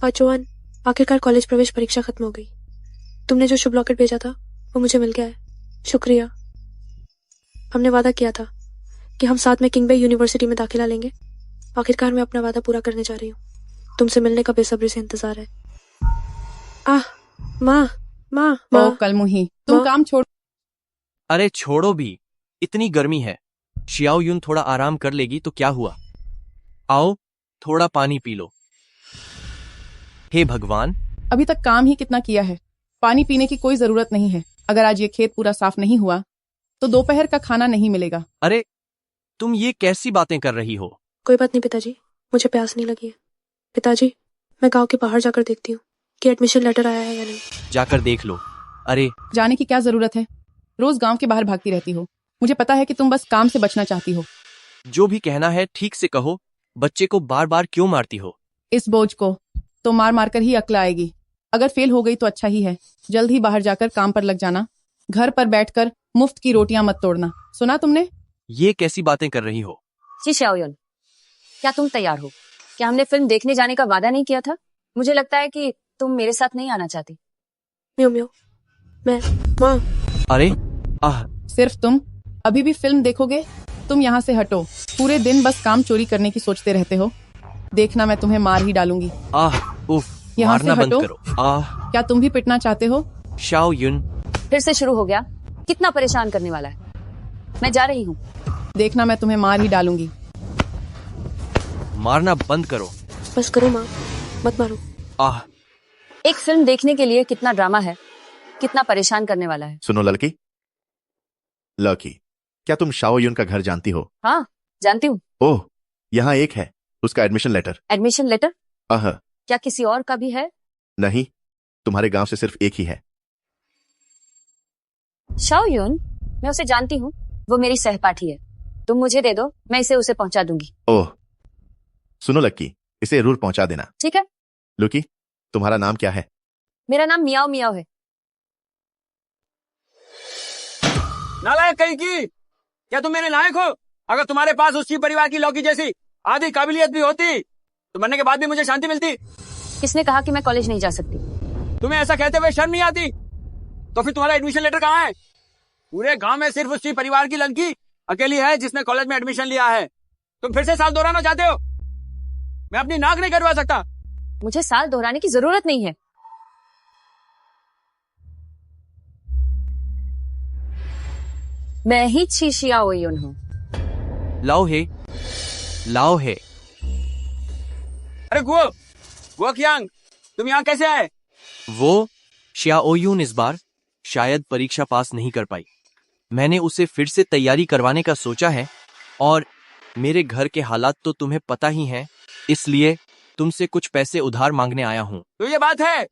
Johan, आखिरकार college प्रवेश परीक्षा खत्म हो गई। तुमने जो शुभ लॉकेट भेजा था वो मुझे मिल गया है, शुक्रिया। हमने वादा किया था कि हम साथ में किंग बे यूनिवर्सिटी में दाखिला लेंगे। आखिरकार मैं अपना वादा पूरा करने जा रही हूँ। तुमसे मिलने का बेसब्री से इंतजार है। माँ माँ ओ कलमुही, तुम काम छोड़। अरे छोड़ो भी, इतनी गर्मी है। शियाओ यून थोड़ा आराम कर लेगी तो क्या हुआ। आओ थोड़ा पानी पी लो। हे भगवान, अभी तक काम ही कितना किया है, पानी पीने की कोई जरूरत नहीं है। अगर आज ये खेत पूरा साफ नहीं हुआ तो दोपहर का खाना नहीं मिलेगा। अरे तुम ये कैसी बातें कर रही हो। कोई बात नहीं पिताजी, मुझे प्यास नहीं लगी है। पिताजी, मैं गांव के बाहर जाकर देखती हूँ कि एडमिशन लेटर आया है या नहीं। जाकर देख लो। अरे जाने की क्या जरूरत है, रोज गांव के बाहर भागती रहती हो। मुझे पता है कि तुम बस काम से बचना चाहती हो। जो भी कहना है ठीक से कहो। बच्चे को बार बार क्यों मारती हो। इस बोझ को तो मार मार कर ही अक्ल आएगी। अगर फेल हो गई तो अच्छा ही है। जल्द ही बाहर जाकर काम पर लग जाना। घर पर बैठकर मुफ्त की रोटियां मत तोड़ना, सुना तुमने। ये कैसी बातें कर रही हो। जी शाओयुन, क्या तुम तैयार हो। क्या हमने फिल्म देखने जाने का वादा नहीं किया था। मुझे लगता है कि तुम मेरे साथ नहीं आना चाहती। म्यो म्यो, मैं माँ। अरे सिर्फ तुम अभी भी फिल्म देखोगे। तुम यहाँ से हटो। पूरे दिन बस काम चोरी करने की सोचते रहते हो। देखना मैं तुम्हें मार ही डालूंगी। उफ, यहाँ से मारना बंद हटो। करो। क्या तुम भी पिटना चाहते हो। शाओ यून, फिर से शुरू हो गया। कितना परेशान करने वाला है। मैं जा रही हूँ। देखना मैं तुम्हें मार ही डालूंगी। मारना बंद करो। बस करो माँ, मत मारो। एक फिल्म देखने के लिए कितना ड्रामा है, कितना परेशान करने वाला है। सुनो लड़की, क्या तुम शाओ यून का घर जानती हो। हाँ जानती हूँ। ओह, यहाँ एक है, उसका एडमिशन लेटर। Admission letter? आह, क्या किसी और का भी है? नहीं, तुम्हारे गांव से सिर्फ एक ही है। शाओयुन, मैं उसे जानती हूँ। वो मेरी सहपाठी है। तुम मुझे दे दो, मैं इसे उसे पहुंचा दूंगी। ओह, सुनो लक्की, इसे जरूर पहुंचा देना। ठीक है। लुकी, तुम्हारा नाम क्या है। मेरा नाम मियाओ मियाओ है। नालायक कहीं की, क्या तुम मेरे लायक हो। अगर तुम्हारे पास उसी परिवार की लौकी जैसी आधी काबिलियत भी होती तो मरने के बाद भी मुझे शांति मिलती। किसने कहा कि मैं कॉलेज नहीं जा सकती। तुम्हें ऐसा कहते हुए शर्म नहीं आती। तो फिर तुम्हारा एडमिशन लेटर कहाँ है। पूरे गांव में सिर्फ उसी परिवार की लड़की अकेली है जिसने कॉलेज में एडमिशन लिया है। तुम फिर से साल दोहराना चाहते हो। मैं अपनी नाक नहीं करवा सकता। मुझे साल दोहराने की जरूरत नहीं है। मैं ही शियाओयुन हूँ। लाओ है। अरे गुओ कियांग, तुम यहाँ कैसे आए। वो शियाओयुन इस बार शायद परीक्षा पास नहीं कर पाई। मैंने उसे फिर से तैयारी करवाने का सोचा है और मेरे घर के हालात तो तुम्हें पता ही हैं, इसलिए तुमसे कुछ पैसे उधार मांगने आया हूँ। तो ये बात है।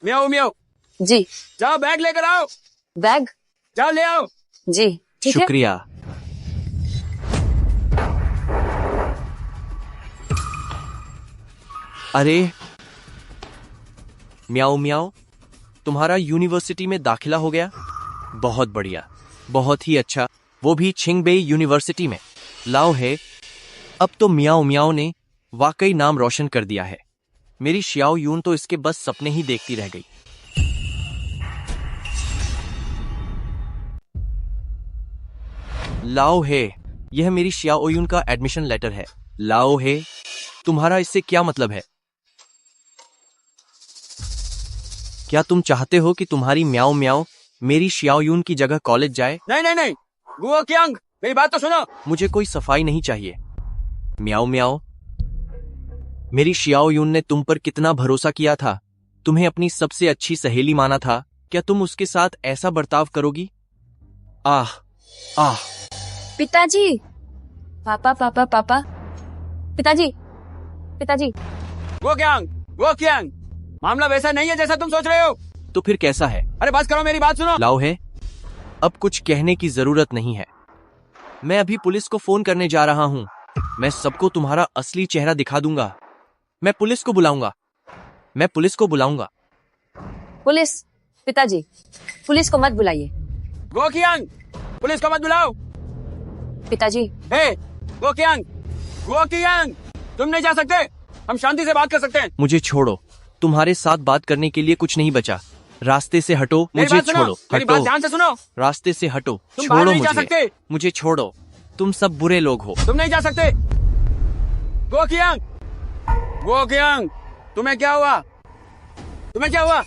मियाओ मियाओ, जी। जाओ बैग लेकर आओ। बैग? जाओ ले आओ। जी ठीक है। शुक्रिया। अरे म्याओ म्याओ, तुम्हारा यूनिवर्सिटी में दाखिला हो गया। बहुत बढ़िया, बहुत ही अच्छा, वो भी छिंगबे यूनिवर्सिटी में। लाओ है, अब तो मियाओ मियाओ ने वाकई नाम रोशन कर दिया है। मेरी शियाओ यून तो इसके बस सपने ही देखती रह गई। लाओ है, यह मेरी शियाओ यून का एडमिशन लेटर है। लाओ है, तुम्हारा इससे क्या मतलब है। क्या तुम चाहते हो कि तुम्हारी म्याओ म्याओ मेरी शियाओ यून की जगह कॉलेज जाए। नहीं नहीं नहीं, गुओ कियांग, मेरी बात तो सुनो। मुझे कोई सफाई नहीं चाहिए। म्याओ म्याओ, मेरी शियाओ यून ने तुम पर कितना भरोसा किया था, तुम्हें अपनी सबसे अच्छी सहेली माना था। क्या तुम उसके साथ ऐसा बर्ताव करोगी। आह आह। पिताजी, पापा पापा पापा, पिताजी पिताजी। गुओ कियांग, मामला वैसा नहीं है जैसा तुम सोच रहे हो। तो फिर कैसा है। अरे बस करो, मेरी बात सुनो। लाओ है, अब कुछ कहने की जरूरत नहीं है। मैं अभी पुलिस को फोन करने जा रहा हूँ। मैं सबको तुम्हारा असली चेहरा दिखा दूंगा। मैं पुलिस को बुलाऊंगा। पुलिस? पिताजी, पुलिस को मत बुलाइए। गुओ कियांग, पुलिस को मत बुलाओ। पिताजी। हे गुओ कियांग, तुम नहीं जा सकते। हम शांति से बात कर सकते हैं। मुझे छोड़ो, तुम्हारे साथ बात करने के लिए कुछ नहीं बचा। रास्ते से हटो, मेरी मुझे बात सुनो, छोड़ो, मेरी बात हटो। ध्यान से सुनो। रास्ते से हटो, तुम बाहर छोड़ो नहीं जा सकते। मुझे छोड़ो। तुम सब बुरे लोग हो। तुम नहीं जा सकते। गो कियांग, गो कियांग, तुम्हें क्या हुआ? तुम्हें क्या हुआ?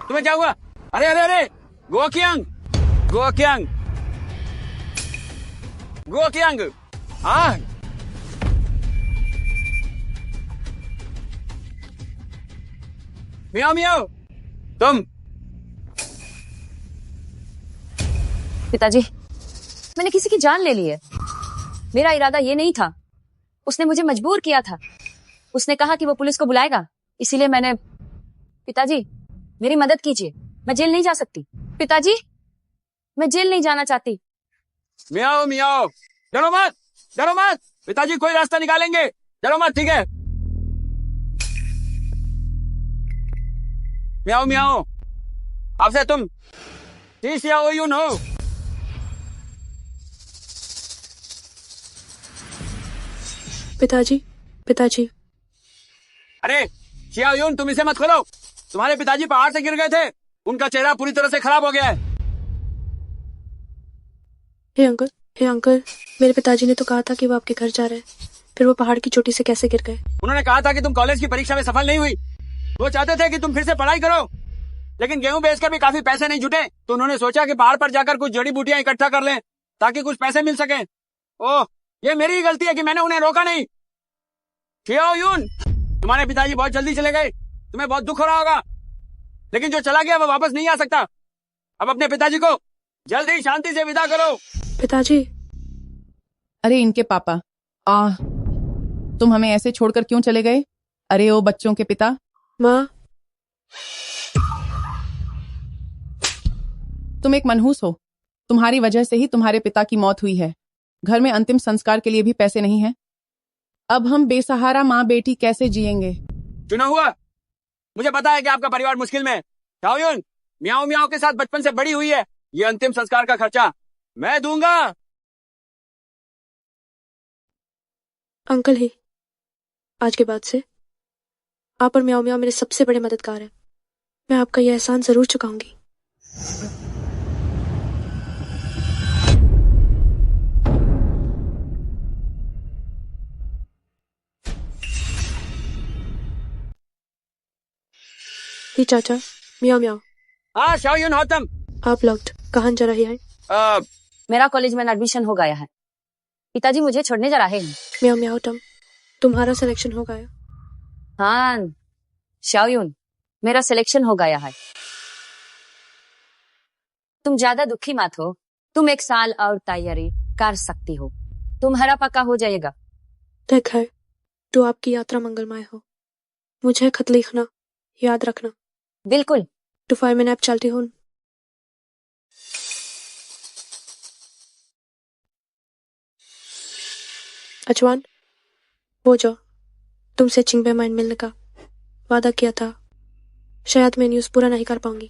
तुम्हें क्या हुआ? अरे अरे अरे, गो कियांग, गो कियांग, गो कियांग, हाँ। मियाओ मियाओ, तुम। पिताजी, मैंने किसी की जान ले ली है। मेरा इरादा ये नहीं था। उसने मुझे मजबूर किया था। उसने कहा कि वो पुलिस को बुलाएगा, इसीलिए मैंने। पिताजी, मेरी मदद कीजिए। मैं जेल नहीं जा सकती। पिताजी, मैं जेल नहीं जाना चाहती। मियाओ मियाओ, डरो मत, डरो मत। पिताजी कोई रास्ता निकालेंगे, डरो मत, ठीक है? मियाओ मियाओ, आपसे तुम शियाओ यून हो। पिताजी, पिताजी, अरे शियाओ यून, तुम इसे मत खोलो। तुम्हारे पिताजी पहाड़ से गिर गए थे। उनका चेहरा पूरी तरह से खराब हो गया है। हे अंकल, हे अंकल, मेरे पिताजी ने तो कहा था कि वो आपके घर जा रहे हैं, फिर वो पहाड़ की चोटी से कैसे गिर गए? उन्होंने कहा था कि तुम कॉलेज की परीक्षा में सफल नहीं हुई। वो चाहते थे कि तुम फिर से पढ़ाई करो, लेकिन गेहूं बेचकर भी काफी पैसे नहीं जुटे, तो उन्होंने सोचा कि पहाड़ पर जाकर कुछ जड़ी बूटियां इकट्ठा कर लें ताकि कुछ पैसे मिल सके। ओह, ये मेरी ही गलती है कि मैंने उन्हें रोका नहीं। शियाओ यून, तुम्हारे पिताजी बहुत जल्दी चले गए। तुम्हें बहुत दुख हो रहा होगा, लेकिन जो चला गया वो वापस नहीं आ सकता। अब अपने पिताजी को जल्द ही शांति से विदा करो। पिताजी, अरे इनके पापा, तुम हमें ऐसे छोड़कर क्यों चले गए? अरे ओ बच्चों के पिता। माँ, तुम एक मनहूस हो। तुम्हारी वजह से ही तुम्हारे पिता की मौत हुई है। घर में अंतिम संस्कार के लिए भी पैसे नहीं हैं। अब हम बेसहारा माँ बेटी कैसे जिएंगे? चुना हुआ, मुझे पता है कि आपका परिवार मुश्किल में है। शाओयुन, मियाओ मियाओ के साथ बचपन से बड़ी हुई है। ये अंतिम संस्कार का खर्चा मैं दूंगा। अंकल ही, आज के बाद से आप और म्याओ म्याओ मेरे सबसे बड़े मददगार हैं। मैं आपका यह एहसान जरूर चुकाऊंगी। ही चाचा, म्याओ म्याओ, हाँ शाओयुन होतम। आप लॉक्ड कहाँ जा रहे हैं? मेरा कॉलेज में एडमिशन हो गया है। पिताजी मुझे छोड़ने जा रहे हैं। म्याओ म्याओ टम, तुम्हारा सिलेक्शन हो गया। हाँ शाओयुन, मेरा सिलेक्शन हो गया है। तुम ज्यादा दुखी मत हो। तुम 1 साल और तैयारी कर सकती हो। तुम्हारा पक्का हो जाएगा। ठीक है, तो आपकी यात्रा मंगलमय हो। मुझे खत लिखना याद रखना। बिल्कुल। तो 5 मिनट चलती हूँ। अचवान, वो जो तुमसे चिंगबे माइन मिलने का वादा किया था, शायद मैं न्यूज़ पूरा नहीं कर पाऊंगी।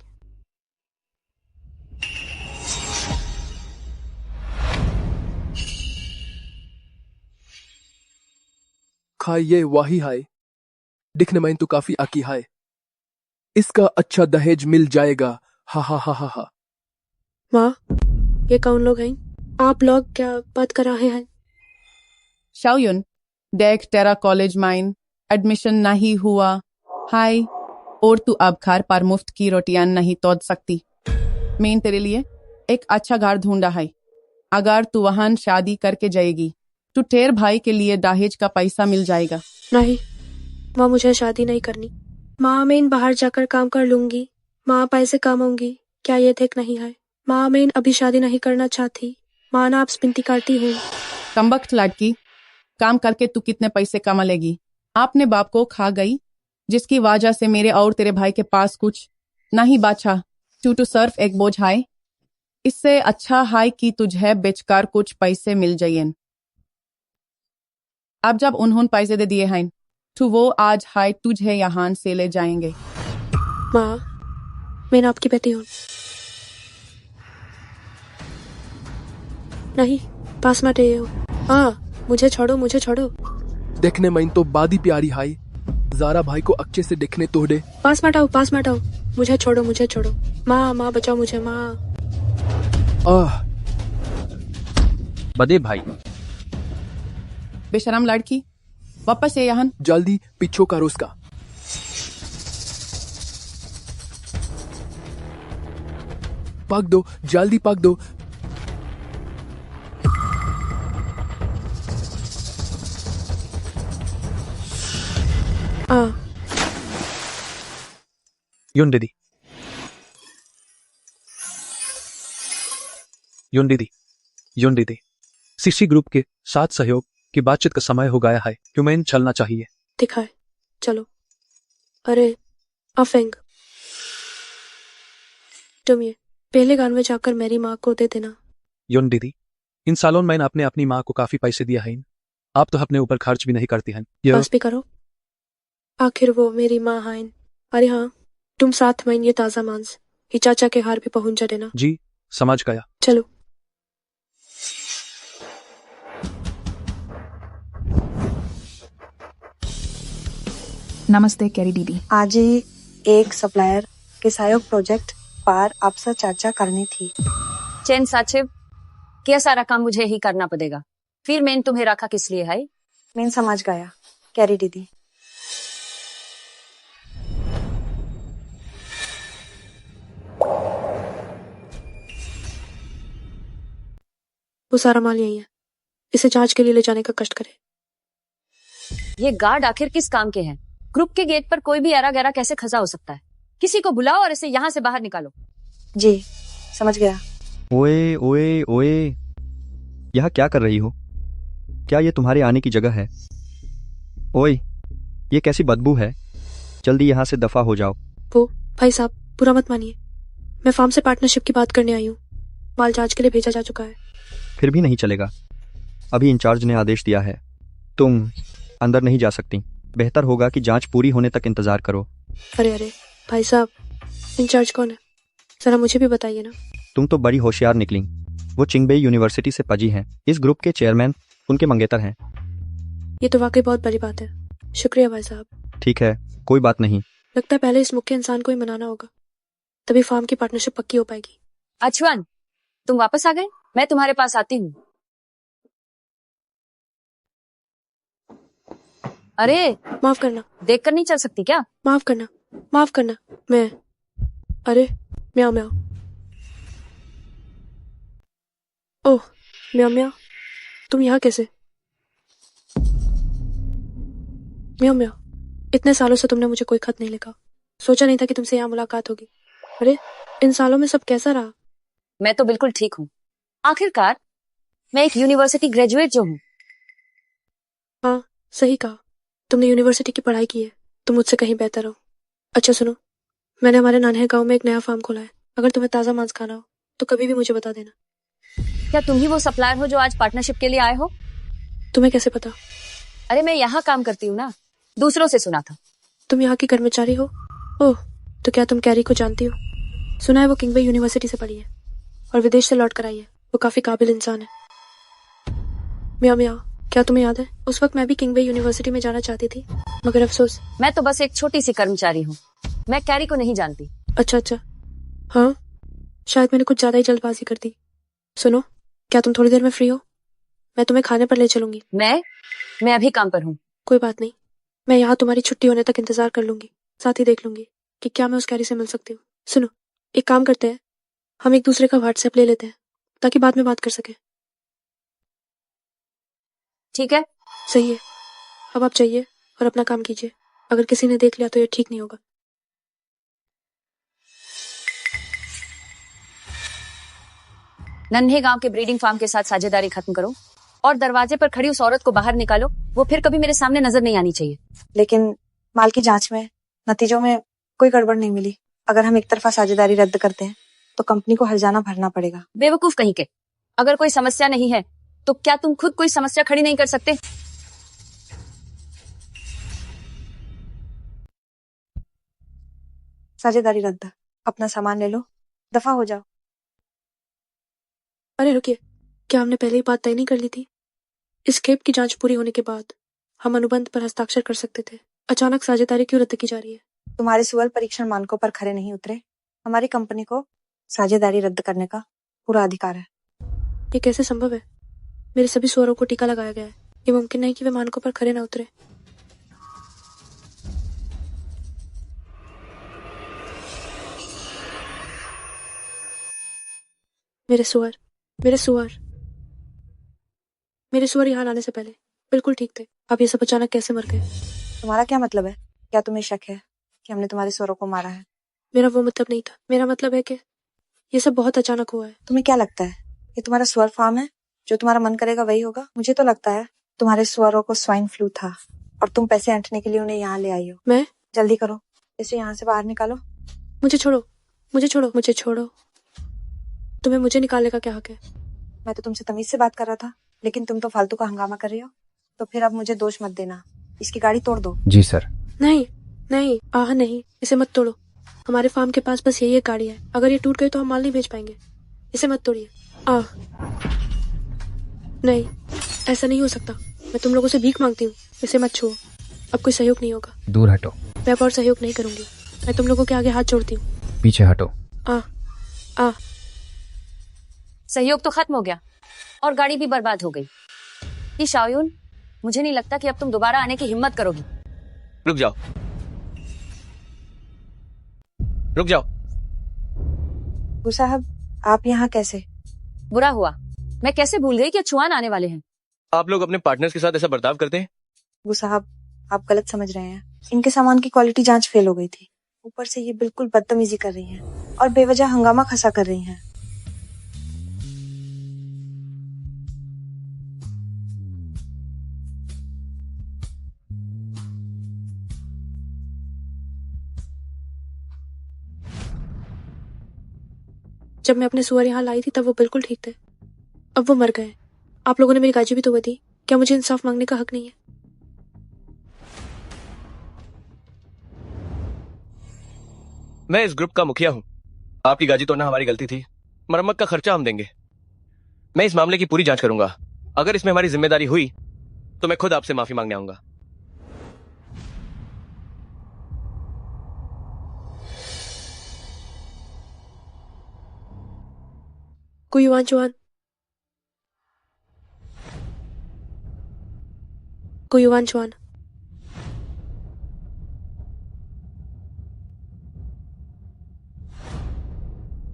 खाइए वाही हाय, दिखने में तो काफी आकी हाय। इसका अच्छा दहेज मिल जाएगा। हा हा हा हा हा। माँ, ये कौन लोग हैं? आप लोग क्या बात कर रहे हैं? शाओयुन, देख तेरा कॉलेज माइन एडमिशन नहीं हुआ। हाय, और तू अब घर पर मुफ्त की रोटियां नहीं तोड़ सकती। मैंने तेरे लिए एक अच्छा घर ढूंढा है। अगर तू वहां शादी करके जाएगी तो तेरे भाई के लिए दहेज का पैसा मिल जाएगा। नहीं माँ, मुझे शादी नहीं करनी। माँ, मैं इन बाहर जाकर काम कर लूंगी। माँ, पैसे कमाऊंगी, क्या ये ठीक नहीं है? माँ, मैं अभी शादी नहीं करना चाहती। माँ ना, आप स्पिनती काटती हूँ। कमबख्त लड़की, काम करके तू कितने पैसे कमा लेगी? आपने बाप को खा गई, जिसकी वजह से मेरे और तेरे भाई के पास कुछ नहीं बचा। टू सर्फ एक बोझ है। इससे अच्छा है कि तुझे बेचकर कुछ पैसे मिल जाएं। अब जब उन्होंने पैसे दे दिए हैं तो वो आज है तुझे यहाँ से ले जाएंगे। माँ, मैं ना आपकी बेटी हूँ। नहीं, पास मत आइए हो। हाँ, मुझे छोड़ो, मुझे छोड़ो। देखने में तो बादी प्यारी हाय, जारा भाई को अच्छे से दिखने तो दे। पास मत आओ, पास मत आओ। मुझे छोड़ो, मुझे छोड़ो। माँ, माँ बचाओ मुझे, माँ। आह, बदे भाई, बेशरम लड़की, वापस ये यहाँ। जल्दी पीछो करो उसका। पक दो, जल्दी पक दो। युन दीदी, युन दीदी, युन दीदी, सीसी ग्रुप के साथ सहयोग की बातचीत का समय हो गया है। ह्यूमेन चलना चाहिए। दिखाए, चलो। अरे अफेंग, तुम ये पहले गान में जाकर मेरी माँ को दे देना। युन दीदी, इन सालों में मैंने अपनी माँ को काफी पैसे दिया है। आप तो अपने ऊपर खर्च भी नहीं करती हैं। पास भी करो। आखिर वो मेरी माँ हैं। अरे हाँ, तुम साथ में ये ताजा मांस ये चाचा के हार भी पहुंचा देना। जी समझ गया। चलो। नमस्ते कैरी दीदी। आज ही एक सप्लायर के सहयोग प्रोजेक्ट पर आपसे चर्चा करनी थी। चैन साचिव, क्या सारा काम मुझे ही करना पड़ेगा? फिर मैंने तुम्हें रखा किस लिए है? मैं समझ गया कैरी दीदी। वो सारा माल यही है, इसे जांच के लिए ले जाने का कष्ट करे। ये गार्ड आखिर किस काम के हैं? ग्रुप के गेट पर कोई भी ऐरा गैरा कैसे खसा हो सकता है? किसी को बुलाओ और इसे यहाँ से बाहर निकालो। जी समझ गया। ओए ओए ओए, यहाँ क्या कर रही हो? क्या ये तुम्हारे आने की जगह है? ओए, ये कैसी बदबू है? जल्दी यहाँ से दफा हो जाओ। वो भाई साहब, बुरा मत मानिए, मैं फार्म से पार्टनरशिप की बात करने आई हूँ। माल जांच के लिए भेजा जा चुका है। फिर भी नहीं चलेगा, अभी इंचार्ज ने आदेश दिया है, तुम अंदर नहीं जा सकती। बेहतर होगा कि जांच पूरी होने तक इंतजार करो। अरे अरे भाई साहब, इंचार्ज कौन है? जरा मुझे भी बताइए ना। तुम तो बड़ी होशियार निकली। वो चिंगबेई यूनिवर्सिटी से पजी हैं। इस ग्रुप के चेयरमैन उनके मंगेतर हैं। ये तो वाकई बहुत बड़ी बात है। शुक्रिया भाई साहब। ठीक है, कोई बात नहीं। लगता है पहले इस मुख्य इंसान को ही मनाना होगा, तभी फार्म की पार्टनरशिप पक्की हो पाएगी। अचवान, तुम वापस आ गए? मैं तुम्हारे पास आती हूँ। अरे माफ करना, देखकर नहीं चल सकती क्या? माफ करना, माफ करना। मैं अरे म्याओ म्याओ। ओह म्याओ म्याओ, तुम यहाँ कैसे? म्याओ म्याओ, इतने सालों से तुमने मुझे कोई खत नहीं लिखा। सोचा नहीं था कि तुमसे यहाँ मुलाकात होगी। अरे इन सालों में सब कैसा रहा? मैं तो बिल्कुल ठीक हूँ। आखिरकार मैं एक यूनिवर्सिटी ग्रेजुएट जो हूँ। हाँ सही कहा, तुमने यूनिवर्सिटी की पढ़ाई की है, तुम मुझसे कहीं बेहतर हो। अच्छा सुनो, मैंने हमारे नान्हे गांव में एक नया फार्म खोला है। अगर तुम्हें ताजा मांस खाना हो तो कभी भी मुझे बता देना। क्या तुम ही वो सप्लायर हो जो आज पार्टनरशिप के लिए आए हो? तुम्हें कैसे पता? अरे मैं यहाँ काम करती हूँ ना, दूसरों से सुना था। तुम यहाँ की कर्मचारी हो? ओह, तो क्या तुम कैरी को जानती हो? सुना है वो किंगबे यूनिवर्सिटी से पढ़ी है और विदेश से लौट कर आई है। वो काफी काबिल इंसान है। म्याओ म्याओ, क्या तुम्हें याद है उस वक्त मैं भी किंगबे यूनिवर्सिटी में जाना चाहती थी, मगर अफसोस। मैं तो बस एक छोटी सी कर्मचारी हूँ, मैं कैरी को नहीं जानती। अच्छा अच्छा, हाँ शायद मैंने कुछ ज्यादा ही जल्दबाजी कर दी। सुनो, क्या तुम थोड़ी देर में फ्री हो? मैं तुम्हें खाने पर ले चलूंगी। मैं अभी काम पर हूँ। कोई बात नहीं, मैं यहाँ तुम्हारी छुट्टी होने तक इंतजार कर लूंगी। साथ ही देख लूंगी कि क्या मैं उस कैरी से मिल सकती हूँ। सुनो, एक काम करते हैं, हम एक दूसरे का व्हाट्सएप ले लेते हैं ताकि बाद में बात कर सके। ठीक है, सही है। अब आप जाइए और अपना काम कीजिए। अगर किसी ने देख लिया तो ये ठीक नहीं होगा। नन्हे गांव के ब्रीडिंग फार्म के साथ साझेदारी खत्म करो और दरवाजे पर खड़ी उस औरत को बाहर निकालो। वो फिर कभी मेरे सामने नजर नहीं आनी चाहिए। लेकिन माल की जांच में नतीजों में कोई गड़बड़ नहीं मिली। अगर हम एक तरफा साझेदारी रद्द करते हैं तो कंपनी को हर्जाना भरना पड़ेगा। बेवकूफ कहीं के। अगर कोई समस्या नहीं है तो क्या तुम खुद कोई समस्या खड़ी नहीं कर सकते? साझेदारी रद्द। अपना सामान ले लो, दफा हो जाओ। अरे रुकिए, क्या हमने पहले ही बात तय नहीं कर ली थी? इस खेप की जांच पूरी होने के बाद हम अनुबंध पर हस्ताक्षर कर सकते थे। अचानक साझेदारी क्यों रद्द की जा रही है? तुम्हारे सुअर परीक्षण मानकों पर खरे नहीं उतरे। हमारी कंपनी को साझेदारी रद्द करने का पूरा अधिकार है। ये कैसे संभव है? मेरे सभी सुअरों को टीका लगाया गया है। ये मुमकिन नहीं कि वे मानकों पर खरे न उतरे। मेरे सुअर मेरे सुअर मेरे सुअर यहाँ आने से पहले बिल्कुल ठीक थे। अब ये सब अचानक कैसे मर गए? तुम्हारा क्या मतलब है? क्या तुम्हें शक है कि हमने तुम्हारे सुअरों को मारा है? मेरा वो मतलब नहीं था। मेरा मतलब है कि ये सब बहुत अचानक हुआ है। तुम्हें क्या लगता है ये तुम्हारा सुअर फार्म है? जो तुम्हारा मन करेगा वही होगा। मुझे तो लगता है तुम्हारे सुअरों को स्वाइन फ्लू था और तुम पैसे ऐंठने के लिए उन्हें यहाँ ले आई हो। मैं? जल्दी करो, इसे यहाँ से बाहर निकालो। मुझे छोड़ो, मुझे छोड़ो, मुझे छोड़ो। तुम्हें मुझे निकालने का क्या हक है? मैं तो तुमसे तमीज से बात कर रहा था, लेकिन तुम तो फालतू का हंगामा कर रही हो। तो फिर अब मुझे दोष मत देना। इसकी गाड़ी तोड़ दो। जी सर। नहीं नहीं, आह नहीं, इसे मत तोड़ो। हमारे फार्म के पास बस यही एक गाड़ी है। अगर ये टूट गई तो हम माल नहीं बेच पाएंगे। इसे मत तोड़िए। नहीं, ऐसा नहीं हो सकता। मैं तुम लोगों से भीख मांगती हूँ। इसे मत छुओ। अब कोई सहयोग नहीं होगा। दूर हटो। मैं अब और सहयोग नहीं करूंगी। मैं तुम लोगों के आगे हाथ जोड़ती हूँ। पीछे हटो। सहयोग तो खत्म हो गया और गाड़ी भी बर्बाद हो गई। ये शाओयुन, मुझे नहीं लगता कि अब तुम दोबारा आने की हिम्मत करोगी। रुक जाओ, रुक जाओ। गु साहब, आप यहाँ कैसे? बुरा हुआ, मैं कैसे भूल गई कि छुआन आने वाले हैं। आप लोग अपने पार्टनर्स के साथ ऐसा बर्ताव करते हैं? गु साहब, आप गलत समझ रहे हैं। इनके सामान की क्वालिटी जांच फेल हो गई थी। ऊपर से ये बिल्कुल बदतमीजी कर रही हैं और बेवजह हंगामा खसा कर रही हैं। जब मैं अपने सुअर यहाँ लाई थी तब वो बिल्कुल ठीक थे। अब वो मर गए। आप लोगों ने मेरी गाजी भी तो दी। क्या मुझे इंसाफ मांगने का हक नहीं है? मैं इस ग्रुप का मुखिया हूँ। आपकी गाजी तोड़ना हमारी गलती थी। मरम्मत का खर्चा हम देंगे। मैं इस मामले की पूरी जांच करूंगा। अगर इसमें हमारी जिम्मेदारी हुई तो मैं खुद आपसे माफी मांगने आऊंगा। गुयुआन चुआन, गुयुआन चुआन,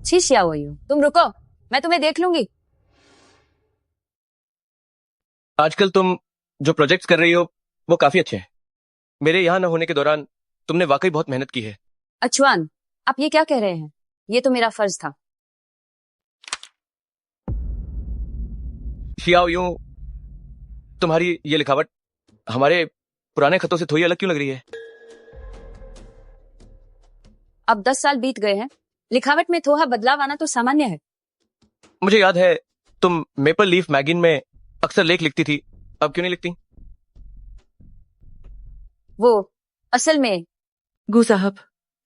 छी शाओयुन, तुम रुको, मैं तुम्हें देख लूंगी। आजकल तुम जो प्रोजेक्ट्स कर रही हो वो काफी अच्छे हैं। मेरे यहाँ न होने के दौरान तुमने वाकई बहुत मेहनत की है। अचुआन, आप ये क्या कह रहे हैं? ये तो मेरा फर्ज था। शियाओयुं, तुम्हारी ये लिखावट हमारे पुराने खतों से थोड़ी अलग क्यों लग रही है? अब 10 साल बीत गए हैं। लिखावट में थोड़ा बदलाव आना तो सामान्य है। मुझे याद है तुम मेपल लीफ मैगजीन में अक्सर लेख लिखती थी। अब क्यों नहीं लिखती? वो असल में गु साहब,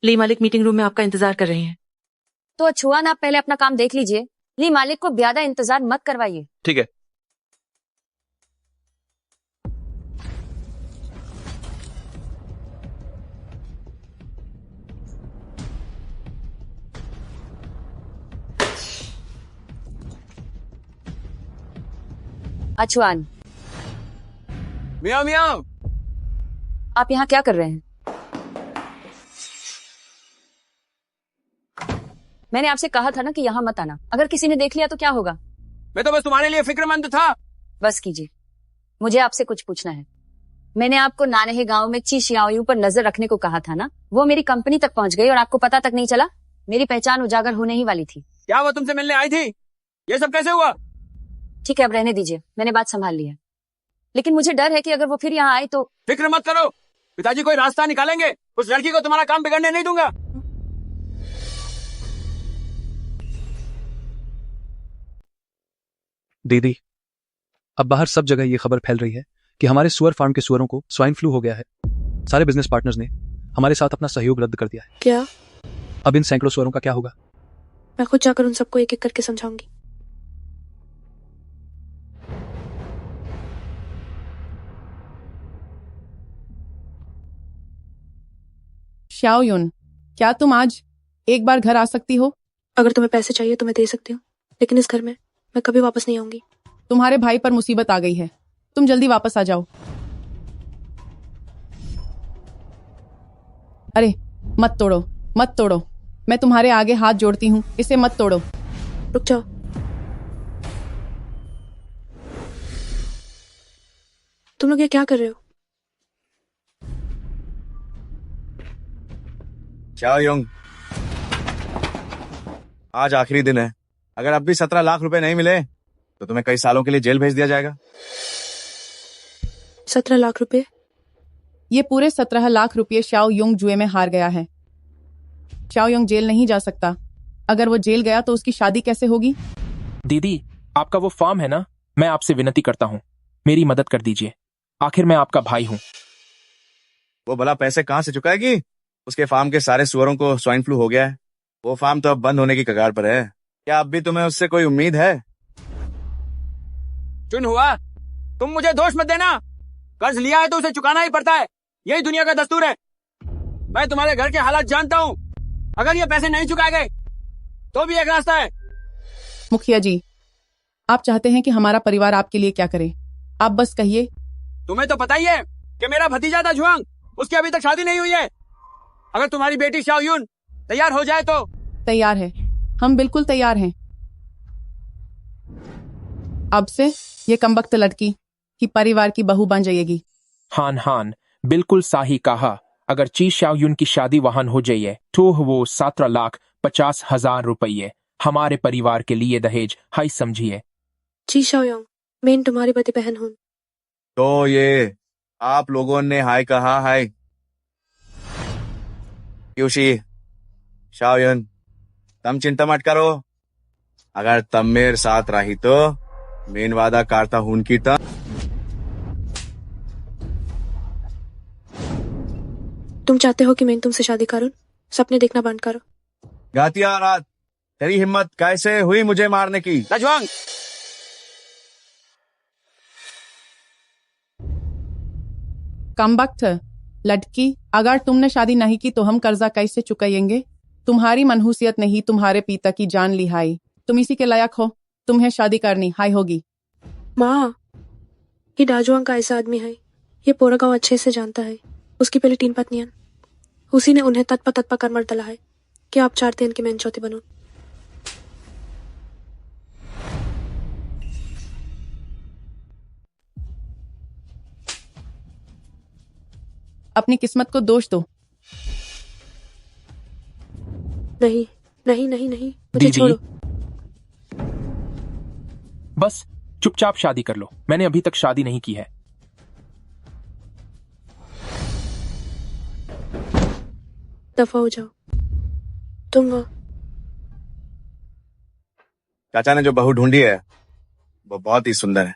ली मालिक मीटिंग रूम में आपका इंतजार कर रहे हैं। तो अचुआन, आप पहले अपना काम देख लीजिए। ली मालिक को ज्यादा इंतजार मत करवाइए। ठीक है। अचुआन, मियाँ मियाँ, आप यहाँ क्या कर रहे हैं? मैंने आपसे कहा था ना कि यहाँ मत आना। अगर किसी ने देख लिया तो क्या होगा? मैं तो बस तुम्हारे लिए फिक्रमंद था। बस कीजिए, मुझे आपसे कुछ पूछना है। मैंने आपको नानहे गांव में ची शियाओयुं पर नजर रखने को कहा था ना? वो मेरी कंपनी तक पहुंच गई और आपको पता तक नहीं चला। मेरी पहचान उजागर होने ही वाली थी। क्या वो तुमसे मिलने आई थी? ये सब कैसे हुआ? ठीक है, अब रहने दीजिए, मैंने बात संभाल ली है। लेकिन मुझे डर है कि अगर वो फिर यहाँ आए तो। फिक्र मत करो, पिताजी कोई रास्ता निकालेंगे। उस लड़की को तुम्हारा काम बिगड़ने नहीं दूंगा। दीदी, अब बाहर सब जगह ये खबर फैल रही है कि हमारे सुअर फार्म के सुअरों को स्वाइन फ्लू हो गया है। सारे बिजनेस पार्टनर्स ने हमारे साथ अपना सहयोग रद्द कर दिया है। क्या? अब इन सैकड़ों सुअरों का क्या होगा? मैं खुद जाकर उन सबको एक एक करके समझाऊंगी। शाओयुन, क्या तुम आज एक बार घर आ सकती हो? अगर तुम्हें पैसे चाहिए तो मैं दे सकती हूँ, लेकिन इस घर में मैं कभी वापस नहीं आऊंगी। तुम्हारे भाई पर मुसीबत आ गई है, तुम जल्दी वापस आ जाओ। अरे मत तोड़ो, मत तोड़ो, मैं तुम्हारे आगे हाथ जोड़ती हूँ, इसे मत तोड़ो। रुक जाओ। तुम लोग ये क्या कर रहे हो? शाओयुंग, आज आखिरी दिन है। अगर अब भी 17 लाख रुपए नहीं मिले तो तुम्हें कई सालों के लिए जेल भेज दिया जाएगा। 17 लाख रुपए? ये पूरे 17 लाख रुपये शाओयुंग जुए में हार गया है। शाओयुंग जेल नहीं जा सकता। अगर वो जेल गया तो उसकी शादी कैसे होगी? दीदी, आपका वो फार्म है ना, मैं आपसे विनती करता हूँ, मेरी मदद कर दीजिए। आखिर मैं आपका भाई हूँ। वो भला पैसे कहाँ से चुकाएगी? उसके फार्म के सारे सुअरों को स्वाइन फ्लू हो गया है। वो फार्म तो अब बंद होने की कगार पर है। क्या अब भी तुम्हें उससे कोई उम्मीद है? चुन हुआ, तुम मुझे दोष मत देना। कर्ज लिया है तो उसे चुकाना ही पड़ता है, यही दुनिया का दस्तूर है। मैं तुम्हारे घर के हालात जानता हूँ। अगर ये पैसे नहीं चुकाए गए तो भी एक रास्ता है। मुखिया जी, आप चाहते हैं कि हमारा परिवार आपके लिए क्या करे? आप बस कहिए। तुम्हें तो पता ही है कि मेरा भतीजा था जुआंग, उसकी अभी तक शादी नहीं हुई है। अगर तुम्हारी बेटी शाओयुन तैयार हो जाए तो। तैयार है, हम बिल्कुल तैयार हैं। अब से ये कमबख्त लड़की ही परिवार की बहू बन जाएगी। हान हान, बिल्कुल सही कहा। अगर ची शाओयुन की शादी वहां हो जाइए तो वो 17,50,000 रुपये हमारे परिवार के लिए दहेज हाई समझिए। जी शाओयुंग, मैं तुम्हारी बड़ी बहन हूँ। तो ये आप लोगों ने हाय कहा। हाय यूशी, शाओयुन, तम चिंता मत करो। अगर तम मेरे साथ रही तो मेन वादा करता हूं की तम। तुम चाहते हो कि मैं तुमसे शादी करूं? सपने देखना बंद करो। गातिया रात, तेरी हिम्मत कैसे हुई मुझे मारने की? जुआंग, कमबख्त लड़की, अगर तुमने शादी नहीं की तो हम कर्जा कैसे चुकाएंगे? तुम्हारी मनहूसियत ने ही तुम्हारे पिता की जान ली हाई। तुम इसी के लायक हो, तुम्हें शादी करनी हाई होगी। माँ, ये डाजुआंग का ऐसा आदमी है, ये पूरा गांव अच्छे से जानता है। उसकी पहले 3 पत्नियां, उसी ने उन्हें तत्पा कर मर डाला है। क्या आप चाहते हैं कि मैं इन चौथी बनूं? अपनी किस्मत को दोष दो। नहीं नहीं नहीं नहीं, मुझे दीदी, छोड़ो। बस चुपचाप शादी कर लो, मैंने अभी तक शादी नहीं की है। दफा हो जाओ। तुम चाचा ने जो बहू ढूंढी है वो बहुत ही सुंदर है।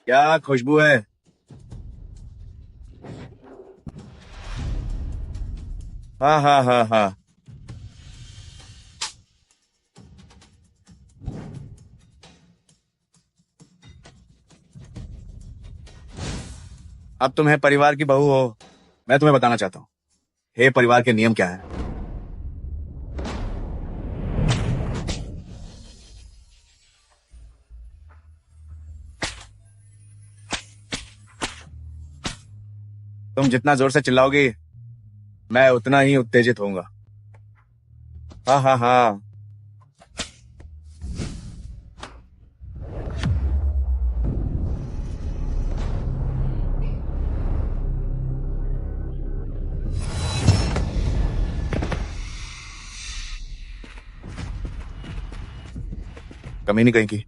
क्या खुशबू है। हाँ हाँ हाँ हाँ, अब तुम्हें परिवार की बहू हो। मैं तुम्हें बताना चाहता हूँ, हे परिवार के नियम क्या है। तुम जितना जोर से चिल्लाओगी मैं उतना ही उत्तेजित होऊंगा। हाँ हाँ हाँ, कमी नहीं कहीं की।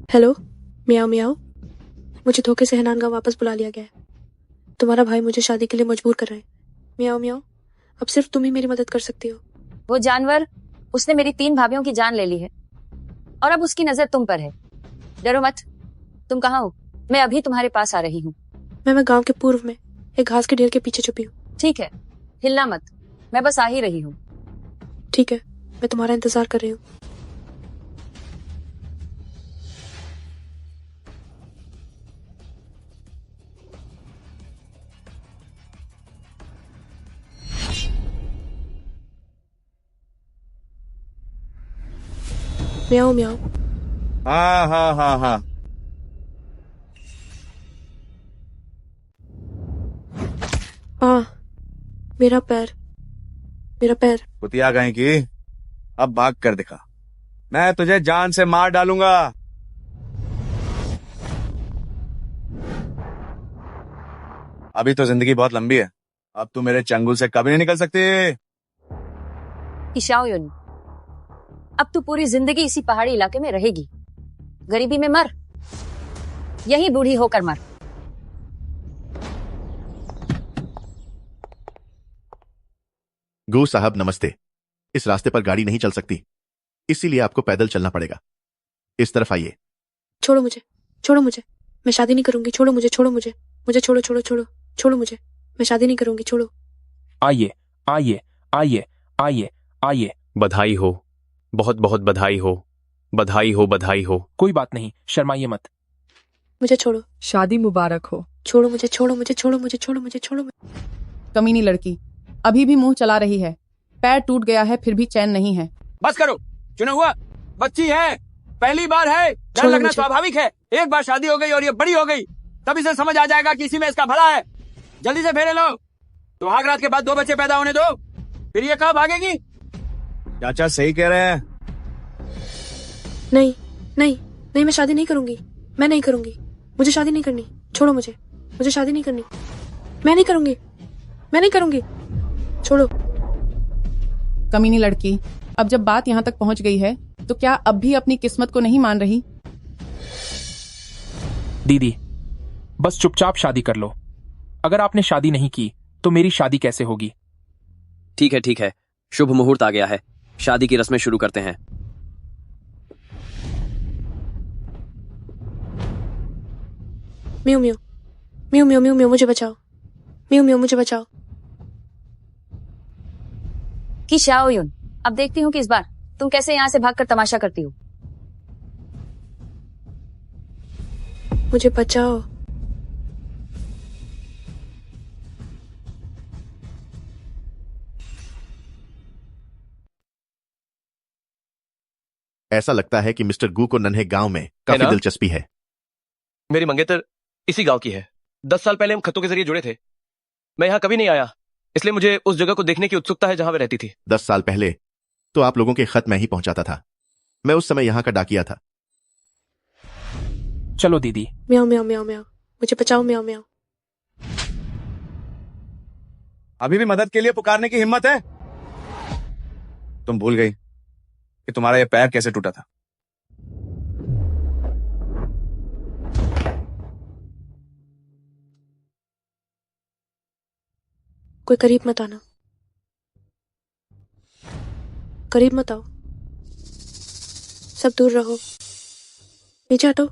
हेलो, मियाओ मियाओ, मुझे धोखे से हनान गांव वापस बुला लिया गया है। तुम्हारा भाई मुझे शादी के लिए मजबूर कर रहा है। मियाओ मियाओ, अब सिर्फ तुम ही मेरी मदद कर सकती हो। वो जानवर, उसने मेरी 3 भाभियों की जान ले ली है और अब उसकी नजर तुम पर है। डरो मत। तुम कहाँ हो? मैं अभी तुम्हारे पास आ रही हूँ। मैं गांव के पूर्व में एक घास के ढेर के पीछे छुपी हूँ। ठीक है, हिलना मत, मैं बस आ ही रही हूँ। ठीक है, मैं तुम्हारा इंतजार कर रही हूँ। म्याऊं म्याऊं। हाँ हाँ हाँ हाँ। मेरा पैर, मेरा पैर। कुतिया कहीं की, अब भाग कर दिखा, मैं तुझे जान से मार डालूंगा। अभी तो जिंदगी बहुत लंबी है, अब तू मेरे चंगुल से कभी नहीं निकल सकती। कि शाओयुन, अब तू पूरी जिंदगी इसी पहाड़ी इलाके में रहेगी। गरीबी में मर, यही बूढ़ी होकर मर। गू साहब नमस्ते। इस रास्ते पर गाड़ी नहीं चल सकती, इसीलिए आपको पैदल चलना पड़ेगा। इस तरफ आइए। छोड़ो मुझे, छोड़ो मुझे, मैं शादी नहीं करूंगी। छोड़ो मुझे, छोड़ो मुझे, मुझे छोड़ो छोड़ो छोड़ो छोड़ो मुझे, मैं शादी नहीं करूंगी। छोड़ो। आइए आइए आइए आइए आइए। बधाई हो, बहुत बहुत बधाई हो, बधाई हो, बधाई हो। कोई बात नहीं, शर्माइए मत। मुझे छोड़ो। शादी मुबारक हो। छोड़ो मुझे, छोड़ो मुझे, छोड़ो मुझे, छोड़ो मुझे, छोड़ो मुझे। कमीनी लड़की अभी भी मुंह चला रही है, पैर टूट गया है फिर भी चैन नहीं है। बस करो, चुना हुआ बच्ची है, पहली बार है, डर छोड़ो लगना मुझे। स्वाभाविक है। एक बार शादी हो गई और ये बड़ी हो गई, तब इसे समझ आ जाएगा कि इसी में इसका भला है। जल्दी से फेरे लो, सुहाग रात के बाद 2 बच्चे पैदा होने दो, फिर ये कहाँ भागेगी। चाचा सही कह रहे हैं। नहीं नहीं नहीं, मैं शादी नहीं करूंगी, मैं नहीं करूंगी, मुझे शादी नहीं करनी। छोड़ो मुझे, मुझे शादी नहीं करनी, मैं नहीं करूंगी, मैं नहीं करूंगी। छोड़ो। कमीनी लड़की, अब जब बात यहाँ तक पहुँच गई है तो क्या अब भी अपनी किस्मत को नहीं मान रही? दीदी, बस चुपचाप शादी कर लो। अगर आपने शादी नहीं की तो मेरी शादी कैसे होगी? ठीक है, शुभ मुहूर्त आ गया है, शादी की रस्में शुरू करते हैं। Mu mu mu mu mu mu, मुझे बचाओ। म्यू म्यू, मुझे बचाओ। कि शाओयुन, अब देखती हूँ कि इस बार तुम कैसे यहाँ से भागकर तमाशा करती हो। मुझे बचाओ। ऐसा लगता है कि मिस्टर गू को नन्हे गांव में काफी ना? दिलचस्पी है। मेरी मंगेतर इसी गांव की है, 10 साल पहले हम खतों के जरिए जुड़े थे। मैं यहाँ कभी नहीं आया, इसलिए मुझे उस जगह को देखने की उत्सुकता है जहां वे रहती थी। 10 साल पहले तो आप लोगों के खत मैं ही पहुंचाता था, मैं उस समय यहाँ का डाकिया था। चलो दीदी। म्याऊ म्याऊ म्याऊ म्याऊ, मुझे बचाओ। म्याऊ म्याऊ। अभी भी मदद के लिए पुकारने की हिम्मत है? तुम भूल गई कि तुम्हारा ये पैर कैसे टूटा था। कोई करीब मत आना, करीब मत आओ, सब दूर रहो, नीचे हटो।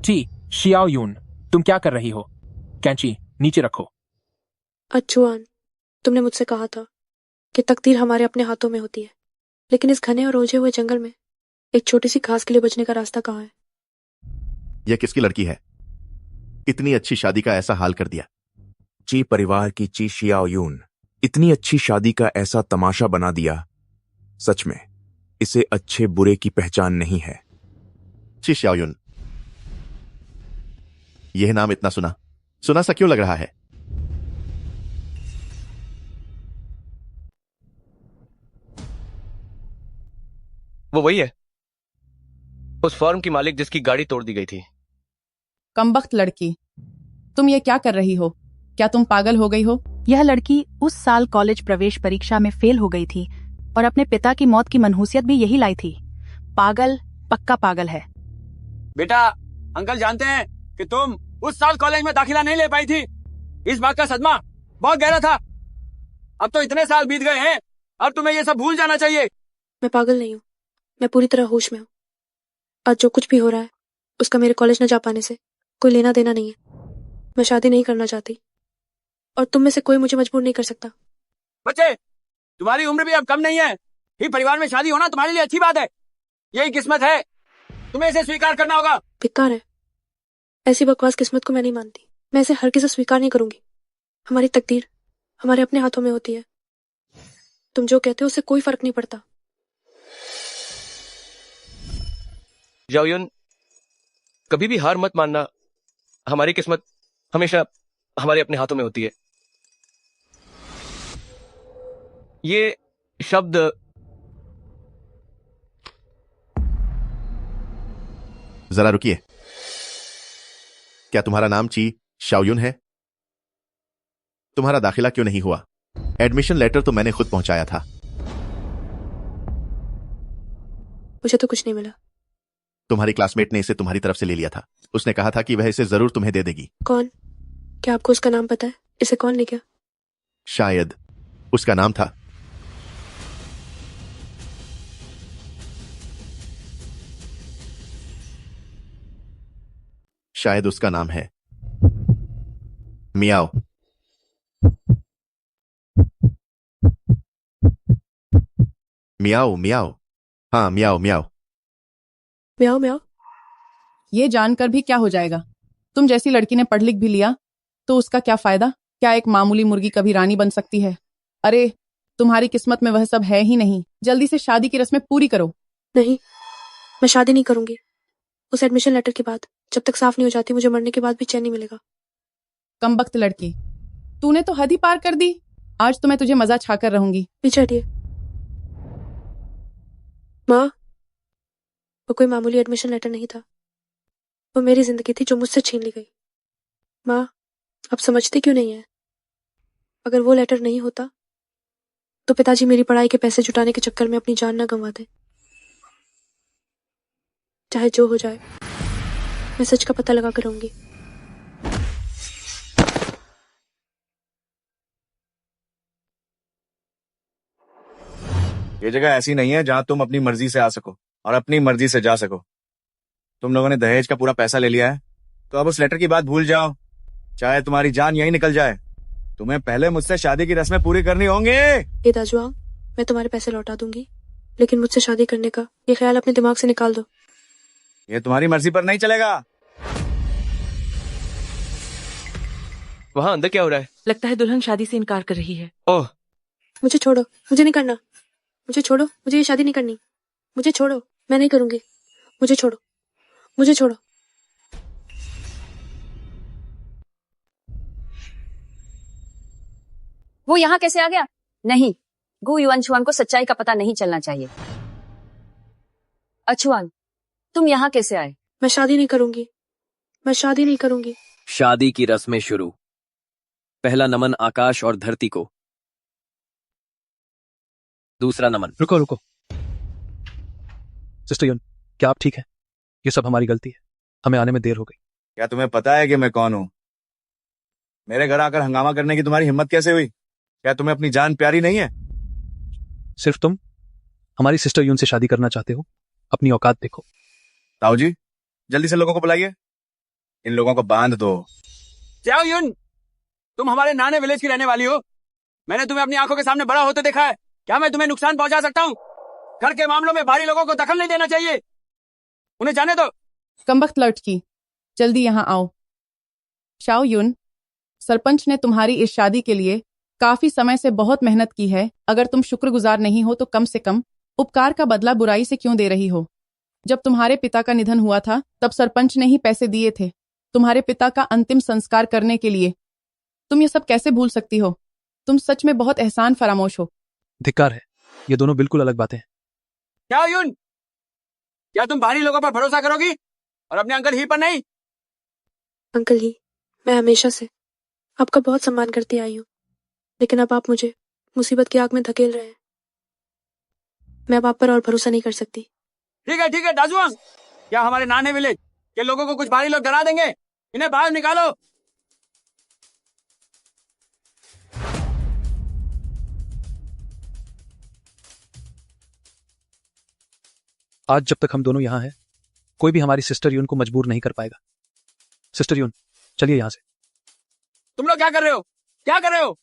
जी शियाओयुन, तुम क्या कर रही हो? कैंची नीचे रखो। अच्छुआन, तुमने मुझसे कहा था कि तकदीर हमारे अपने हाथों में होती है, लेकिन इस घने और उलझे हुए जंगल में एक छोटी सी घास के लिए बचने का रास्ता कहाँ है? यह किसकी लड़की है? इतनी अच्छी शादी का ऐसा हाल कर दिया। ची परिवार की ची शियाओयुन इतनी अच्छी शादी का ऐसा तमाशा बना दिया। सच में इसे अच्छे बुरे की पहचान नहीं है। ची शाओयुन, यह नाम इतना सुना सुना सा क्यों लग रहा है? वो वही है, उस फॉर्म की मालिक जिसकी गाड़ी तोड़ दी गई थी। कमबख्त लड़की, तुम ये क्या कर रही हो? क्या तुम पागल हो गई हो? यह लड़की उस साल कॉलेज प्रवेश परीक्षा में फेल हो गई थी और अपने पिता की मौत की मनहूसियत भी यही लाई थी। पागल, पक्का पागल है। बेटा, अंकल जानते हैं कि तुम उस साल कॉलेज में दाखिला नहीं ले पाई थी। इस बात का सदमा बहुत गहरा था। अब तो इतने साल बीत गए हैं, अब तुम्हें ये सब भूल जाना चाहिए। मैं पागल नहीं हूँ, मैं पूरी तरह होश में हूँ। आज जो कुछ भी हो रहा है उसका मेरे कॉलेज न जा पाने से कोई लेना देना नहीं है। मैं शादी नहीं करना चाहती और तुम में से कोई मुझे मजबूर नहीं कर सकता। बच्चे, तुम्हारी उम्र भी अब कम नहीं है। ही परिवार में शादी होना तुम्हारे लिए अच्छी बात है। यही किस्मत है, तुम्हें इसे स्वीकार करना होगा। बेकार है, ऐसी बकवास किस्मत को मैं नहीं मानती। मैं इसे हर किसी स्वीकार नहीं करूंगी। हमारी तकदीर हमारे अपने हाथों में होती है। तुम जो कहते हो उससे कोई फर्क नहीं पड़ता। जाओयुन, कभी भी हार मत मानना। हमारी किस्मत हमेशा हमारे अपने हाथों में होती है। ये शब्द जरा रुकिए। क्या तुम्हारा नाम ची शाओयुन है? तुम्हारा दाखिला क्यों नहीं हुआ? एडमिशन लेटर तो मैंने खुद पहुंचाया था। मुझे तो कुछ नहीं मिला। तुम्हारी क्लासमेट ने इसे तुम्हारी तरफ से ले लिया था। उसने कहा था कि वह इसे जरूर तुम्हें दे देगी। कौन? क्या आपको उसका नाम पता है? इसे कौन ले गया? शायद उसका नाम था शायद उसका नाम है मियाओ। मियाओ मियाओ। हाँ, मियाओ मियाओ। म्याओ म्याओ। ये जानकर भी क्या हो जाएगा? तुम जैसी लड़की ने पढ़ लिख भी लिया तो उसका क्या फायदा? क्या एक मामूली मुर्गी कभी रानी बन सकती है? अरे, तुम्हारी किस्मत में वह सब है ही नहीं। जल्दी से शादी की रस्में पूरी करो। नहीं, मैं शादी नहीं करूंगी। उस एडमिशन लेटर के बाद जब तक साफ नहीं हो जाती, मुझे मरने के बाद भी चैन नहीं मिलेगा। कमबख्त लड़की, तूने तो हद ही पार कर दी। आज तो मैं तुझे मजा छाकर रहूंगी। पीछे हटिए। माँ, वो कोई मामूली एडमिशन लेटर नहीं था। वो मेरी जिंदगी थी जो मुझसे छीन ली गई। माँ, आप समझती क्यों नहीं है? अगर वो लेटर नहीं होता तो पिताजी मेरी पढ़ाई के पैसे जुटाने के चक्कर में अपनी जान न गंवा दे। चाहे जो हो जाए, मैं सच का पता लगा कर रहूंगी। ये जगह ऐसी नहीं है जहां तुम अपनी मर्जी से आ सको और अपनी मर्जी से जा सको। तुम लोगों ने दहेज का पूरा पैसा ले लिया है, तो अब उस लेटर की बात भूल जाओ। चाहे तुम्हारी जान यहीं निकल जाए, तुम्हें पहले मुझसे शादी की रस्में पूरी करनी होंगी। ए दाजुआ, मैं तुम्हारे पैसे लौटा दूंगी, लेकिन मुझसे शादी करने का ये ख्याल अपने दिमाग से निकाल दो। ये तुम्हारी मर्जी पर नहीं चलेगा। वहां अंदर क्या हो रहा है? लगता है दुल्हन शादी से इनकार कर रही है। ओह, मुझे छोड़ो, मुझे नहीं करना। मुझे छोड़ो, मुझे ये शादी नहीं करनी। मुझे छोड़ो, मैं नहीं करूंगी। मुझे छोड़ो, मुझे छोड़ो। वो यहाँ कैसे आ गया? नहीं, गु युआन छुआन को सच्चाई का पता नहीं चलना चाहिए। अछुआन, तुम यहाँ कैसे आए? मैं शादी नहीं करूंगी। मैं शादी नहीं करूंगी। शादी की रस्में शुरू। पहला नमन आकाश और धरती को। दूसरा नमन। रुको रुको। सिस्टर युन, क्या आप ठीक हैं? ये सब हमारी गलती है। हमें आने में देर हो गई। क्या तुम्हें पता है कि मैं कौन हूं? मेरे घर आकर हंगामा करने की तुम्हारी हिम्मत कैसे हुई? क्या तुम्हें अपनी जान प्यारी नहीं है? सिर्फ तुम हमारी सिस्टर युन से शादी करना चाहते हो। अपनी औकात देखो। ताऊ जी, जल्दी से लोगों को बुलाइए। इन लोगों को बांध दो। जाओ युन, तुम हमारे नाने विलेज की रहने वाली हो। मैंने तुम्हें अपनी आंखों के सामने बड़ा होते देखा है। क्या मैं तुम्हें नुकसान पहुंचा सकता हूँ? घर के मामलों में भारी लोगों को दखल नहीं देना चाहिए। उन्हें जाने दो। कमबख्त लड़की, जल्दी यहाँ आओ। शाओयुन, सरपंच ने तुम्हारी इस शादी के लिए काफी समय से बहुत मेहनत की है। अगर तुम शुक्रगुजार नहीं हो तो कम से कम उपकार का बदला बुराई से क्यों दे रही हो? जब तुम्हारे पिता का निधन हुआ था तब सरपंच ने ही पैसे दिए थे तुम्हारे पिता का अंतिम संस्कार करने के लिए। तुम ये सब कैसे भूल सकती हो? तुम सच में बहुत एहसान फरामोश हो। धिक्कार है, ये दोनों बिल्कुल अलग बातें हैं। क्या युन, क्या तुम भारी लोगों पर भरोसा करोगी और अपने अंकल ही पर नहीं? अंकल ही, मैं हमेशा से आपका बहुत सम्मान करती आई हूँ, लेकिन अब आप मुझे मुसीबत की आग में धकेल रहे हैं। मैं अब आप पर और भरोसा नहीं कर सकती। ठीक है दाजुआंग, क्या हमारे नाने विलेज के लोगों को कुछ भारी लोग डरा देंगे? इन्हें बाहर निकालो। आज जब तक हम दोनों यहाँ हैं, कोई भी हमारी सिस्टर यून को मजबूर नहीं कर पाएगा। सिस्टर यून, चलिए यहाँ से। तुम लोग क्या कर रहे हो? क्या कर रहे हो?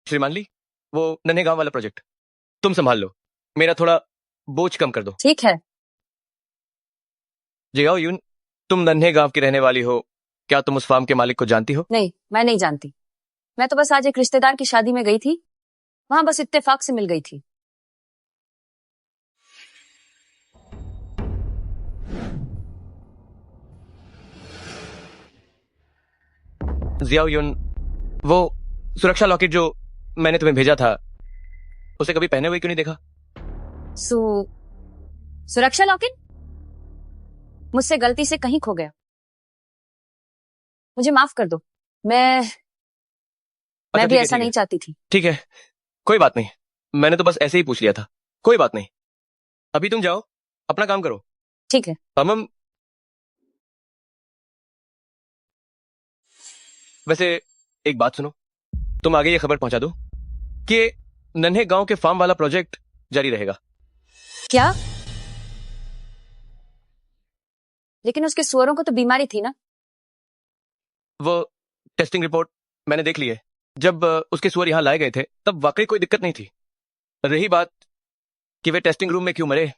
श्रीमान ली, वो नन्हे गांव वाला प्रोजेक्ट तुम संभाल लो, मेरा थोड़ा बोझ कम कर दो। ठीक है। जियाओ यून, तुम नन्हे गांव की रहने वाली हो, क्या तुम उस फार्म के मालिक को जानती हो? नहीं, मैं नहीं जानती। मैं तो बस आज एक रिश्तेदार की शादी में गई थी, वहां बस इत्तेफाक से मिल गई थी। जियाओ यून, वो सुरक्षा लॉकेट जो मैंने तुम्हें भेजा था, उसे कभी पहने हुए क्यों नहीं देखा? सुरक्षा लॉकेट मुझसे गलती से कहीं खो गया, मुझे माफ कर दो। मैं भी ठीक है, ऐसा ठीक नहीं है। चाहती थी। ठीक है, कोई बात नहीं, मैंने तो बस ऐसे ही पूछ लिया था, कोई बात नहीं। अभी तुम जाओ, अपना काम करो। ठीक है। हम वैसे एक बात सुनो, तुम आगे ये खबर पहुंचा दो कि नन्हे गांव के फार्म वाला प्रोजेक्ट जारी रहेगा। क्या? लेकिन उसके सुअरों को तो बीमारी थी ना? वो टेस्टिंग रिपोर्ट मैंने देख ली है, जब उसके सुअर यहां लाए गए थे तब वाकई कोई दिक्कत नहीं थी। रही बात कि वे टेस्टिंग रूम में क्यों मरे,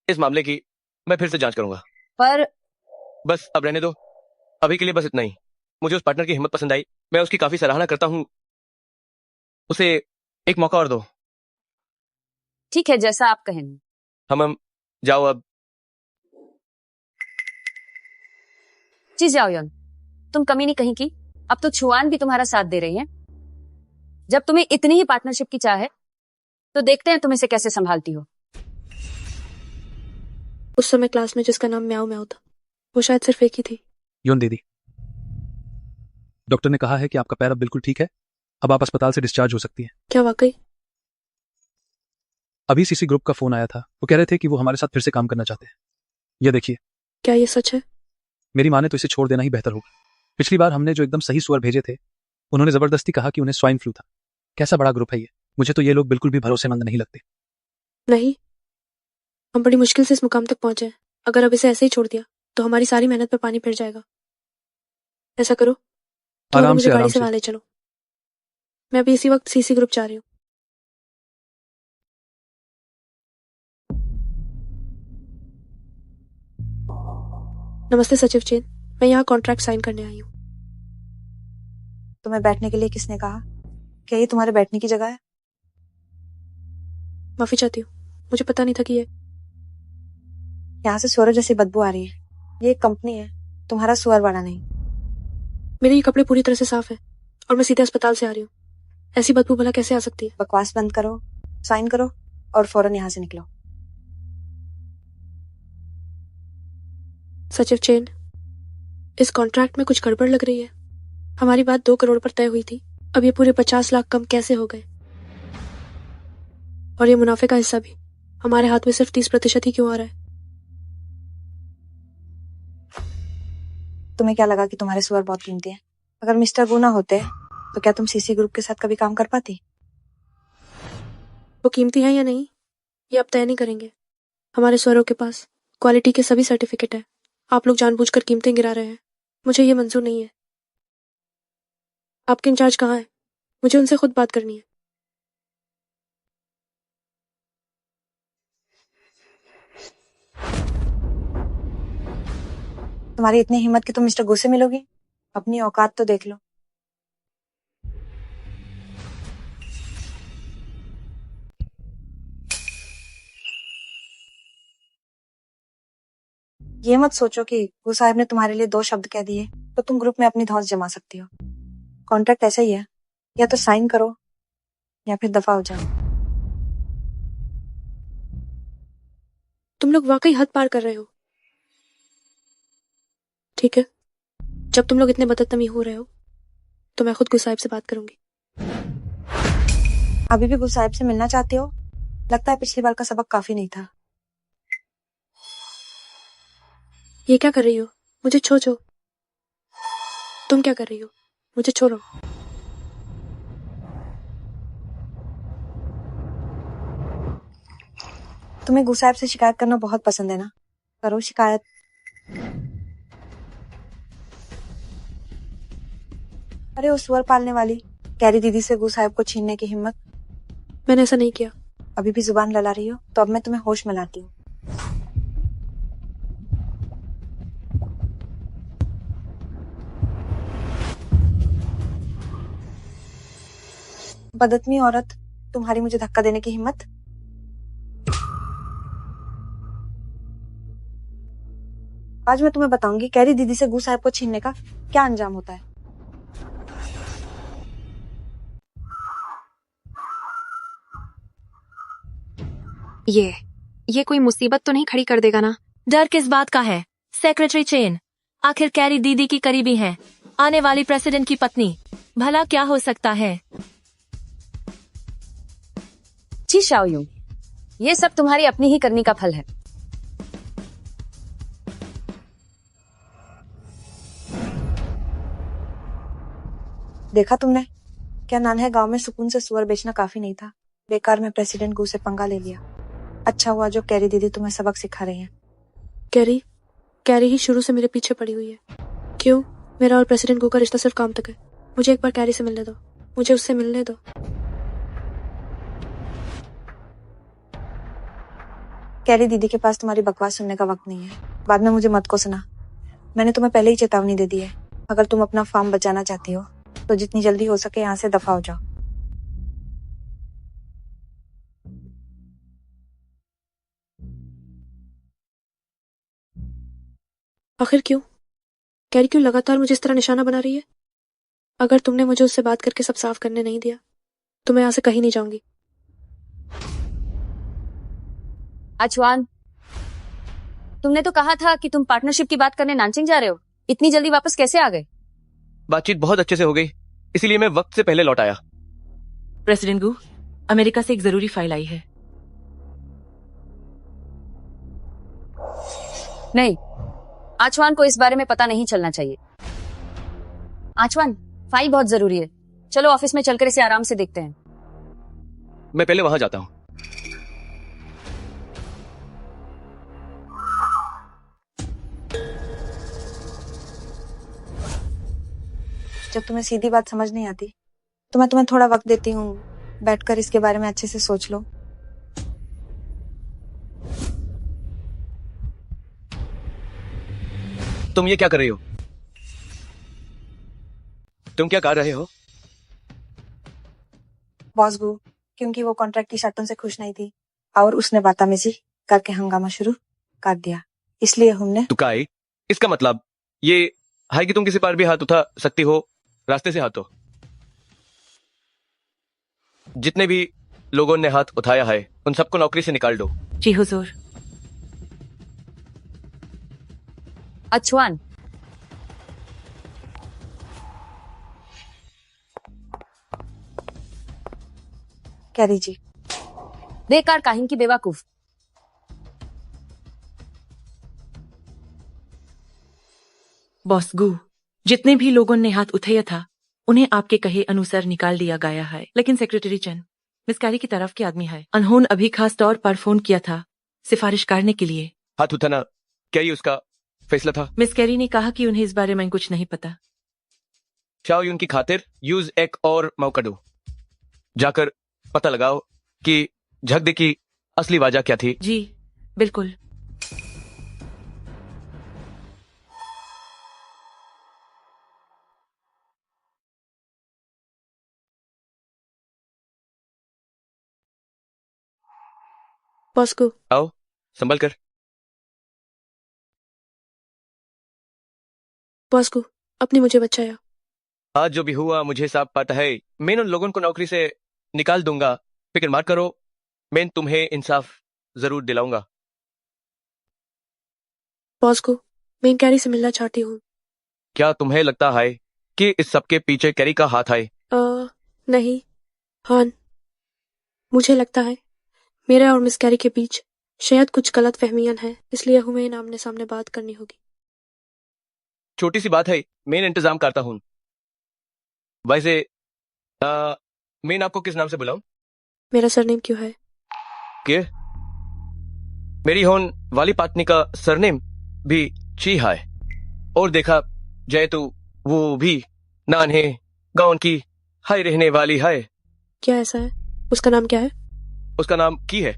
इस मामले की मैं फिर से जांच करूंगा। पर बस अब रहने दो, अभी के लिए बस इतना ही। मुझे उस पार्टनर की हिम्मत पसंद आई, मैं उसकी काफी सराहना करता हूं, उसे एक मौका और दो। ठीक है, जैसा आप कहें। हम जाओ अब। जी जाओ यन, तुम कमी नहीं कहीं की। अब तो छुआन भी तुम्हारा साथ दे रही है। जब तुम्हें इतनी ही पार्टनरशिप की चाह है तो देखते हैं तुम इसे कैसे संभालती हो। उस समय क्लास में जिसका नाम म्याओ म्याओ था, वो शायद सिर्फ एक ही थी। योन दीदी, डॉक्टर ने कहा है कि आपका पैर अब बिल्कुल ठीक है, अब आप अस्पताल से डिस्चार्ज हो सकती हैं। क्या वाकई? अभी सीसी ग्रुप का फोन आया था, वो कह रहे थे कि वो हमारे साथ फिर से काम करना चाहते हैं। ये देखिए। क्या ये सच है? मेरी माँ ने तो इसे छोड़ देना ही बेहतर होगा। पिछली बार हमने जो एकदम सही सुअर भेजे थे, उन्होंने जबरदस्ती कहा कि उन्हें स्वाइन फ्लू था। कैसा बड़ा ग्रुप है ये, मुझे तो ये लोग बिल्कुल भी भरोसेमंद नहीं लगते। नहीं, हम बड़ी मुश्किल से इस मुकाम तक पहुंचे हैं। अगर अब इसे ऐसे ही छोड़ दिया तो हमारी सारी मेहनत पर पानी फिर जाएगा। ऐसा करो, आराम मुझे से, गाड़ी आराम से से। वहां ले चलो। मैं अभी इसी वक्त सीसी ग्रुप जा रही हूँ। नमस्ते सचिव चेन, मैं यहाँ कॉन्ट्रैक्ट साइन करने आई हूँ। तुम्हें बैठने के लिए किसने कहा? क्या ये तुम्हारे बैठने की जगह है? माफी चाहती हूँ, मुझे पता नहीं था कि ये यहाँ से सुअर जैसी बदबू आ रही है। ये एक कंपनी है, तुम्हारा सुअर वाला नहीं। मेरे ये कपड़े पूरी तरह से साफ है और मैं सीधे अस्पताल से आ रही हूँ। ऐसी बदबू भला कैसे आ सकती है? बकवास बंद करो, साइन करो और फौरन यहाँ से निकलो। सचिव चेन, इस कॉन्ट्रैक्ट में कुछ गड़बड़ लग रही है। हमारी बात 2 करोड़ पर तय हुई थी, अब ये पूरे 50 लाख कम कैसे हो गए? और ये मुनाफे का हिस्सा भी हमारे हाथ में सिर्फ 30% ही क्यों आ रहा है? तुम्हें क्या लगा कि तुम्हारे सुअर बहुत कीमती हैं? अगर मिस्टर गू ना होते तो क्या तुम सीसी ग्रुप के साथ कभी काम कर पाती? वो कीमती है या नहीं, ये आप तय नहीं करेंगे। हमारे सुअरों के पास क्वालिटी के सभी सर्टिफिकेट है। आप लोग जानबूझकर कीमतें गिरा रहे हैं, मुझे ये मंजूर नहीं है। आपके इंचार्ज कहाँ है? मुझे उनसे खुद बात करनी है। तुम्हारी इतनी हिम्मत कि तुम मिस्टर गू से मिलोगी? अपनी औकात तो देख लो। ये मत सोचो कि गू साहब ने तुम्हारे लिए 2 शब्द कह दिए तो तुम ग्रुप में अपनी धौंस जमा सकती हो। कॉन्ट्रैक्ट ऐसा ही है, या तो साइन करो या फिर दफा हो जाओ। तुम लोग वाकई हद पार कर रहे हो। ठीक है, जब तुम लोग इतने बदतमीज हो रहे हो तो मैं खुद गू साहब से बात करूंगी। अभी भी गू साहब से मिलना चाहते हो? लगता है पिछली बार का सबक काफी नहीं था। ये क्या कर रही हो? मुझे छोड़ो। तुम क्या कर रही हो? मुझे छोड़ो। तुम्हें गु साहब से शिकायत करना बहुत पसंद है ना? करो शिकायत। अरे उस सुअर पालने वाली कैरी दीदी से गु साहब को छीनने की हिम्मत। मैंने ऐसा नहीं किया। अभी भी जुबान लड़ा रही हो तो अब मैं तुम्हें होश में लाती हूँ। बदतमी औरत, तुम्हारी मुझे धक्का देने की हिम्मत। आज मैं तुम्हें बताऊंगी कैरी दीदी से गु साहब को छीनने का क्या अंजाम होता है। ये कोई मुसीबत तो नहीं खड़ी कर देगा ना? डर किस बात का है? सेक्रेटरी चेन आखिर कैरी दीदी की करीबी हैं, आने वाली प्रेसिडेंट की पत्नी। भला क्या हो सकता है? जी शाओयून, ये सब तुम्हारी अपनी ही करनी का फल है। देखा तुमने, क्या नान है, गांव में सुकून से सुअर बेचना काफी नहीं था। बेकार में प्रेसिडेंट गु से पंगा ले लिया। अच्छा हुआ जो कैरी दीदी तुम्हें सबक सिखा रही है। कैरी ही शुरू से मेरे पीछे पड़ी हुई है। क्यों? मेरा और प्रेसिडेंट गु का रिश्ता सिर्फ काम तक है। मुझे एक बार कैरी से मिलने दो, मुझे उससे मिलने दो। कैरी दीदी के पास तुम्हारी बकवास सुनने का वक्त नहीं है। बाद में मुझे मत को सुना। मैंने तुम्हें पहले ही चेतावनी दे दी है। अगर तुम अपना फार्म बचाना चाहती हो तो जितनी जल्दी हो सके यहाँ से दफा हो जाओ। आखिर क्यों? कैरी क्यों लगातार मुझे इस तरह निशाना बना रही है? अगर तुमने मुझे उससे बात करके सब साफ करने नहीं दिया तो मैं यहाँ से कहीं नहीं जाऊंगी। अचवान, तुमने तो कहा था कि तुम पार्टनरशिप की बात करने नानचिंग जा रहे हो। इतनी जल्दी वापस कैसे आ गए? बातचीत बहुत अच्छे से हो गई, इसीलिए मैं वक्त से पहले लौट आया। प्रेसिडेंट गु, अमेरिका से एक जरूरी फाइल आई है। नहीं, आचवान को इस बारे में पता नहीं चलना चाहिए। आचवान, फाइल बहुत जरूरी है। चलो ऑफिस में चलकर इसे आराम से देखते हैं। मैं पहले वहां जाता हूँ। जब तुम्हें सीधी बात समझ नहीं आती तो मैं तुम्हें थोड़ा वक्त देती हूँ, बैठकर इसके बारे में अच्छे से सोच लो। तुम ये क्या कर रही हो? तुम क्या कर रहे हो? बॉस गु, क्योंकि वो कॉन्ट्रैक्ट की शर्तों से खुश नहीं थी और उसने बदतमीजी करके हंगामा शुरू कर दिया, इसलिए हमने। तुकाई, इसका मतलब ये है कि तुम किसी पर भी हाथ उठा सकती हो, रास्ते से हाथों। जितने भी लोगों ने हाथ उठाया है उन सबको नौकरी से निकाल दो। जी हुजूर। अचवान, कैरी जी। बेकार काहिन की बेवकूफ। बॉस गु, जितने भी लोगों ने हाथ उठाया था उन्हें आपके कहे अनुसार निकाल दिया गया है, लेकिन सेक्रेटरी चेन मिस कैरी की तरफ के आदमी है। उन्होंने अभी खास तौर पर फोन किया था सिफारिश करने के लिए। हाथ उठाना क्या ये उसका फैसला था? मिस कैरी ने कहा कि उन्हें इस बारे में कुछ नहीं पता। शाओयून की खातिर यूज एक और मौका दो। जाकर पता लगाओ कि झगड़े की असली वजह क्या थी। जी बिल्कुल। बॉस को आओ, संभल कर। बॉस को अपनी मुझे बचाया। आज जो भी हुआ मुझे सब पता है। मैं उन लोगों को नौकरी से निकाल दूंगा, फिक्र मत करो। मैं तुम्हें इंसाफ जरूर दिलाऊंगा। बॉस को मैं कैरी से मिलना चाहती हूँ। क्या तुम्हें लगता है कि इस सबके पीछे कैरी का हाथ है? नहीं हान, मुझे लगता है मेरे और मिस कैरी के बीच शायद कुछ गलत फहमियां हैं, इसलिए हमें आमने सामने बात करनी होगी। छोटी सी बात है, मैं इंतजाम करता हूँ। वैसे मैं आपको किस नाम से बुलाऊं? मेरा सरनेम क्यों है? के? मेरी होन वाली पत्नी का सरनेम भी ची है। और देखा जय तो वो भी नान्हे गांव की हाय रहने वाली है। क्या ऐसा है? उसका नाम क्या है? उसका नाम की है।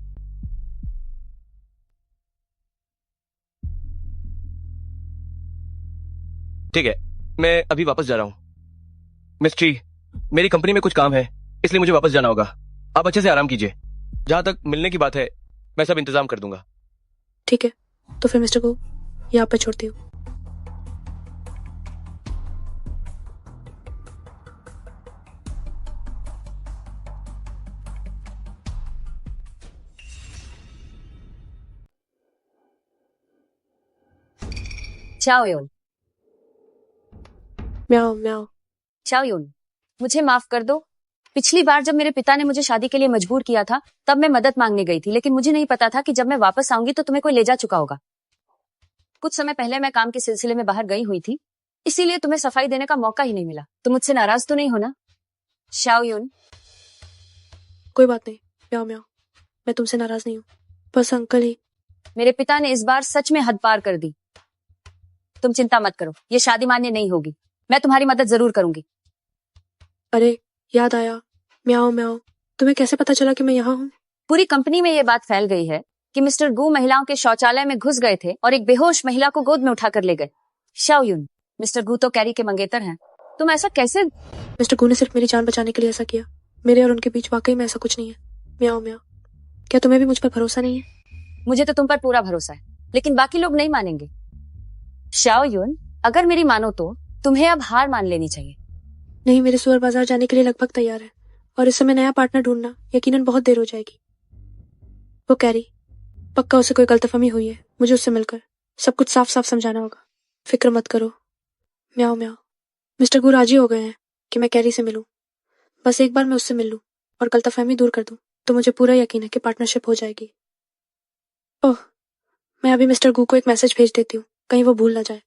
ठीक है, मैं अभी वापस जा रहा हूँ। मिस ची, मेरी कंपनी में कुछ काम है, इसलिए मुझे वापस जाना होगा। आप अच्छे से आराम कीजिए। जहां तक मिलने की बात है, मैं सब इंतजाम कर दूंगा। ठीक है, तो फिर मिस्टर को यहाँ पे छोड़ती हूँ। शाओयुन, म्याओ म्याओ। शाओयुन, मुझे माफ कर दो। पिछली बार जब मेरे पिता ने मुझे शादी के लिए मजबूर किया था, तब मैं मदद मांगने गई थी, लेकिन मुझे नहीं पता था कि जब मैं वापस आऊंगी तो तुम्हें कोई ले जा चुका होगा। कुछ समय पहले मैं काम के सिलसिले में बाहर गई हुई थी, इसीलिए तुम्हें सफाई देने का मौका ही नहीं मिला। तुम मुझसे नाराज तो नहीं हो ना? शाओयुन, कोई बात नहीं म्याओ म्याओ, मैं तुमसे नाराज नहीं हूँ, बस अंकल ही। मेरे पिता ने इस बार सच में हद पार कर दी। तुम चिंता मत करो, ये शादी मान्य नहीं होगी। मैं तुम्हारी मदद जरूर करूंगी। अरे याद आया, म्याओ म्याओ, तुम्हें कैसे पता चला कि मैं यहाँ हूँ? पूरी कंपनी में ये बात फैल गई है कि मिस्टर गू महिलाओं के शौचालय में घुस गए थे और एक बेहोश महिला को गोद में उठाकर ले गए। शाओयुन, मिस्टर गू तो कैरी के मंगेतर हैं। तुम ऐसा कैसे? मिस्टर गू ने सिर्फ मेरी जान बचाने के लिए ऐसा किया। मेरे और उनके बीच वाकई में ऐसा कुछ नहीं है। म्याओ म्याओ, क्या तुम्हें भी मुझ पर भरोसा नहीं है? मुझे तो तुम पर पूरा भरोसा है, लेकिन बाकी लोग नहीं मानेंगे। शाओयुन, अगर मेरी मानो तो तुम्हें अब हार मान लेनी चाहिए। नहीं, मेरे सुअर बाजार जाने के लिए लगभग तैयार है और इस समय नया पार्टनर ढूंढना यकीनन बहुत देर हो जाएगी। वो कैरी, पक्का उसे कोई गलतफहमी हुई है। मुझे उससे मिलकर सब कुछ साफ साफ समझाना होगा। फिक्र मत करो। म्याओ म्याओ, मिस्टर गू राजी हो गए हैं कि मैं कैरी से मिलूं। बस एक बार मैं उससे मिल लूं और गलतफहमी दूर कर दूं तो मुझे पूरा यकीन है कि पार्टनरशिप हो जाएगी। ओह, मैं अभी मिस्टर गू को एक मैसेज भेज देती हूँ, कहीं वो भूल ना जाए।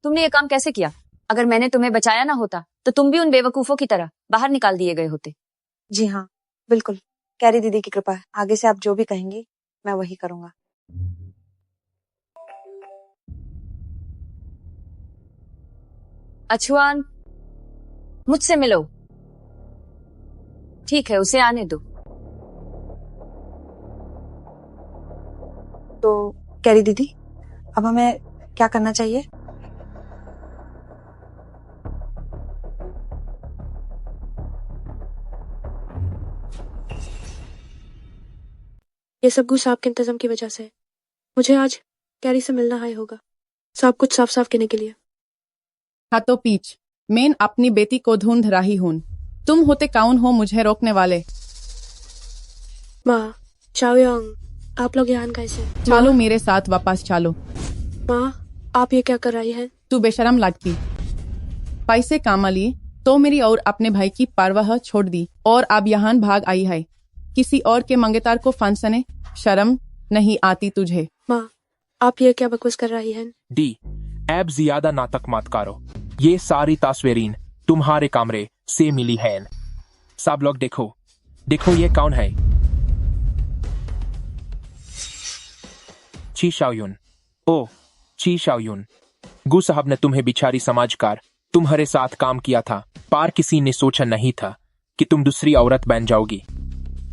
तुमने ये काम कैसे किया? अगर मैंने तुम्हें बचाया ना होता तो तुम भी उन बेवकूफों की तरह बाहर निकाल दिए गए होते। जी हाँ, बिल्कुल। कैरी दीदी की कृपा है। आगे से आप जो भी कहेंगी मैं वही करूंगा। अछुआन, मुझसे मिलो। ठीक है, उसे आने दो। तो कैरी दीदी, अब हमें क्या करना चाहिए? ये सब गू साहब के इंतजाम की वजह से है। मुझे आज कैरी से मिलना हाय होगा, सब कुछ साफ साफ कहने के लिए। हाँ तो पीछ, मैं अपनी बेटी को ढूंढ रही हूँ। तुम होते कौन हो मुझे रोकने वाले? माँ, शाओयुन, आप लोग यहाँ कैसे? चलो मेरे साथ वापस चलो। माँ, आप ये क्या कर रही हैं? तू बेशरम लड़की, पैसे कमा लिए तो मेरी और अपने भाई की परवाह छोड़ दी और अब यहाँ भाग आई है। किसी और के मंगेतर को फंसने शर्म नहीं आती तुझे? माँ, आप ये क्या बकवास कर रही हैं? डी, ऐब ज्यादा नाटक मत करो। ये सारी तस्वीरें तुम्हारे कमरे से मिली हैं। सब लोग देखो, देखो ये कौन है? ची शाओयुन। ओ, ची शाओयुन, गू साहब ने तुम्हें बिचारी समझकर तुम्हारे साथ काम किया था, पर किसी ने सोचा नहीं था कि तुम दूसरी औरत बन जाओगी।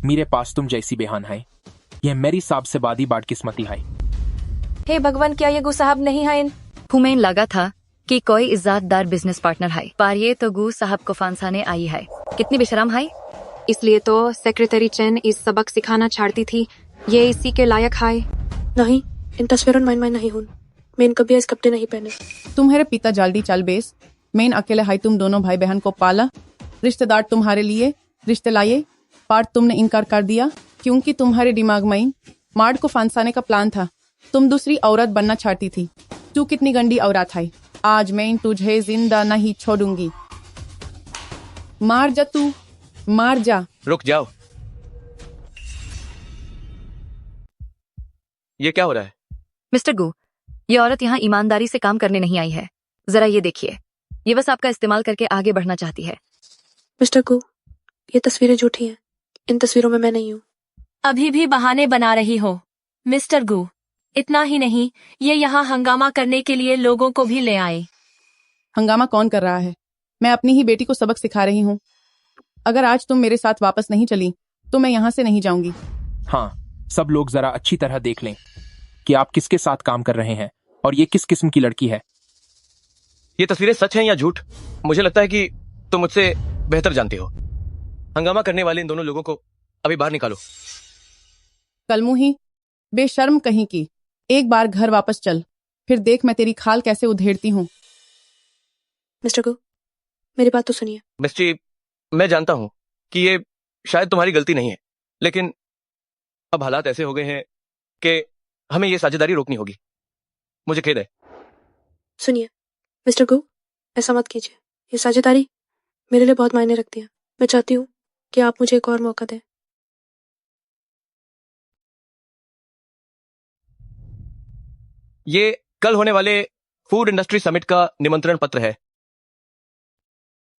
मेरे पास तुम जैसी बहन है, यह मेरी सबसे बड़ी बदकिस्मती है। हे भगवान, क्या ये गू साहब नहीं है? हमें लगा था कि कोई इज्जतदार बिजनेस पार्टनर है, पर ये तो गू साहब को फांसाने आई है। कितनी बेशरम है। इसलिए तो सेक्रेटरी चेन इस सबक सिखाना चाहती थी। ये इसी के लायक है। नहीं, इन तस्वीरों में मैं नहीं हूँ। मैं कभी इस कपड़े नहीं पहने। तुम्हारे पिता जल्दी चल बेस। मैं अकेले हाई तुम दोनों भाई बहन को पाला, रिश्तेदार तुम्हारे लिए रिश्ते लाए, पर तुमने इनकार कर दिया क्योंकि तुम्हारे दिमाग में मार्ड को फांसाने का प्लान था। तुम दूसरी औरत बनना चाहती थी। तू कितनी गंदी औरत है। आज मैं तुझे जिंदा नहीं छोड़ूंगी। मार जा तू, मार जा। रुक जाओ। ये क्या हो रहा है? मिस्टर गू, ये औरत यहाँ ईमानदारी से काम करने नहीं आई है। जरा ये देखिए, ये बस आपका इस्तेमाल करके आगे बढ़ना चाहती है। मिस्टर गू, ये तस्वीरें झूठी हैं। इन तस्वीरों में मैं नहीं हूँ। अभी भी बहाने बना रही हो मिस्टर गू। इतना ही नहीं, ये यहाँ हंगामा करने के लिए लोगों को भी ले आए। हंगामा कौन कर रहा है? मैं अपनी ही बेटी को सबक सिखा रही हूँ। अगर आज तुम मेरे साथ वापस नहीं चली तो मैं यहाँ से नहीं जाऊंगी। हाँ, सब लोग जरा अच्छी तरह देख लें कि आप किसके साथ काम कर रहे हैं और ये किस किस्म की लड़की है। ये तस्वीरें सच हैं या झूठ? मुझे लगता है कि तुम मुझसे बेहतर जानते हो। हंगामा करने वाले इन दोनों लोगों को अभी बाहर निकालो। कलमुही, बेशर्म कहीं की, एक बार घर वापस चल, फिर देख मैं तेरी खाल कैसे उधेड़ती हूँ। मिस्टर गो, मेरी बात तो सुनिए। मिस्टी, मैं जानता हूं कि ये शायद तुम्हारी गलती नहीं है, लेकिन अब हालात ऐसे हो गए हैं कि हमें ये साझेदारी रोकनी होगी। मुझे खेद है। सुनिए मिस्टर गो, ऐसा मत कीजिए। ये साझेदारी मेरे लिए बहुत मायने रखती है। मैं चाहती हूँ कि आप मुझे एक और मौका दें। ये कल होने वाले फूड इंडस्ट्री समिट का निमंत्रण पत्र है।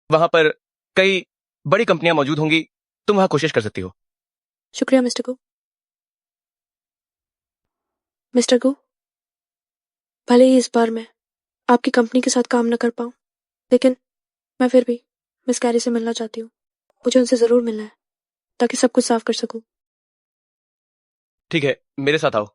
वहां पर कई बड़ी कंपनियां मौजूद होंगी। तुम वहां कोशिश कर सकती हो। शुक्रिया मिस्टर गो। मिस्टर गो, भले ही इस बार मैं आपकी कंपनी के साथ काम न कर पाऊं, लेकिन मैं फिर भी मिस कैरी से मिलना चाहती हूँ। मुझे उनसे जरूर मिलना है ताकि सब कुछ साफ कर सकूं। ठीक है, मेरे साथ आओ।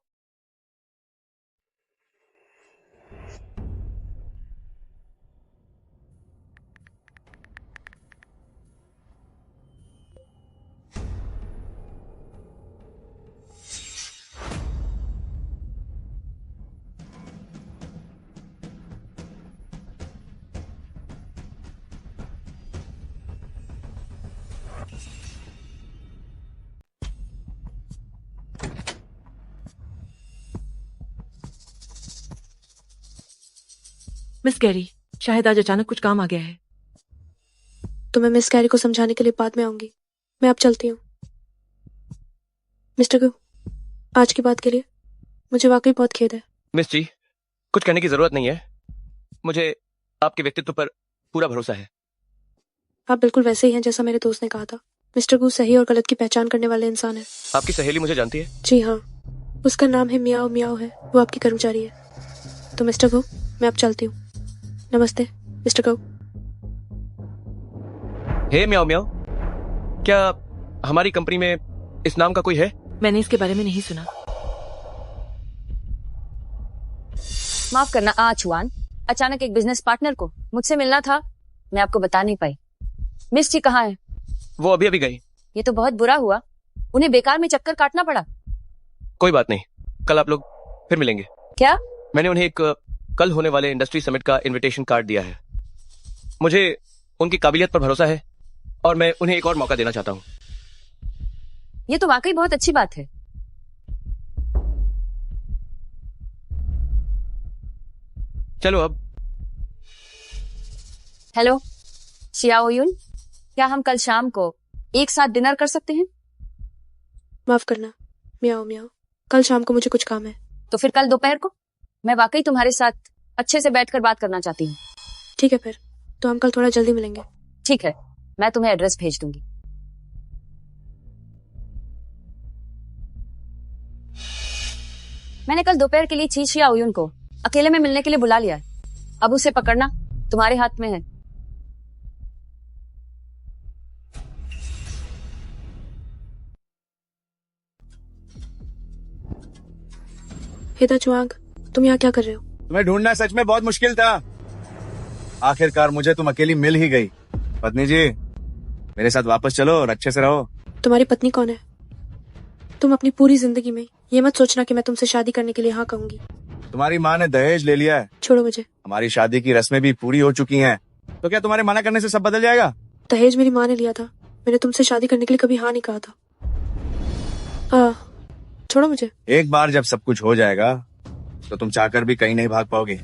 मिस कैरी, शायद आज अचानक कुछ काम आ गया है। तो मैं मिस कैरी को समझाने के लिए बाद में आऊंगी। मैं अब चलती हूँ। मिस्टर गो, आज की बात के लिए मुझे वाकई बहुत खेद है। मिस जी, कुछ कहने की जरूरत नहीं है। मुझे आपके व्यक्तित्व पर पूरा भरोसा है। आप बिल्कुल वैसे ही हैं जैसा मेरे दोस्त ने कहा था। मिस्टर गू सही और गलत की पहचान करने वाले इंसान है। आपकी सहेली मुझे जानती है? जी हाँ, उसका नाम है मियाओ मियाओ है। वो आपकी कर्मचारी है। तो मिस्टर गो, मैं अब चलती हूँ। नमस्ते मिस्टर गो। हे म्याओ म्याओ, क्या हमारी कंपनी में इस नाम का कोई है? मैंने इसके बारे में नहीं सुना। माफ करना आचुआन, अचानक एक बिजनेस पार्टनर को मुझसे मिलना था, मैं आपको बता नहीं पाई। मिस जी कहाँ है? वो अभी अभी गई। ये तो बहुत बुरा हुआ, उन्हें बेकार में चक्कर काटना पड़ा। कोई बात नहीं, कल आप लोग फिर मिलेंगे। क्या? मैंने उन्हें एक कल होने वाले इंडस्ट्री समिट का इनविटेशन कार्ड दिया है। मुझे उनकी काबिलियत पर भरोसा है और मैं उन्हें एक और मौका देना चाहता हूँ। ये तो वाकई बहुत अच्छी बात है। चलो अब। हेलो शियाओ यून, क्या हम कल शाम को एक साथ डिनर कर सकते हैं? माफ करना मियाओ मियाओ, कल शाम को मुझे कुछ काम है। तो फिर कल दोपहर को? मैं वाकई तुम्हारे साथ अच्छे से बैठकर बात करना चाहती हूँ। ठीक है, फिर तो हम कल थोड़ा जल्दी मिलेंगे। ठीक है, मैं तुम्हें एड्रेस भेज दूंगी। मैंने कल दोपहर के लिए ची शियाओ को अकेले में मिलने के लिए बुला लिया है। अब उसे पकड़ना तुम्हारे हाथ में है। हेदा चुआंग, तुम यहाँ क्या कर रहे हो? तुम्हें ढूंढना सच में बहुत मुश्किल था। आखिरकार मुझे तुम अकेली मिल ही गई। पत्नी जी, मेरे साथ वापस चलो और अच्छे से रहो। तुम्हारी पत्नी कौन है? तुम अपनी पूरी जिंदगी में ये मत सोचना कि मैं तुमसे शादी करने के लिए हाँ कहूंगी। तुम्हारी माँ ने दहेज ले लिया है। छोड़ो मुझे। हमारी शादी की रस्में भी पूरी हो चुकी हैं। तो क्या तुम्हारे मना करने से सब बदल जाएगा? दहेज मेरी माँ ने लिया था। मैंने तुमसे शादी करने के लिए कभी हाँ नहीं कहा था। छोड़ो मुझे। एक बार जब सब कुछ हो जाएगा तो तुम चाहकर भी कहीं नहीं भाग पाओगे।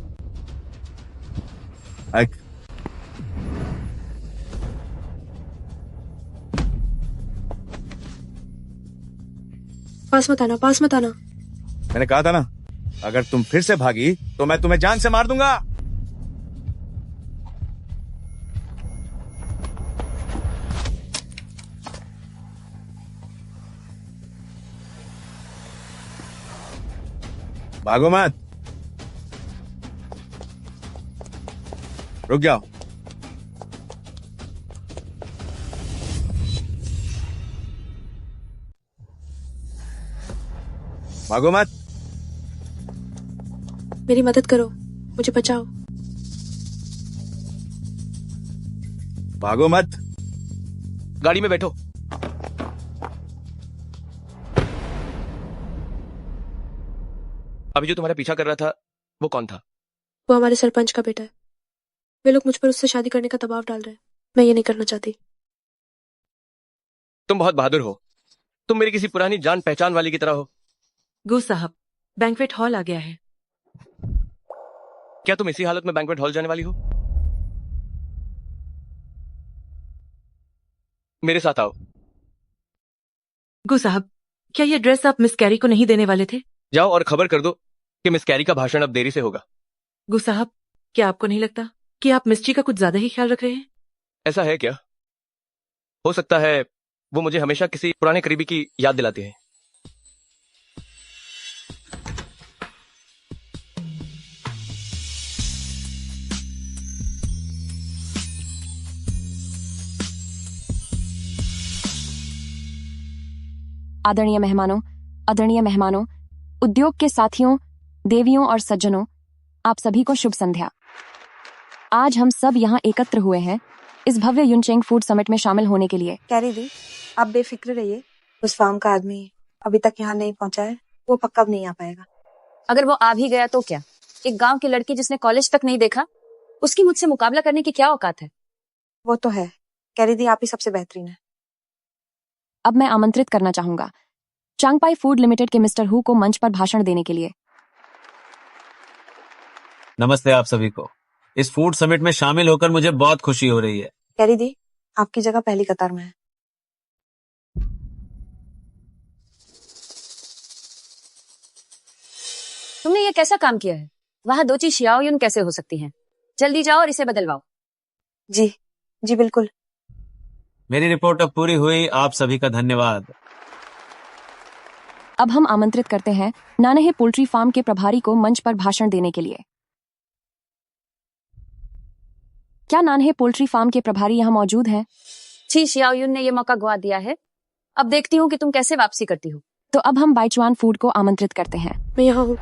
पास मत आना, पास मत आना। मैंने कहा था ना, अगर तुम फिर से भागी तो मैं तुम्हें जान से मार दूंगा। भागो मत, रुक जाओ। भागो मत। मेरी मदद करो, मुझे बचाओ। भागो मत। गाड़ी में बैठो। अभी जो तुम्हारा पीछा कर रहा था वो कौन था? वो हमारे सरपंच का बेटा है। वे लोग मुझ पर उससे शादी करने का दबाव डाल रहे हैं। मैं ये नहीं करना चाहती। तुम बहुत बहादुर हो। तुम मेरी किसी पुरानी जान पहचान वाली की तरह हो। गो साहब, बैंक्वेट हॉल आ गया है। क्या तुम इसी हालत में बैंक्वेट हॉल जाने वाली हो? मेरे साथ आओ। गो साहब, क्या ये ड्रेस आप मिस कैरी को नहीं देने वाले थे? जाओ और खबर कर दो कि मिस कैरी का भाषण अब देरी से होगा। गो साहब, क्या आपको नहीं लगता कि आप मिस्ट्री का कुछ ज्यादा ही ख्याल रख रहे हैं? ऐसा है क्या? हो सकता है वो मुझे हमेशा किसी पुराने करीबी की याद दिलाती है। आदरणीय मेहमानों, उद्योग के साथियों, देवियों और सज्जनों, आप सभी को शुभ संध्या। आज हम सब यहाँ एकत्र हुए हैं इस भव्य युनचेंग फूड समिट में शामिल होने के लिए। कैरी दी, आप बेफिक्र रहिए। उस फार्म का आदमी अभी तक यहाँ नहीं पहुँचा है, वो पक्का अब नहीं आ पाएगा। अगर वो आ भी गया तो क्या? एक गांव की लड़की जिसने कॉलेज तक नहीं देखा, उसकी मुझसे मुकाबला करने की क्या औकात है? वो तो है। कैरी दी, आप ही सबसे बेहतरीन है। अब मैं आमंत्रित करना चाहूंगा चांगपाई फूड लिमिटेड के मिस्टर हु को मंच पर भाषण देने के लिए। नमस्ते आप सभी को। इस फूड समिट में शामिल होकर मुझे बहुत खुशी हो रही है। कैरी दी, आपकी जगह पहली कतार में है। तुमने ये कैसा काम किया है? वहां दो चीज शियाओयुन कैसे हो सकती हैं? जल्दी जाओ और इसे बदलवाओ। जी जी बिल्कुल। मेरी रिपोर्ट अब पूरी हुई। आप सभी का धन्यवाद। अब हम आमंत्रित करते हैं नानहे पोल्ट्री फार्म के प्रभारी को मंच पर भाषण देने के लिए। क्या नानहे पोल्ट्री फार्म के प्रभारी यहाँ मौजूद हैं? ची शियाओयुन ने यह मौका गवा दिया है। अब देखती हूँ कि तुम कैसे वापसी करती हो। तो अब हम बाइचुआन फूड को आमंत्रित करते हैं। मैं यहाँ हूँ।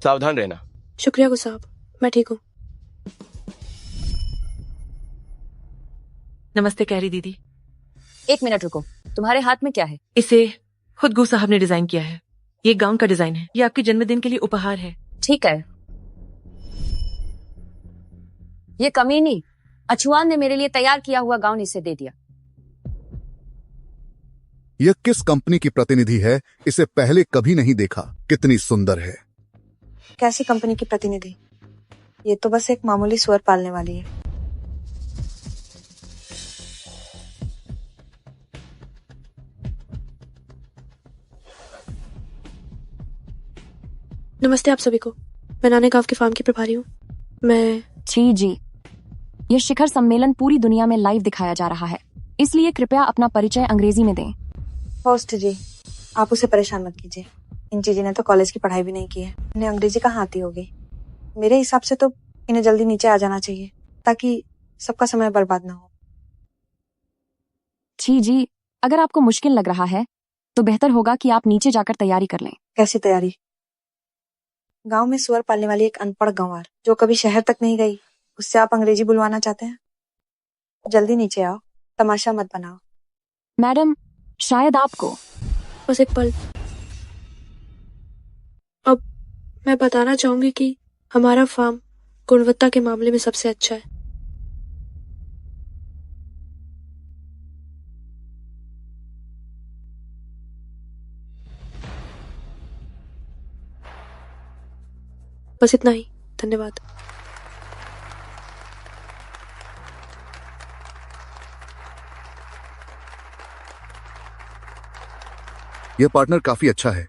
सावधान रहना। शुक्रिया गो साहब, मैं ठीक हूँ। नमस्ते कैरी दीदी। एक मिनट रुको, तुम्हारे हाथ में क्या है? इसे खुद गु साहब ने डिजाइन किया है। ये गाउन का डिजाइन है। ये आपके जन्मदिन के लिए उपहार है। ठीक है। ये कमीनी अछुआन ने मेरे लिए तैयार किया हुआ गाउन इसे दे दिया। यह किस कंपनी की प्रतिनिधि है? इसे पहले कभी नहीं देखा। कितनी सुंदर है। कैसी कंपनी की प्रतिनिधि? ये तो बस एक मामूली सुअर पालने वाली है। नमस्ते आप सभी को। मैं नाने गांव की फार्म की प्रभारी हूँ। मैं जी। यह शिखर सम्मेलन पूरी दुनिया में लाइव दिखाया जा रहा है, इसलिए कृपया अपना परिचय अंग्रेजी में दें। होस्ट जी, आप उसे परेशान मत कीजिए। इन चीजें ने तो कॉलेज की पढ़ाई भी नहीं की है। इन्हें अंग्रेजी कहाँ आती होगी। मेरे हिसाब से तो इन्हें जल्दी नीचे आ जाना चाहिए ताकि सबका समय बर्बाद ना हो। जी, अगर आपको मुश्किल लग रहा है तो बेहतर होगा कि आप नीचे जाकर तैयारी कर लें। कैसी तैयारी? गांव में सुअर पालने वाली एक अनपढ़ गंवार जो कभी शहर तक नहीं गई, उससे आप अंग्रेजी बुलवाना चाहते हैं? जल्दी नीचे आओ, तमाशा मत बनाओ। मैडम, शायद आपको बस एक पल। अब मैं बताना चाहूंगी कि हमारा फार्म गुणवत्ता के मामले में सबसे अच्छा है। बस इतना ही। धन्यवाद। यह पार्टनर काफी अच्छा है,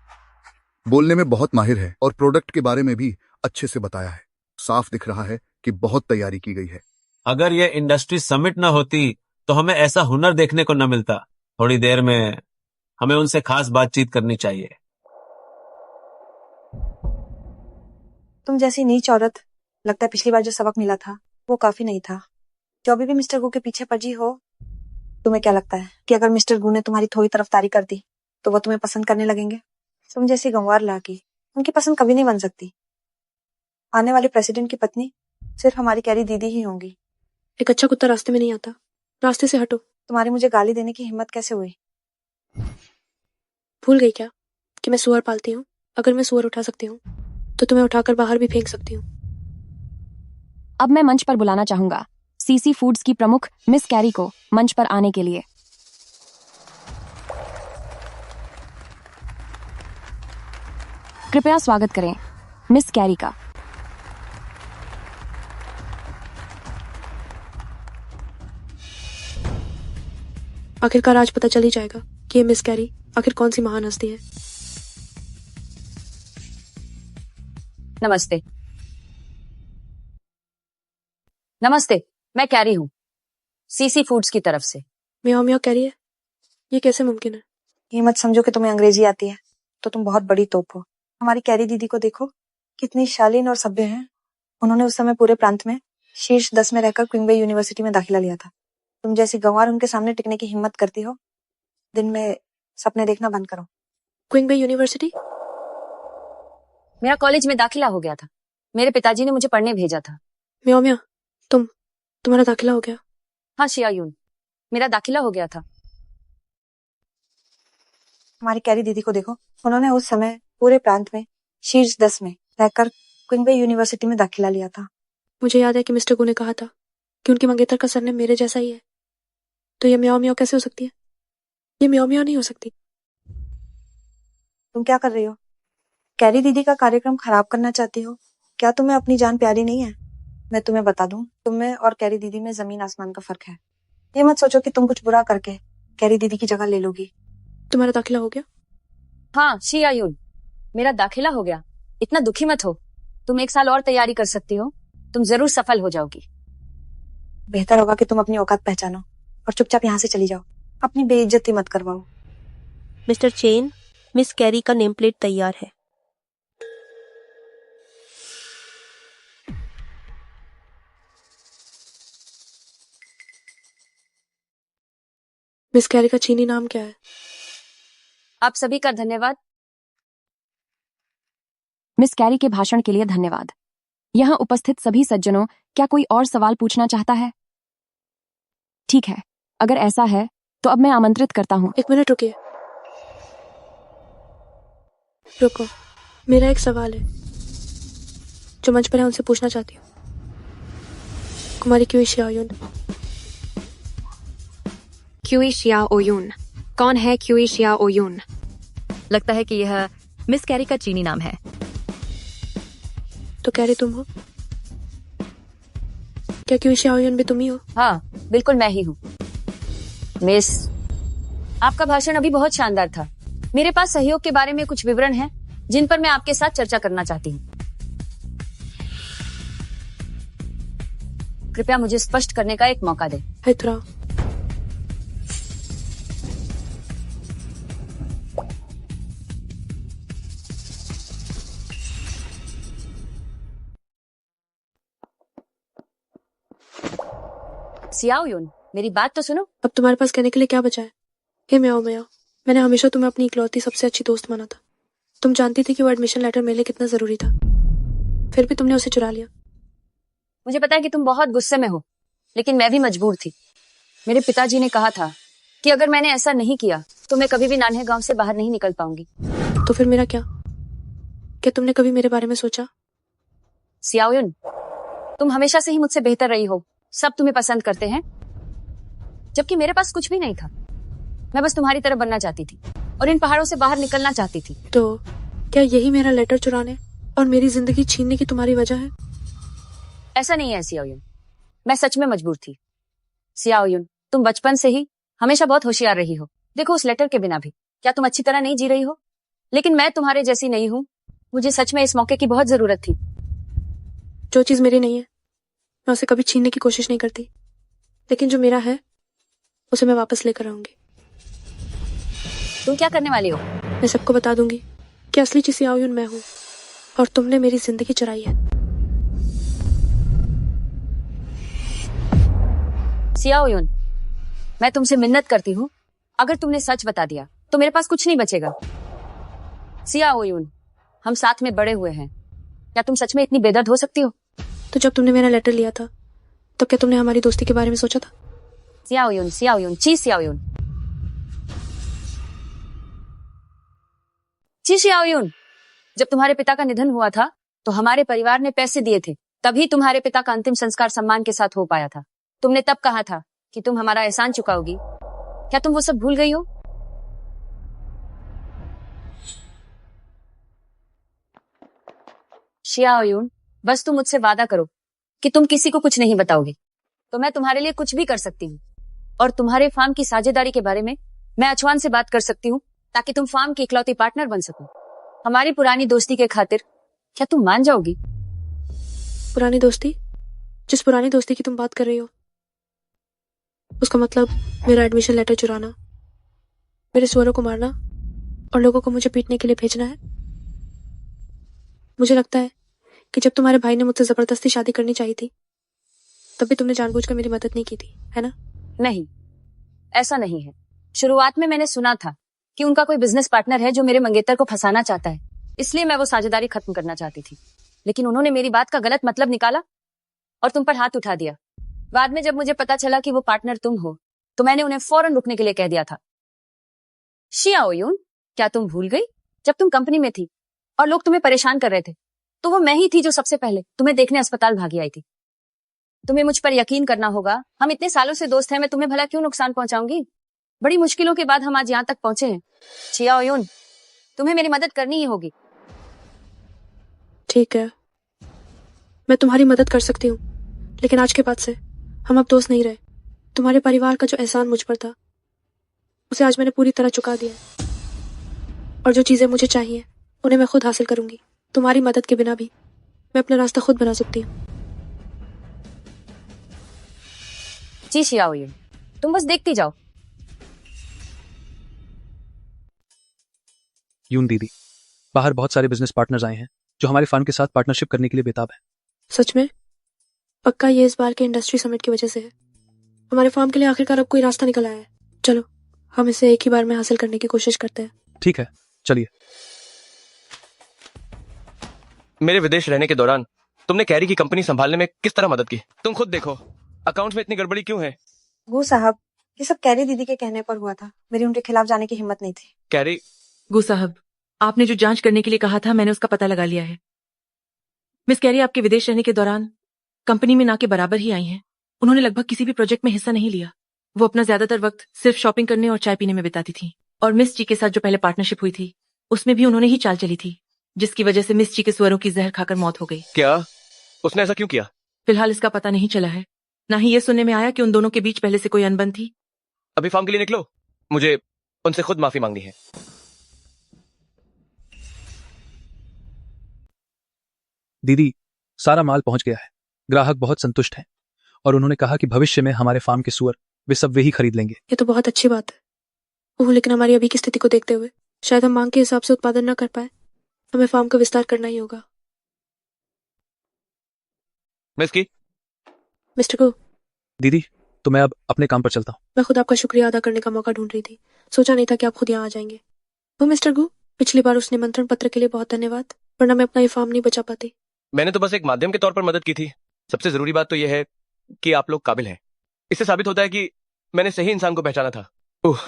बोलने में बहुत माहिर है और प्रोडक्ट के बारे में भी अच्छे से बताया है। साफ दिख रहा है कि बहुत तैयारी की गई है। अगर ये इंडस्ट्री समिट न होती तो हमें ऐसा हुनर देखने को न मिलता। थोड़ी देर में हमें उनसे खास बातचीत करनी चाहिए। तुम जैसी नीच औरत, लगता है पिछली बार जो सबक मिला था वो काफी नहीं था। जो अभी भी मिस्टर गू के पीछे पड़ी हो, तुम्हें क्या लगता है कि अगर मिस्टर गू ने तुम्हारी थोड़ी तरफदारी कर दी तो वो तुम्हें पसंद करने लगेंगे? तुम जैसी गंवार लड़की उनकी पसंद कभी नहीं बन सकती। आने वाले प्रेसिडेंट की पत्नी सिर्फ हमारी कैरी दीदी ही होंगी। एक अच्छा कुत्ता रास्ते में नहीं आता, रास्ते से हटो। तुम्हारी मुझे गाली देने की हिम्मत कैसे हुई? भूल गई क्या कि मैं सुअर पालती हूँ? अगर मैं सुअर उठा सकती हूँ तो तुम्हें उठाकर बाहर भी फेंक सकती हूँ। अब मैं मंच पर बुलाना चाहूंगा सीसी फूड्स की प्रमुख मिस कैरी को मंच पर आने के लिए। कृपया स्वागत करें मिस कैरी का। आखिरकार आज पता चल ही जाएगा कि ये मिस कैरी आखिर कौन सी महान हस्ती है। नमस्ते। नमस्ते, मैं कैरी हूँ सीसी फूड्स की तरफ से। म्याओ म्याओ कैरी है, ये कैसे मुमकिन है? ये मत समझो कि तुम्हें अंग्रेजी आती है तो तुम बहुत बड़ी तोप हो। हमारी कैरी दीदी को देखो, कितनी शालीन और सभ्य हैं। उन्होंने उस समय पूरे प्रांत में शीर्ष 10 में रहकर क्विंगबे यूनिवर्सिटी में दाखिला लिया था। तुम जैसी गंवार उनके सामने टिकने की हिम्मत करती हो? दिन में सपने देखना बंद करो। क्विंगबे यूनिवर्सिटी? मेरा कॉलेज में दाखिला हो गया था। मेरे पिताजी ने मुझे पढ़ने भेजा था। म्याओ म्याओ, तुम्हारा दाखिला हो गया? हाँ शियायून, मेरा दाखिला हो गया था। हमारी कैरी दीदी को देखो, उन्होंने उस समय पूरे प्रांत में शीर्ष 10 में रहकर क्विंगबे यूनिवर्सिटी में दाखिला लिया था। मुझे याद है कि मिस्टर गू ने कहा था कि उनकी मंगेतर का सरनेम मेरे जैसा ही है। तो ये म्याओ म्याओ कैसे हो सकती है? ये म्याओ म्याओ नहीं हो सकती। तुम क्या कर रही हो? कैरी दीदी का कार्यक्रम खराब करना चाहती हो? क्या तुम्हें अपनी जान प्यारी नहीं है? मैं तुम्हें बता दूं, तुम में और कैरी दीदी में जमीन आसमान का फर्क है। ये मत सोचो कि तुम कुछ बुरा करके कैरी दीदी की जगह ले लोगी। तुम्हारा दाखिला हो गया? हाँ शियायून, मेरा दाखिला हो गया। इतना दुखी मत हो, तुम 1 साल और तैयारी कर सकती हो। तुम जरूर सफल हो जाओगी। बेहतर होगा कि तुम अपनी औकात पहचानो और चुपचाप यहाँ से चली जाओ। अपनी बेइज्जती मत करवाओ। मिस्टर चेन, मिस कैरी का नेम प्लेट तैयार है। मिस कैरी का चीनी नाम क्या है? आप सभी का धन्यवाद। मिस कैरी के भाषण के लिए धन्यवाद। यहाँ उपस्थित सभी सज्जनों, क्या कोई और सवाल पूछना चाहता है? ठीक है, अगर ऐसा है तो अब मैं आमंत्रित करता हूँ। 1 मिनट रुकिए। रुको, मेरा एक सवाल है जो मंच पर है, उनसे पूछना चाहती हूँ। कुमारी क्यूई शियाओयुन। क्यूई शियाओयुन? कौन है क्यूई शियाओयुन? लगता है कि यह मिस कैरी का चीनी नाम है। तो कैरी तुम हो? क्या क्यूई शियाओयुन भी तुम ही हो? हाँ, बिल्कुल मैं ही हूँ। मिस, आपका भाषण अभी बहुत शानदार था। मेरे पास सहयोग के बारे में कुछ विवरण हैं जिन पर मैं आपके साथ चर्चा करना चाहती हूँ। कृपया मुझे स्पष्ट करने का एक मौका दें। हैथुराओ, सियाओयुन, मेरी बात तो सुनो। अब तुम्हारे पास कहने के लिए क्या बचा है? हे म्याओ म्याओ, मैंने हमेशा तुम्हें अपनी इकलौती सबसे अच्छी दोस्त माना था। तुम जानती थी कि वो एडमिशन लेटर मेरे लिए कितना जरूरी था, फिर भी तुमने उसे चुरा लिया। मुझे पता है कि तुम बहुत गुस्से में हो, लेकिन मैं भी मजबूर थी। मेरे पिताजी ने कहा था कि अगर मैंने ऐसा नहीं किया तो मैं कभी भी नान्हे गांव से बाहर नहीं निकल पाऊंगी। तो फिर मेरा क्या? क्या तुमने कभी मेरे बारे में सोचा? सियाओयुन, तुम हमेशा से ही मुझसे बेहतर रही हो। सब तुम्हें पसंद करते हैं, जबकि मेरे पास कुछ भी नहीं था। मैं बस तुम्हारी तरह बनना चाहती थी और इन पहाड़ों से बाहर निकलना चाहती थी। तो क्या यही मेरा लेटर चुराने और मेरी जिंदगी छीनने की तुम्हारी वजह है? ऐसा नहीं है सियाओयुन, मैं सच में मजबूर थी। सियाओयुन, तुम बचपन से ही हमेशा बहुत होशियार रही हो। देखो, उस लेटर के बिना भी क्या तुम अच्छी तरह नहीं जी रही हो? लेकिन मैं तुम्हारे जैसी नहीं हूँ। मुझे सच में इस मौके की बहुत जरूरत थी। जो चीज मेरी नहीं है मैं उसे कभी छीनने की कोशिश नहीं करती, लेकिन जो मेरा है उसे मैं वापस लेकर आऊंगी। तुम क्या करने वाली हो? मैं सबको बता दूंगी कि असली ची सियाओयुन मैं हूँ और तुमने मेरी जिंदगी चुराई है। सियाओयुन, मैं तुमसे मिन्नत करती हूँ, अगर तुमने सच बता दिया तो मेरे पास कुछ नहीं बचेगा। सियाओयुन, हम साथ में बड़े हुए हैं, क्या तुम सच में इतनी बेदर्द हो सकती हो? तो जब तुमने मेरा लेटर लिया था तब क्या तुमने हमारी दोस्ती के बारे में सोचा था? सियाओयुन, सियाओयुन, ची सियाओयुन, ची सियाओयुन, जब तुम्हारे पिता का निधन हुआ था तो हमारे परिवार ने पैसे दिए थे, तभी तुम्हारे पिता का अंतिम संस्कार सम्मान के साथ हो पाया था। तुमने तब कहा था कि तुम हमारा एहसान चुकाओगी, क्या तुम वो सब भूल गई हो? सियाओयुन, बस तुम मुझसे वादा करो कि तुम किसी को कुछ नहीं बताओगी, तो मैं तुम्हारे लिए कुछ भी कर सकती हूँ। और तुम्हारे फार्म की साझेदारी के बारे में मैं अचवान से बात कर सकती हूँ ताकि तुम फार्म की इकलौती पार्टनर बन सको। हमारी पुरानी दोस्ती के खातिर क्या तुम मान जाओगी? पुरानी दोस्ती? जिस पुरानी दोस्ती की तुम बात कर रही हो उसका मतलब मेरा एडमिशन लेटर चुराना, मेरे सुअरों को मारना और लोगों को मुझे पीटने के लिए भेजना है? मुझे लगता है कि जब तुम्हारे भाई ने मुझसे जबरदस्ती शादी करनी चाहिए थी तब भी तुमने जानबूझकर मेरी मदद नहीं की थी, है ना? नहीं, ऐसा नहीं है। शुरुआत में मैंने सुना था कि उनका कोई बिजनेस पार्टनर है जो मेरे मंगेतर को फंसाना चाहता है, इसलिए मैं वो साझेदारी खत्म करना चाहती थी। लेकिन उन्होंने मेरी बात का गलत मतलब निकाला और तुम पर हाथ उठा दिया। बाद में जब मुझे पता चला कि वो पार्टनर तुम हो तो मैंने उन्हें फौरन रुकने के लिए कह दिया था। सियाओयुन, क्या तुम भूल गई? जब तुम कंपनी में थी और लोग तुम्हें परेशान कर रहे थे तो वो मैं ही थी जो सबसे पहले तुम्हें देखने अस्पताल भागी आई थी। तुम्हें मुझ पर यकीन करना होगा, हम इतने सालों से दोस्त हैं, मैं तुम्हें भला क्यों नुकसान पहुंचाऊंगी? बड़ी मुश्किलों के बाद हम आज यहाँ तक पहुंचे हैं। सियाओयुन, तुम्हें मेरी मदद करनी ही होगी। ठीक है, मैं तुम्हारी मदद कर सकती हूँ, लेकिन आज के बाद से हम अब दोस्त नहीं रहे। तुम्हारे परिवार का जो एहसान मुझ पर था उसे आज मैंने पूरी तरह चुका दिया है और जो चीजें मुझे चाहिए उन्हें मैं खुद हासिल करूंगी। तुम्हारी मदद के बिना भी मैं अपना रास्ता खुद बना सकती हूँ। जी सियाओयुन, तुम बस देखती जाओ। यून दीदी, बाहर बहुत सारे बिजनेस पार्टनर्स आए हैं जो हमारे फर्म के साथ पार्टनरशिप करने के लिए बेताब है। सच में? पक्का ये इस बार के इंडस्ट्री समिट की वजह से है। हमारे फार्म के लिए आखिरकार अब कोई रास्ता निकल आया है। चलो हम इसे एक ही बार में हासिल करने की कोशिश करते हैं। ठीक है, चलिए। मेरे विदेश रहने के दौरान तुमने कैरी की कंपनी संभालने में किस तरह मदद की? तुम खुद देखो, अकाउंट में इतनी गड़बड़ी क्यों है? गू साहब, ये सब कैरी दीदी के कहने पर हुआ था। मेरी उनके खिलाफ जाने की हिम्मत नहीं थी। कैरी? गू साहब, आपने जो जांच करने के लिए कहा था मैंने उसका पता लगा लिया है। मिस कैरी आपके विदेश रहने के दौरान कंपनी में ना के बराबर ही आई हैं। उन्होंने लगभग किसी भी प्रोजेक्ट में हिस्सा नहीं लिया। वो अपना ज्यादातर वक्त सिर्फ शॉपिंग करने और चाय पीने में बिताती थी। और मिस जी के साथ जो पहले पार्टनरशिप हुई थी उसमें भी उन्होंने ही चाल चली थी, जिसकी वजह से मिस जी के सुअरों की जहर खाकर मौत हो गई। क्या उसने ऐसा क्यों किया? फिलहाल इसका पता नहीं चला है, ना ही ये सुनने में आया कि उन दोनों के बीच पहले से कोई अनबन थी। अभी फार्म के लिए निकलो, मुझे उनसे खुद माफी मांगनी है। दीदी, सारा माल पहुंच गया है। ग्राहक बहुत संतुष्ट हैं और उन्होंने कहा कि भविष्य में हमारे फार्म के सुअर वे सब वे ही खरीद लेंगे। ये तो बहुत अच्छी बात है। ओह, लेकिन हमारी अभी की स्थिति को देखते हुए शायद हम मांग के हिसाब से उत्पादन न कर पाए। हमें फार्म का विस्तार करना ही होगा। मिस्टर गो। दीदी, तो मैं अब अपने काम पर चलता हूँ। मैं खुद आपका शुक्रिया अदा करने का मौका ढूंढ रही थी। सोचा नहीं था कि आप खुद यहाँ आ जाएंगे। वो मिस्टर गो, पिछली बार उस निमंत्रण पत्र के लिए बहुत धन्यवाद, वरना मैं अपना ये फार्म नहीं बचा पाती। मैंने तो बस एक माध्यम के तौर पर मदद की थी। सबसे जरूरी बात तो यह है कि आप लोग काबिल हैं। इससे साबित होता है कि मैंने सही इंसान को पहचाना था। ओह,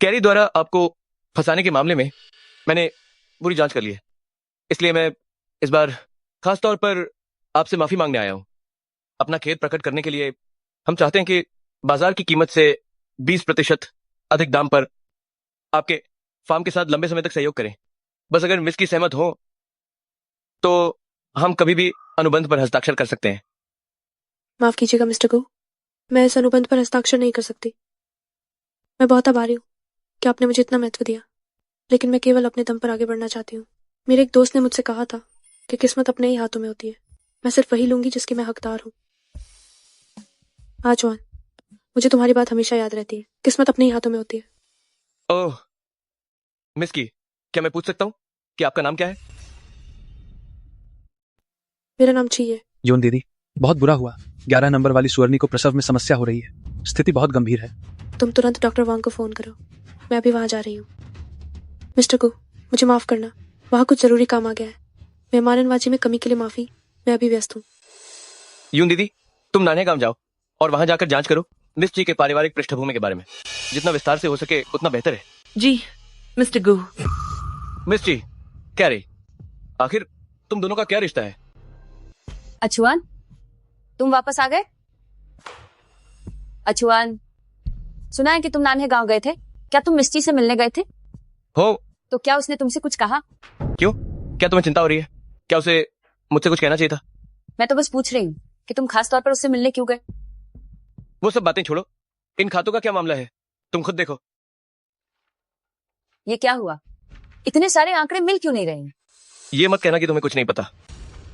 कैरी द्वारा आपको फंसाने के मामले में मैंने पूरी जांच कर ली है, इसलिए मैं इस बार खास तौर पर आपसे माफी मांगने आया हूं। अपना खेद प्रकट करने के लिए हम चाहते हैं कि बाजार की कीमत से 20% अधिक दाम पर आपके फार्म के साथ लंबे समय तक सहयोग करें। बस अगर मिस की सहमत हो तो हम कभी भी अनुबंध पर हस्ताक्षर कर सकते हैं। माफ कीजिएगा मिस्टर गो, मैं इस अनुबंध पर हस्ताक्षर नहीं कर सकती। मैं बहुत आभारी हूँ कि आपने मुझे इतना महत्व दिया, लेकिन मैं केवल अपने दम पर आगे बढ़ना चाहती हूँ। मेरे एक दोस्त ने मुझसे कहा था कि किस्मत अपने ही हाथों में होती है। मैं सिर्फ वही लूंगी जिसकी मैं हकदार हूँ। हाँ जॉन, मुझे तुम्हारी बात हमेशा याद रहती है। किस्मत अपने ही हाथों में होती है। ओह मिस की, क्या मैं पूछ सकता हूँ कि आपका नाम क्या है? मेरा नाम ची है। यून दीदी, बहुत बुरा हुआ। 11 नंबर वाली सुवर्णी को प्रसव में समस्या हो रही है। स्थिति बहुत गंभीर है। तुम तुरंत डॉक्टर वांग को फोन करो। मैं अभी वहां जा रही हूँ। मिस्टर गु, मुझे माफ करना, वहां कुछ जरूरी काम आ गया है। मेहमाननवाजी में कमी के लिए माफी, मैं अभी व्यस्त हूँ। यून दीदी, तुम नाने गांव जाओ और वहां जाकर जांच करो मिस जी के पारिवारिक पृष्ठभूमि के बारे में। जितना विस्तार से हो सके उतना बेहतर है। जी मिस्टर गु। मिस जी, क्या रे, आखिर तुम दोनों का क्या रिश्ता है? अछुआन, तुम वापस आ गए? अछुआन, सुना है कि तुम नान्हे गांव गए थे। क्या तुम मिस्टी से मिलने गए थे? हो तो क्या उसने तुमसे कुछ कहा? क्यों, क्या तुम्हें चिंता हो रही है? क्या उसे मुझसे कुछ कहना चाहिए था? मैं तो बस पूछ रही हूँ कि तुम खास तौर पर उससे मिलने क्यों गए? वो सब बातें छोड़ो, इन खातों का क्या मामला है तुम खुद देखो। ये क्या हुआ? इतने सारे आंकड़े मिल क्यों नहीं रहे हैं? ये मत कहना कि तुम्हें कुछ नहीं पता।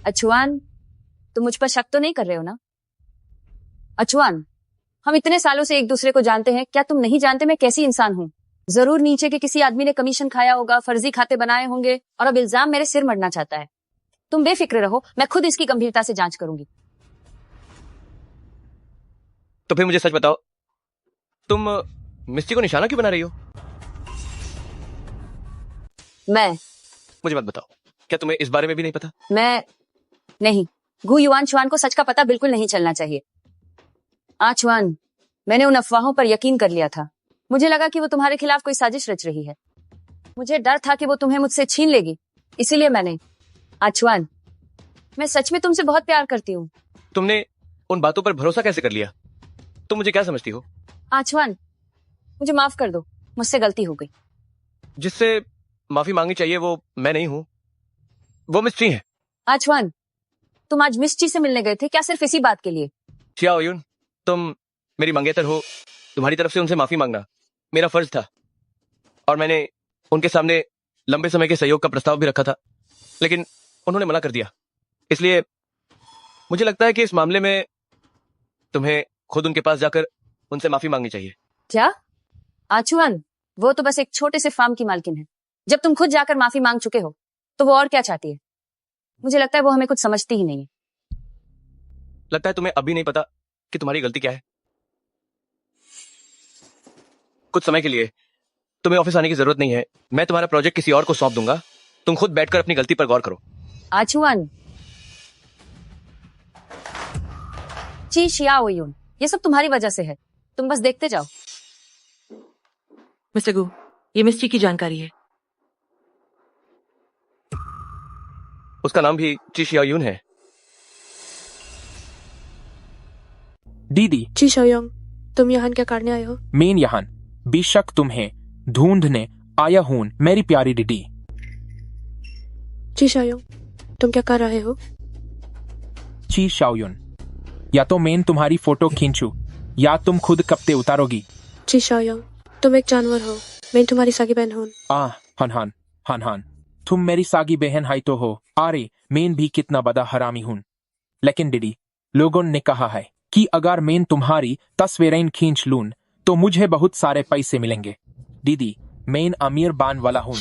अछुआन, तुम मुझ पर शक तो नहीं कर रहे हो ना? अछुआन, हम इतने सालों से एक दूसरे को जानते हैं, क्या तुम नहीं जानते मैं कैसी इंसान हूँ? जरूर नीचे के किसी आदमी ने कमीशन खाया होगा, फर्जी खाते बनाए होंगे और अब इल्जाम मेरे सिर मरना चाहता है। तुम बेफिक्र रहो, मैं खुद इसकी गंभीरता से जांच करूंगी। तो फिर मुझे सच बताओ, तुम मिस्टी को निशाना क्यों बना रही हो? मैं मुझे मत बताओ, क्या तुम्हें इस बारे में भी नहीं पता? मैं नहीं, गु युआन छुआन को सच का पता बिल्कुल नहीं चलना चाहिए। छुआन, मैंने उन अफवाहों पर यकीन कर लिया था। मुझे लगा कि वो तुम्हारे खिलाफ कोई साजिश रच रही है। मुझे डर था कि वो तुम्हें मुझसे छीन लेगी, इसीलिए मैंने। छुआन, मैं सच में तुमसे बहुत प्यार करती हूँ। तुमने उन बातों पर भरोसा कैसे कर लिया? तुम मुझे क्या समझती हो? छुआन, मुझे माफ कर दो, मुझसे गलती हो गई। जिससे माफी मांगनी चाहिए वो मैं नहीं हूँ, वो मिस्टी है। छुआन, तुम आज मिस्टी से मिलने गए थे क्या सिर्फ इसी बात के लिए? शियाओ यून, तुम मेरी मंगेतर हो, तुम्हारी तरफ से उनसे माफी मांगना मेरा फर्ज था। और मैंने उनके सामने लंबे समय के सहयोग का प्रस्ताव भी रखा था, लेकिन उन्होंने मना कर दिया। इसलिए मुझे लगता है कि इस मामले में तुम्हें खुद उनके पास जाकर उनसे माफी मांगनी चाहिए। क्या? छुआन, वो तो बस एक छोटे से फार्म की मालकिन है। जब तुम खुद जाकर माफी मांग चुके हो तो वो और क्या चाहती है? मुझे लगता है वो हमें कुछ समझती ही नहीं है। लगता है तुम्हें अभी नहीं पता कि तुम्हारी गलती क्या है। कुछ समय के लिए तुम्हें ऑफिस आने की जरूरत नहीं है। मैं तुम्हारा प्रोजेक्ट किसी और को सौंप दूंगा। तुम खुद बैठकर अपनी गलती पर गौर करो। छुआन, ची शियाओ यून, ये सब तुम्हारी वजह से है। तुम बस देखते जाओ। मिस्टर गु, ये मिस्टी की जानकारी है। उसका नाम भी ची शियाओ है। दीदी, ची शाओयोंग, तुम यहाँ क्या करने आए हो? मेन यहाँ बेशक तुम्हें ढूंढने आया हूं मेरी प्यारी दीदी। ची शाओयोंग, तुम क्या कर रहे हो? ची शाओयुन, या तो मैं तुम्हारी फोटो खींचू या तुम खुद कपड़े उतारोगी। ची शाओयोंग, तुम एक जानवर हो, मैं तुम्हारी सागी बहन हूँ। हन हन, तुम मेरी सागी बहन है तो हो। अरे मैं भी कितना बड़ा हरामी हूं। लेकिन दीदी, लोगों ने कहा है कि अगर मैं तुम्हारी तस्वीरें खींच लूं तो मुझे बहुत सारे पैसे मिलेंगे। दीदी, मैं अमीर बान वाला हूं।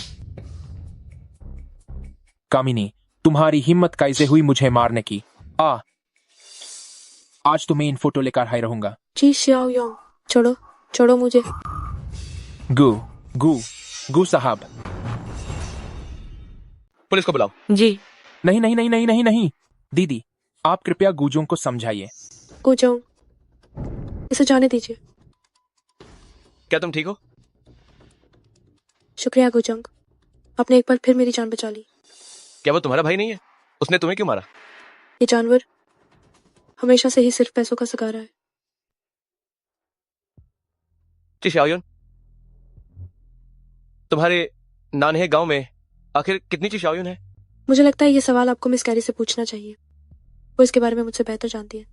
कामिनी, तुम्हारी हिम्मत कैसे हुई मुझे मारने की? आज तो मैं इन फोटो लेकर हाई रहूंगा। ची शाओयोंग, छोड़ो छोड़ो मुझे। गु गु गु साहब, पुलिस को बुलाओ। जी। नहीं नहीं नहीं नहीं नहीं नहीं दीदी, आप कृपया गुजों को समझाइए। गुजोंग, इसे जाने दीजिए। क्या तुम ठीक हो? शुक्रिया गुजोंग, आपने एक बार फिर मेरी जान बचा ली। क्या वो तुम्हारा भाई नहीं है? उसने तुम्हें क्यों मारा? ये जानवर हमेशा से ही सिर्फ पैसों का सगारा है। ची शाओयुन, तुम्हारे नानहे गांव में आखिर कितनी ची शाओयुन है? मुझे लगता है ये सवाल आपको मिस कैरी से पूछना चाहिए, वो इसके बारे में मुझसे बेहतर जानती है।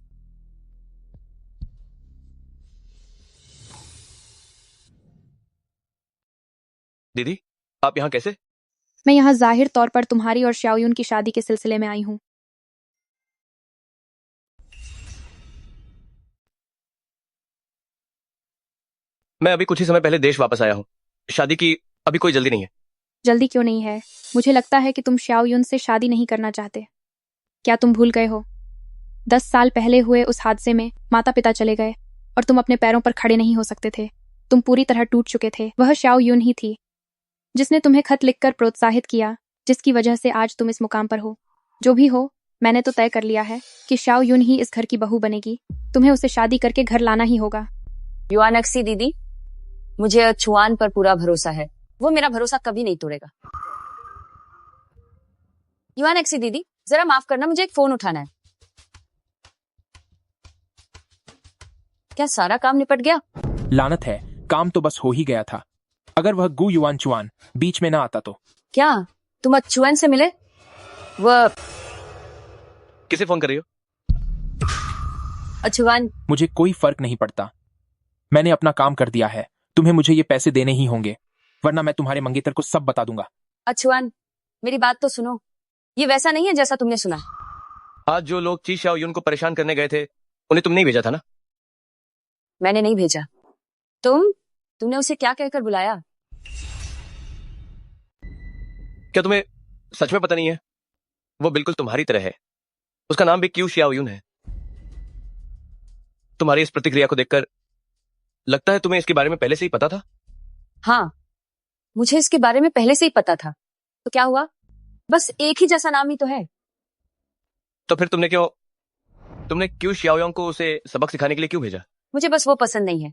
दीदी आप यहाँ कैसे? मैं यहाँ जाहिर तौर पर तुम्हारी और शाओयुन की शादी के सिलसिले में आई हूँ। मैं अभी कुछ ही समय पहले देश वापस आया हूँ। शादी की अभी कोई जल्दी नहीं है। जल्दी क्यों नहीं है? मुझे लगता है कि तुम शाओयुन से शादी नहीं करना चाहते। क्या तुम भूल गए हो 10 साल पहले हुए उस हादसे में माता पिता चले गए और तुम अपने पैरों पर खड़े नहीं हो सकते थे। तुम पूरी तरह टूट चुके थे। वह शाओयुन ही थी जिसने तुम्हें खत लिखकर प्रोत्साहित किया, जिसकी वजह से आज तुम इस मुकाम पर हो। जो भी हो, मैंने तो तय कर लिया है कि शाओयुन ही इस घर की बहू बनेगी। तुम्हें उसे शादी करके घर लाना ही होगा। युआनक्सी दीदी, मुझे अचुआन पर पूरा भरोसा है। वो मेरा भरोसा कभी नहीं तोड़ेगा। युआनक्सी दीदी, जरा माफ करना, मुझे एक फोन उठाना है। क्या सारा काम निपट गया? लानत है, काम तो बस हो ही गया था। अगर वह गु युआन चुआन बीच में ना आता तो। क्या तुम अचुआन से मिले? वह किसे फोन कर रही हो? अचुआन, मुझे कोई फर्क नहीं पड़ता। मैंने अपना काम कर दिया है। तुम्हें मुझे ये पैसे देने ही होंगे, वरना मैं तुम्हारे मंगेतर को सब बता दूंगा। अचुआन, मेरी बात तो सुनो। ये वैसा नहीं है जैसा तुमने सुना। आज जो लोग ची शाओयुन को परेशान करने गए थे उन्हें तुमने ही भेजा था ना? मैंने नहीं भेजा। तुमने उसे क्या कहकर बुलाया? क्या तुम्हें सच में पता नहीं है? वो बिल्कुल तुम्हारी तरह है। उसका नाम भी क्यू शाओयुन है। तुम्हारी इस प्रतिक्रिया को देखकर लगता है तुम्हें इसके बारे में पहले से ही पता था। हाँ, मुझे इसके बारे में पहले से ही पता था। तो क्या हुआ? बस एक ही जैसा नाम ही तो है। तो फिर तुमने क्यू शाओयुन को उसे सबक सिखाने के लिए क्यों भेजा? मुझे बस वो पसंद नहीं है।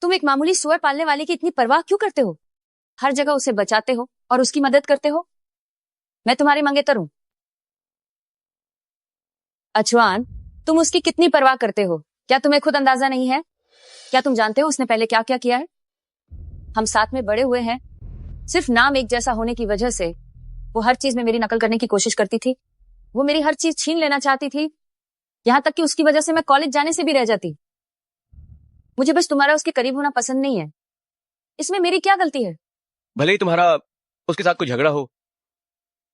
तुम एक मामूली सुअर पालने वाले की इतनी परवाह क्यों करते हो? हर जगह उसे बचाते हो और उसकी मदद करते हो। मैं तुम्हारी मंगेतर हूं। अचुआन, तुम उसकी कितनी परवाह करते हो, क्या तुम्हें खुद अंदाजा नहीं है? क्या तुम जानते हो उसने पहले क्या क्या किया है? हम साथ में बड़े हुए हैं। सिर्फ नाम एक जैसा होने की वजह से वो हर चीज में मेरी नकल करने की कोशिश करती थी। वो मेरी हर चीज छीन लेना चाहती थी, यहां तक कि उसकी वजह से मैं कॉलेज जाने से भी रह जाती। मुझे बस तुम्हारा उसके करीब होना पसंद नहीं है। इसमें मेरी क्या गलती है? भले ही तुम्हारा उसके साथ कोई झगड़ा हो,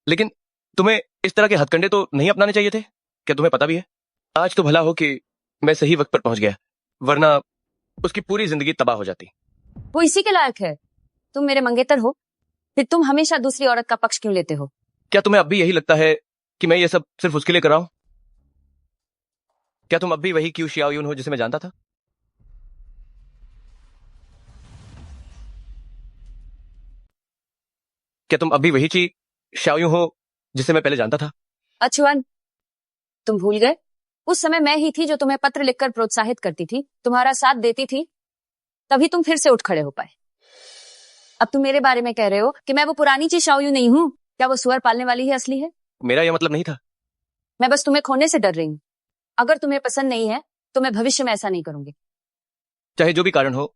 लेकिन तुम्हें इस तरह के हथकंडे तो नहीं अपनाने चाहिए थे। क्या तुम्हें पता भी है? आज तो भला हो कि मैं सही वक्त पर पहुंच गया, वरना उसकी पूरी जिंदगी तबाह हो जाती। वो इसी के लायक है। तुम मेरे मंगेतर हो, फिर तुम हमेशा दूसरी औरत का पक्ष क्यों लेते हो? क्या तुम्हें अब भी यही लगता है कि मैं ये सब सिर्फ उसके लिए कर रहा हूं? क्या तुम अब भी वही क्यू शाओयुन हो जिसे मैं जानता था? क्या तुम अभी वही ची शाओयुन हो जिसे मैं पहले जानता था? अचुआन, तुम भूल गए? उस समय मैं ही थी जो तुम्हें पत्र लिखकर प्रोत्साहित करती थी, तुम्हारा साथ देती थी, तभी तुम फिर से उठ खड़े हो पाए। अब तुम मेरे बारे में कह रहे हो कि मैं वो पुरानी चीज शाओयुन नहीं हूं। क्या वो सुअर पालने वाली ही असली है? मेरा यह मतलब नहीं था। मैं बस तुम्हें खोने से डर रही हूं। अगर तुम्हें पसंद नहीं है तो मैं भविष्य में ऐसा नहीं करूंगी। चाहे जो भी कारण हो,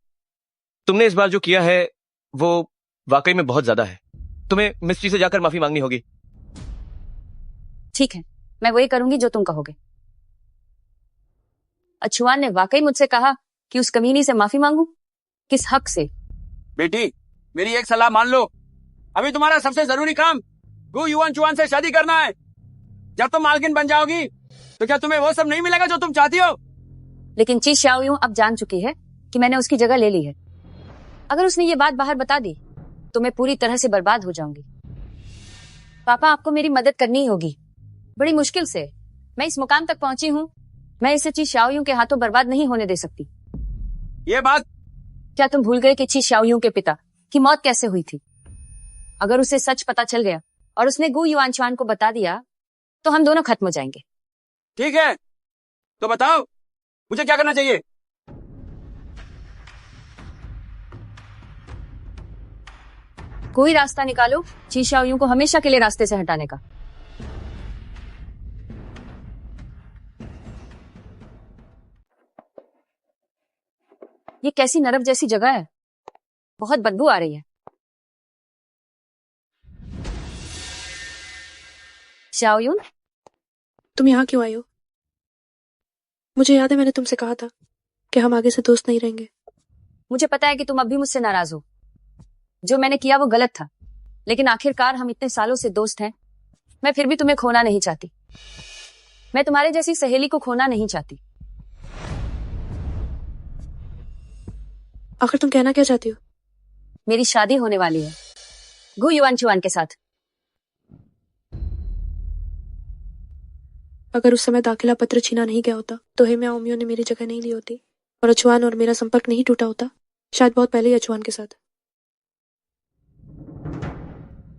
तुमने इस बार जो किया है वो वाकई में बहुत ज्यादा है। तुम्हें मिस्ट्री से जाकर माफी मांगनी होगी। ठीक है, मैं वही करूंगी जो तुम कहोगे। अचुआन ने वाकई मुझसे कहा कि उस कमीनी से माफी मांगू? किस हक से? बेटी, मेरी एक सलाह मान लो। अभी तुम्हारा सबसे जरूरी काम गु युआन चुआन से शादी करना है। जब तुम मालकिन बन जाओगी तो क्या तुम्हें वो सब नहीं मिलेगा जो तुम चाहती हो? लेकिन ची शाओयुन अब जान चुकी है कि मैंने उसकी जगह ले ली है। अगर उसने ये बात बाहर बता दी तो मैं पूरी तरह से बर्बाद हो जाऊंगी। पापा, आपको मेरी मदद करनी ही होगी। बड़ी मुश्किल से मैं इस मुकाम तक पहुंची हूं। मैं इसे ची शाओयुन के हाथों बर्बाद नहीं होने दे सकती। ये बात क्या तुम भूल गए कि ची शाओयुन के पिता की मौत कैसे हुई थी? अगर उसे सच पता चल गया और उसने गु युआन चुआन को बता दिया तो हम दोनों खत्म हो जाएंगे। ठीक है, तो बताओ मुझे क्या करना चाहिए? कोई रास्ता निकालो ची शाओयुन को हमेशा के लिए रास्ते से हटाने का। ये कैसी नरक जैसी जगह है, बहुत बदबू आ रही है। शाओयुन, तुम यहाँ क्यों आई हो? मुझे याद है मैंने तुमसे कहा था कि हम आगे से दोस्त नहीं रहेंगे। मुझे पता है कि तुम अब भी मुझसे नाराज हो। जो मैंने किया वो गलत था, लेकिन आखिरकार हम इतने सालों से दोस्त हैं। मैं फिर भी तुम्हें खोना नहीं चाहती। मैं तुम्हारे जैसी सहेली को खोना नहीं चाहती। आखिर तुम कहना क्या चाहती हो? मेरी शादी होने वाली है गु युआन चुआन के साथ। अगर उस समय दाखिला पत्र छीना नहीं गया होता तो हेम्या ओमियो ने मेरी जगह नहीं ली होती और अचुआन और मेरा संपर्क नहीं टूटा होता, शायद बहुत पहले ही अचुआन के साथ।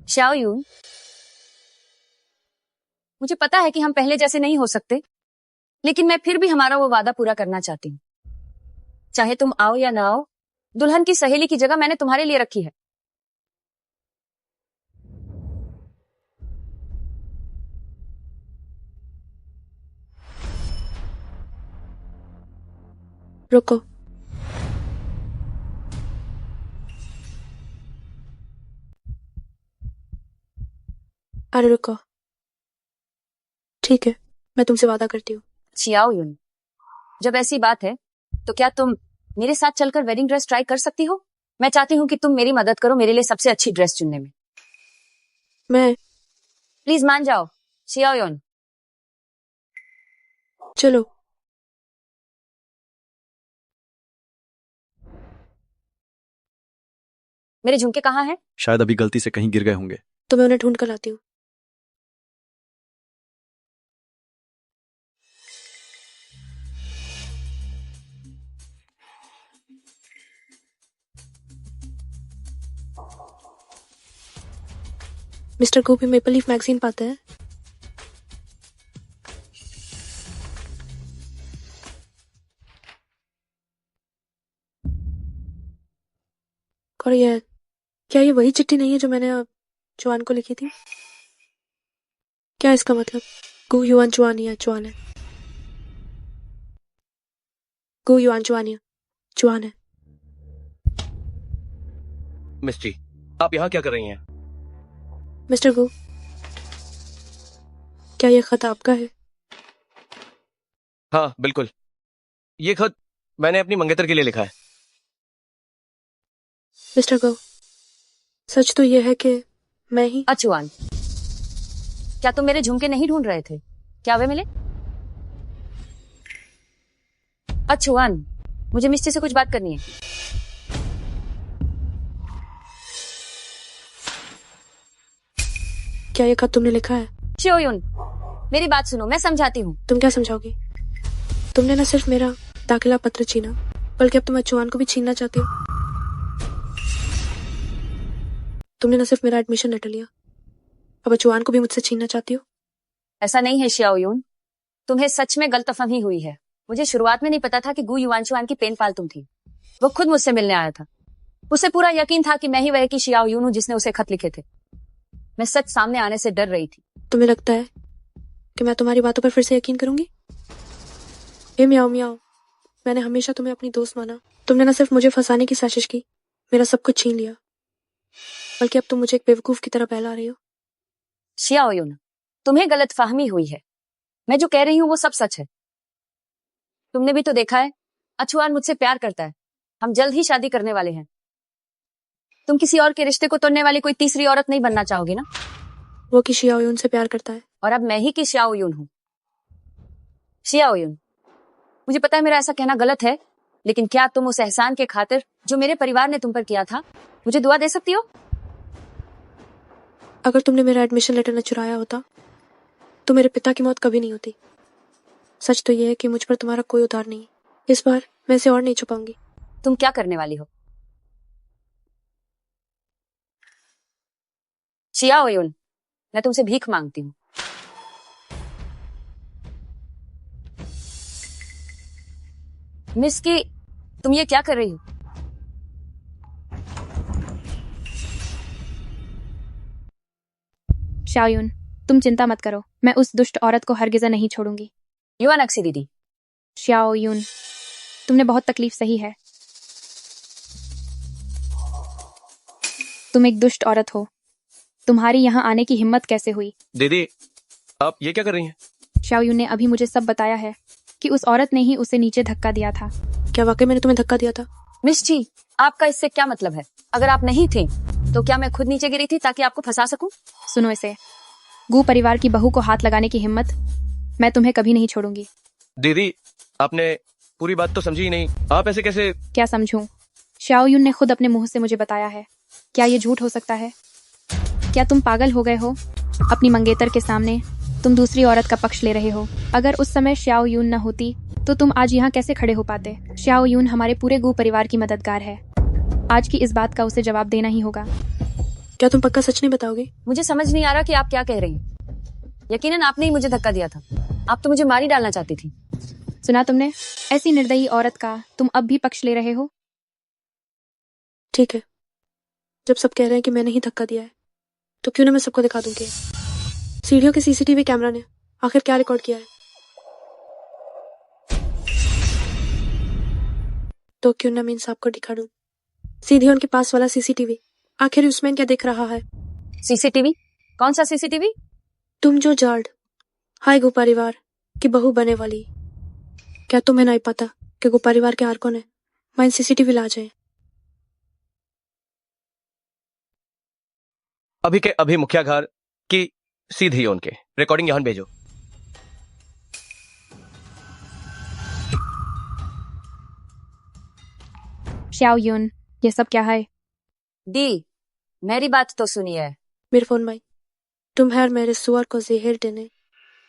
शाओ यून, मुझे पता है कि हम पहले जैसे नहीं हो सकते, लेकिन मैं फिर भी हमारा वो वादा पूरा करना चाहती हूँ। चाहे तुम आओ या ना आओ, दुल्हन की सहेली की जगह मैंने तुम्हारे लिए रखी है। रुको। अरे रुको। ठीक है, मैं तुमसे वादा करती हूँ। छियाओ यून, जब ऐसी बात है तो क्या तुम मेरे साथ चलकर वेडिंग ड्रेस ट्राई कर सकती हो? मैं चाहती हूँ कि तुम मेरी मदद करो मेरे लिए सबसे अच्छी ड्रेस चुनने में। मैं प्लीज मान जाओ छियाओ यून। चलो। मेरे झुमके कहाँ हैं? शायद अभी गलती से कहीं गिर गए होंगे। तो मैं उन्हें ढूंढ कर लाती हूँ। मिस्टर गोपी मेपल लीफ मैगजीन पाते हैं? और ये क्या ये वही चिट्ठी नहीं है जो मैंने चुआन को लिखी थी? क्या इसका मतलब? गु युआन चुआन या चुआन है? गु युआन चुआन या चुआन है? मिस्ट्री, आप यहाँ क्या कर रही हैं? मिस्टर गु, क्या ये खत आपका है? हाँ बिल्कुल, ये खत मैंने अपनी मंगेतर के लिए लिखा है। मिस्टर गो, सच तो ये है कि मैं ही। अचुआन, क्या तुम मेरे झुमके नहीं ढूंढ रहे थे? क्या वे मिले? अचुआन, मुझे मिस्टी से कुछ बात करनी है। क्या ये खत तुमने लिखा है? शियोयुन, मेरी बात सुनो, मैं समझाती हूँ। तुम क्या समझाओगी? तुमने न सिर्फ मेरा दाखिला पत्र छीना, बल्कि अब तुम अचुआन को भी छीनना चाहती हो। तुमने न सिर्फ मेरा एडमिशन लेटर लिया, अब अचुआन को भी मुझसे छीनना चाहती हो। ऐसा नहीं है शियाओयुन, तुम्हें सच में गलतफहमी हुई है। मुझे शुरुआत में नहीं पता था कि गु युआनचुआन की पेन पाल तुम थी। वो खुद मुझसे मिलने आया था। उसे पूरा यकीन था कि मैं ही वह की शियाओयुन हूँ जिसने उसे खत लिखे थे। मैं सच सामने आने से डर रही थी। तुम्हें लगता है कि मैं तुम्हारी बातों पर फिर से यकीन करूंगी? ए म्याओ म्याओ, मैंने हमेशा तुम्हें अपनी दोस्त माना। तुमने न सिर्फ मुझे फंसाने की साजिश की, मेरा सब कुछ छीन लिया, बल्कि अब तुम मुझे एक बेवकूफ की तरह बहला रही हो। शियाओयुन, तुम्हें गलतफहमी हुई है। मैं जो कह रही हूँ वो सब सच है। तुमने भी तो देखा है, अचुआन मुझसे प्यार करता है। हम जल्द ही शादी करने वाले हैं। तुम किसी और के रिश्ते को तोड़ने वाली कोई तीसरी औरत नहीं बनना चाहोगी ना? वो कि शियाओयुन से प्यार करता है और अब मैं ही की शियाओयुन हूँ। शियाओयुन, मुझे पता है मेरा ऐसा कहना गलत है, लेकिन क्या तुम उस एहसान के खातिर जो मेरे परिवार ने तुम पर किया था, मुझे दुआ दे सकती हो? अगर तुमने मेरा एडमिशन लेटर न चुराया होता तो मेरे पिता की मौत कभी नहीं होती। सच तो यह है कि मुझ पर तुम्हारा कोई उधार नहीं। इस बार मैं इसे और नहीं छुपाऊंगी। तुम क्या करने वाली हो? शियाओयुन, मैं तुमसे भीख मांगती हूँ। मिस्की, तुम ये क्या कर रही हो? शाओयुन, तुम चिंता मत करो, मैं उस दुष्ट औरत को हरगिज़ नहीं छोड़ूंगी। युआन अक्सी दीदी। शाओयुन, तुमने बहुत तकलीफ सही है। तुम एक दुष्ट औरत हो। तुम्हारी यहाँ आने की हिम्मत कैसे हुई? दीदी, आप ये क्या कर रही हैं? शाओयुन ने अभी मुझे सब बताया है कि उस औरत ने ही उसे नीचे धक्का दिया था। क्या वाकई मैंने तुम्हें धक्का दिया था? मिस जी, आपका इससे क्या मतलब है? अगर आप नहीं थे तो क्या मैं खुद नीचे गिरी थी ताकि आपको फंसा सकूं? सुनो इसे, गू परिवार की बहू को हाथ लगाने की हिम्मत, मैं तुम्हें कभी नहीं छोड़ूंगी। दीदी, आपने पूरी बात तो समझी ही नहीं। आप ऐसे कैसे? क्या समझूं? शाओयुन ने खुद अपने मुंह से मुझे बताया है। क्या ये झूठ हो सकता है? क्या तुम पागल हो गए हो? अपनी मंगेतर के सामने तुम दूसरी औरत का पक्ष ले रहे हो। अगर उस समय शाओयुन न होती तो तुम आज यहाँ कैसे खड़े हो पाते? शाओयुन हमारे पूरे गू परिवार की मददगार है। आज की इस बात का उसे जवाब देना ही होगा। क्या तुम पक्का सच नहीं बताओगे? मुझे समझ नहीं आ रहा कि आप क्या कह रही हैं। यकीनन आपने ही मुझे धक्का दिया था। आप तो मुझे मार ही डालना चाहती थी। सुना तुमने? ऐसी निर्दयी औरत का तुम अब भी पक्ष ले रहे हो? ठीक है, जब सब कह रहे हैं कि मैंने ही धक्का दिया है, तो क्यों ना मैं सबको दिखा दूंगी। सीढ़ियों के सीसीटीवी कैमरा ने आखिर क्या रिकॉर्ड किया है? तो क्यों ना मैं इन सबको दिखा दूं। सीधे उनके पास वाला सीसीटीवी, आखिर उसमें क्या देख रहा है? सीसीटीवी? कौन सा सीसीटीवी? तुम जो जार्ड हाय गो परिवार की बहू बने वाली, क्या तुम्हें नहीं पता कि गो परिवार के हार कौन है? मैं सीसीटीवी ला जाए। अभी के अभी मुखिया घर की सीधी उनके रिकॉर्डिंग यहाँ भेजो। शाओयुन, ये सब क्या है? दी, मेरी बात तो सुनिए। मेरे फोन में तुम्हें और मेरे सुअर को जहर देने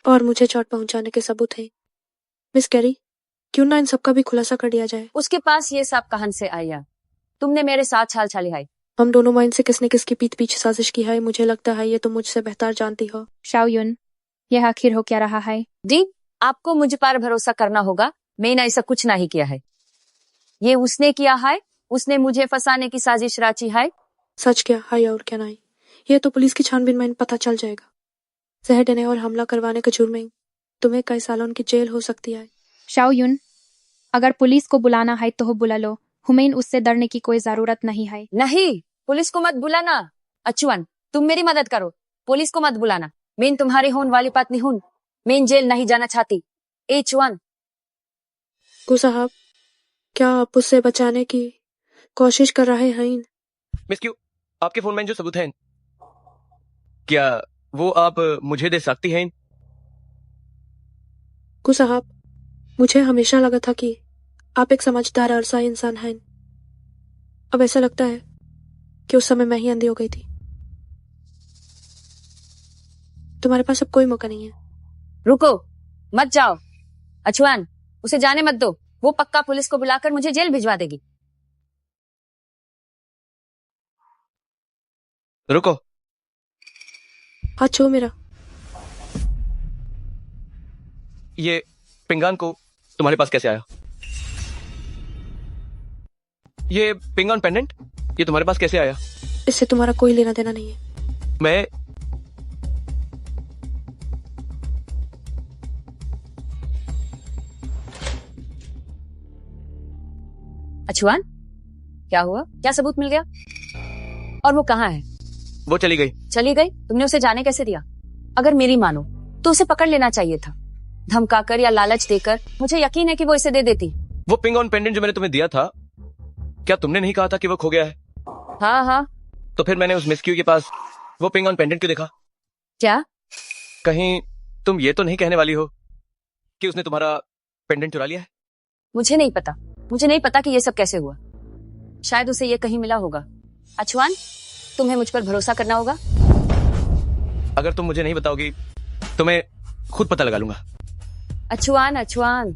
और मुझे चोट पहुंचाने के सबूत है। मिस कैरी, क्यों ना इन सबका भी खुलासा कर दिया जाए? उसके पास ये सब कहां से आया? तुमने मेरे साथ छाल छाली है। हम दोनों माइन से किसने किसकी पीठ पीछे साजिश की है, मुझे लगता है ये तुम मुझसे बेहतर जानती हो। शाओयुन, यह आखिर हो क्या रहा है? दी, आपको मुझ पर भरोसा करना होगा। मैंने ऐसा कुछ नहीं किया है। ये उसने किया है। उसने मुझे फंसाने की साजिश रची है। सच क्या है और क्या नहीं, ये तो पुलिस की छानबीन में पता चल जाएगा। जहर देने और हमला करवाने के जुर्म में तुम्हें कई सालों की जेल हो सकती है। शाओयुन, अगर पुलिस को बुलाना है तो बुला लो। हुमैन उससे डरने की कोई जरूरत नहीं है। नहीं, पुलिस को मत बुलाना। अचुअन, तुम मेरी मदद करो। पुलिस को मत बुलाना। मैं तुम्हारी होने वाली पत्नी हूं। मैं जेल नहीं जाना चाहती। एचवन गो साहब, क्या आप उससे बचाने की कोशिश कर रहे हैं? मिस क्यू, आपके फोन में जो सबूत हैं, क्या वो आप मुझे दे सकती हैं? गो साहब, मुझे हमेशा लगा था कि आप एक समझदार और सही इंसान हैं। अब ऐसा लगता है कि उस समय मैं ही अंधी हो गई थी। तुम्हारे पास अब कोई मौका नहीं है। रुको, मत जाओ। अचुअन, उसे जाने मत दो। वो पक्का पुलिस को बुलाकर मुझे जेल भिजवा देगी। रुको। हाथ छो मेरा। ये पिंगान को तुम्हारे पास कैसे आया? ये पिंगान पेंडेंट, ये तुम्हारे पास कैसे आया? इससे तुम्हारा कोई लेना देना नहीं है। मैं अचुअन, क्या हुआ? क्या सबूत मिल गया? और वो कहाँ है? वो चली गई। चली गई? तुमने उसे जाने कैसे दिया? अगर मेरी मानो तो उसे पकड़ लेना चाहिए था। धमकाकर या लालच देकर। मुझे यकीन है कि वो इसे दे देती। वो पिंग ऑन पेंडेंट जो मैंने तुम्हें दिया था, क्या तुमने नहीं कहा था कि वो खो गया है? हाँ हाँ। तो फिर मैंने उस मिस क्यू के पास वो पिंग ऑन पेंडेंट क्यों देखा? क्या? कहीं तुम ये तो नहीं कहने वाली हो कि उसने तुम्हारा पेंडेंट चुरा लिया है? मुझे नहीं पता। मुझे नहीं पता कि ये सब कैसे हुआ। शायद उसे ये कहीं मिला होगा। अचुअन, तुम्हें मुझ पर भरोसा करना होगा। अगर तुम मुझे नहीं बताओगी तो मैं खुद पता लगा लूंगा। अचुअन, अचुअन।